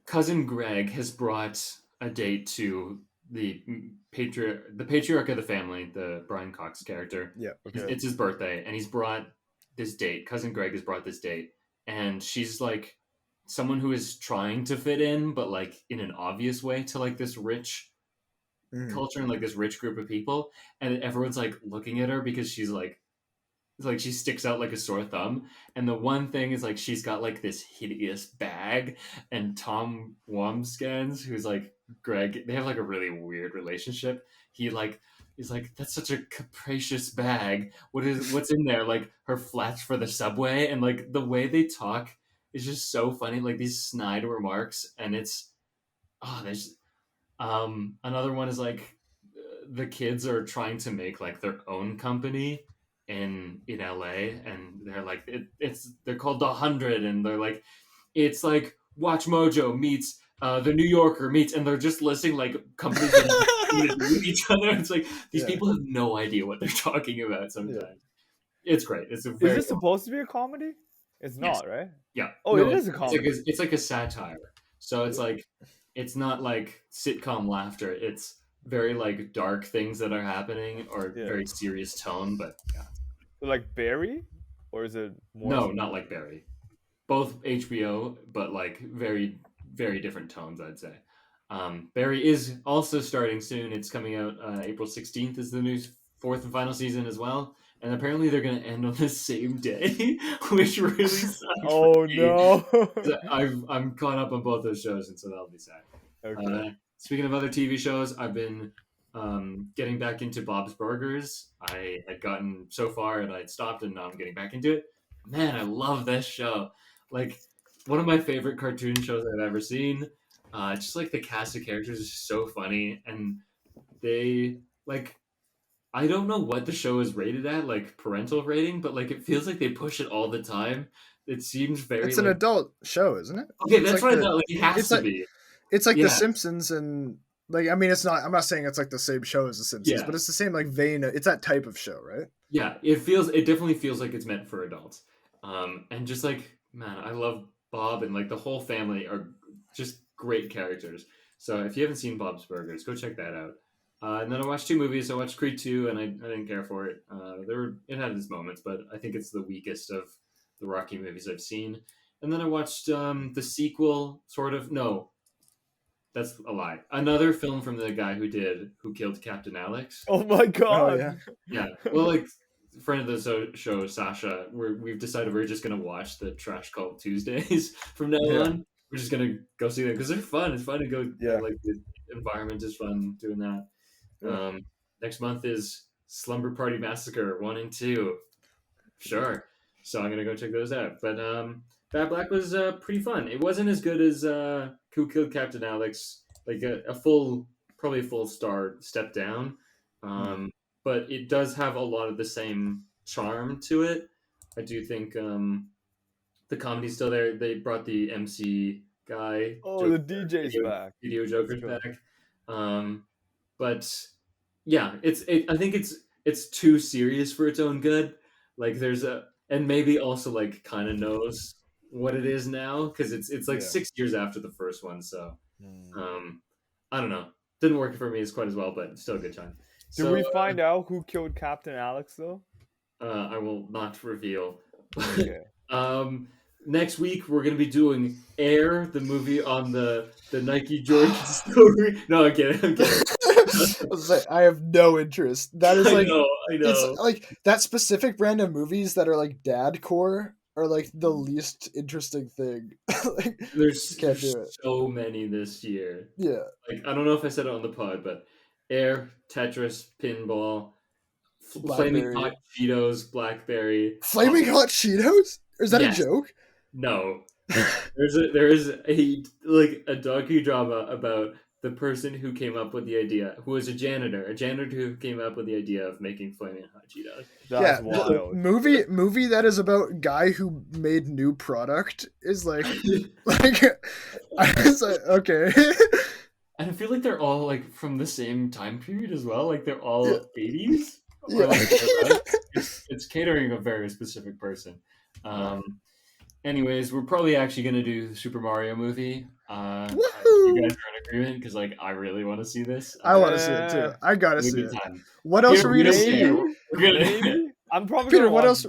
cousin Greg has brought a date to the patriarch of the family, the Brian Cox character. Yeah. Okay. It's his birthday, and he's brought this date. Cousin Greg has brought this date, and she's like someone who is trying to fit in, but like in an obvious way to like this rich culture and like this rich group of people, and everyone's like looking at her because she's like she sticks out like a sore thumb. And the one thing is like she's got like this hideous bag, and Tom Wambsgans, who's like Greg, they have like a really weird relationship. He's like, that's such a capacious bag. What's in there? Like her flats for the subway, and like the way they talk is just so funny. Like these snide remarks, and it's there's another one is like the kids are trying to make like their own company in LA, and they're like they're called the 100, and they're like it's like Watch Mojo meets the New Yorker meets, and they're just listing like companies that meet each other. It's like these people have no idea what they're talking about sometimes. It's great. It's a very Is this supposed to be a comedy? It's not, right? Yeah. Oh, No, it is a comedy. It's like a satire. So it's like it's not like sitcom laughter. It's very like dark things that are happening, or very serious tone. But like Barry, or is it more? No, not like Barry. Both HBO, but like very very different tones, I'd say. Barry is also starting soon. It's coming out April 16th is the new 4th and final season as well. And apparently they're going to end on the same day, which really sucks. Oh no! I'm caught up on both those shows, and so that'll be sad. Okay. Speaking of other TV shows, I've been getting back into Bob's Burgers. I had gotten so far and I'd stopped, and now I'm getting back into it. Man, I love this show. Like one of my favorite cartoon shows I've ever seen. Just like the cast of characters is so funny, and they like. I don't know what the show is rated at, like parental rating, but like it feels like they push it all the time. It seems very. It's an adult show, isn't it? Okay, that's what I thought. Like it has to be. It's like The Simpsons, and like I mean, it's not. I'm not saying it's like the same show as The Simpsons, but it's the same like vein. It's that type of show, right? Yeah, it definitely feels like it's meant for adults. And just like man, I love Bob, and like the whole family are just great characters. So if you haven't seen Bob's Burgers, go check that out. And then I watched 2 movies. I watched Creed 2, and I didn't care for it. It had its moments, but I think it's the weakest of the Rocky movies I've seen. And then I watched the sequel, sort of. No, that's a lie. Another film from the guy who killed Captain Alex. Oh my god! Oh, yeah. Yeah. Well, like friend of the show, Sasha, we've decided we're just gonna watch the Trash Cult Tuesdays from now on. We're just gonna go see them because they're fun. It's fun to go. Yeah. Like the environment is fun doing that. Yeah. Next month is Slumber Party Massacre 1 and 2. Sure. So I'm gonna go check those out. But Bad Black was pretty fun. It wasn't as good as Who Killed Captain Alex, like probably a full star step down. But it does have a lot of the same charm to it. I do think the comedy's still there. They brought the MC guy. Oh, the DJ's back. Video Joker's back. But yeah, I think it's too serious for its own good. Like and maybe also like kind of knows what it is now because it's like 6 years after the first one. So I don't know. Didn't work for me as quite as well, but still a good time. Did we find out who killed Captain Alex though? I will not reveal. Okay. Next week we're gonna be doing Air, the movie on the Nike Jordan story. No, I'm kidding. I have no interest. That is like I know. It's like that specific brand of movies that are like dad core are like the least interesting thing. Like, there's so many this year. Yeah. Like I don't know if I said it on the pod, but Air, Tetris, Pinball, Flaming Hot Cheetos, Blackberry. Flaming Hot Cheetos? Or is that a joke? No. there is a docudrama about the person who came up with the idea, who was a janitor who came up with the idea of making Flaming Hot Cheetos. That's wild. Movie that is about guy who made new product is like I was like, okay. And I feel like they're all like from the same time period as well. Like they're all 80s. Yeah. Like, it's catering a very specific person. Anyways, we're probably actually going to do the Super Mario movie. You guys are in agreement because like I really want to see this. I want to see it too. I gotta see it. Time. What else are we gonna see? I'm probably Peter. gonna What watch, else?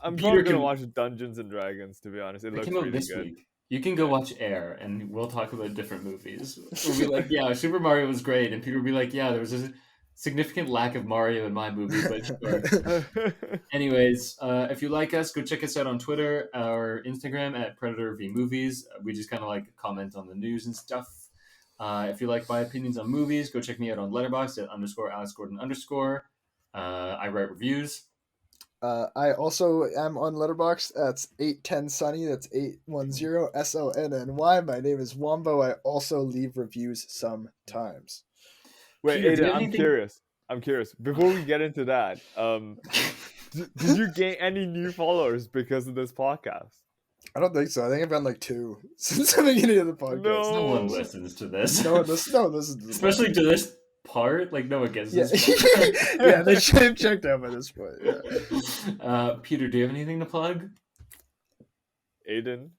I'm probably gonna watch Dungeons and Dragons. To be honest, it looks pretty this good. Week. You can go watch Air, and we'll talk about different movies. We'll be like, yeah, Super Mario was great, and Peter will be like, yeah, there was a significant lack of Mario in my movie, but sure. Anyways, if you like us, go check us out on Twitter or Instagram at Predator v Movies. We just kind of like comment on the news and stuff. If you like my opinions on movies, go check me out on Letterboxd at _AlexGordon_. I write reviews. I also am on Letterboxd. That's 810sunny. That's 810SONNY. My name is Wombo. I also leave reviews sometimes. Wait, Aiden, I'm curious. Before we get into that, did you gain any new followers because of this podcast? I don't think so. I think I've gotten like 2 since the beginning of the podcast. No one listens to this. No one listens to this. Especially to this part. Like, no one gets this part. Yeah, they should have checked out by this point. Yeah. Peter, do you have anything to plug? Aiden?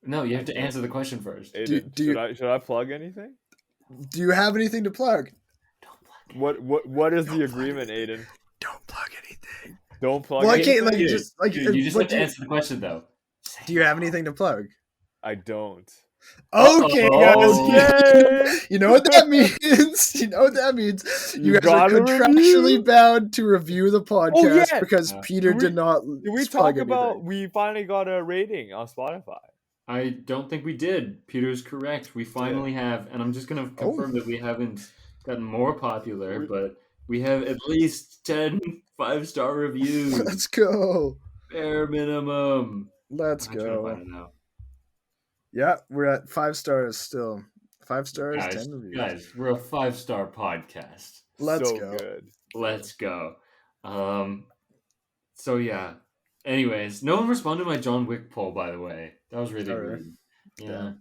No, you have to answer the question first. Aiden, should I plug anything? Do you have anything to plug? Don't plug anything. What is the agreement, Aiden? Don't plug anything. Don't plug anything? Well, I can't, you just have to answer the question, though. Do you have anything to plug? I don't. Okay, guys. You know what that means? You know what that means? You guys are contractually bound to review the podcast because Peter did not. Did we talk about we finally got a rating on Spotify? I don't think we did. Peter's correct. We finally have, and I'm just going to confirm that we haven't gotten more popular, but we have at least 10 5-star reviews. Let's go. Bare minimum. Let's go. Yeah, we're at 5 stars still. 5 stars, 10 reviews. Guys, we're a 5-star podcast. Let's go. Good. Let's go. So yeah. Anyways, no one responded to my John Wick poll, by the way. That was really rude. Yeah.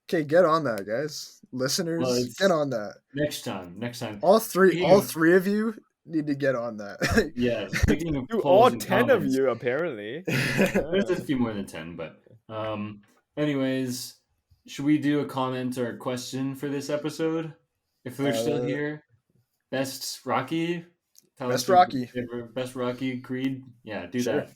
Okay, get on that, guys. Listeners, get on that. Next time. All three of you need to get on that. Yeah. Speaking of all 10 of you, apparently. There's a few more than 10, but anyways, should we do a comment or a question for this episode? If they're still here. Best Rocky? Best Rocky. Best Rocky Creed? Yeah, do that.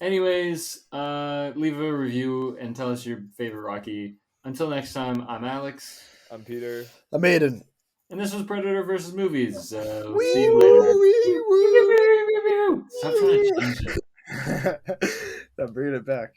Anyways, leave a review and tell us your favorite Rocky. Until next time, I'm Alex. I'm Peter. I'm Aiden. And this was Predator vs. Movies. See you later. Stop trying to change it. I'm bringing it back.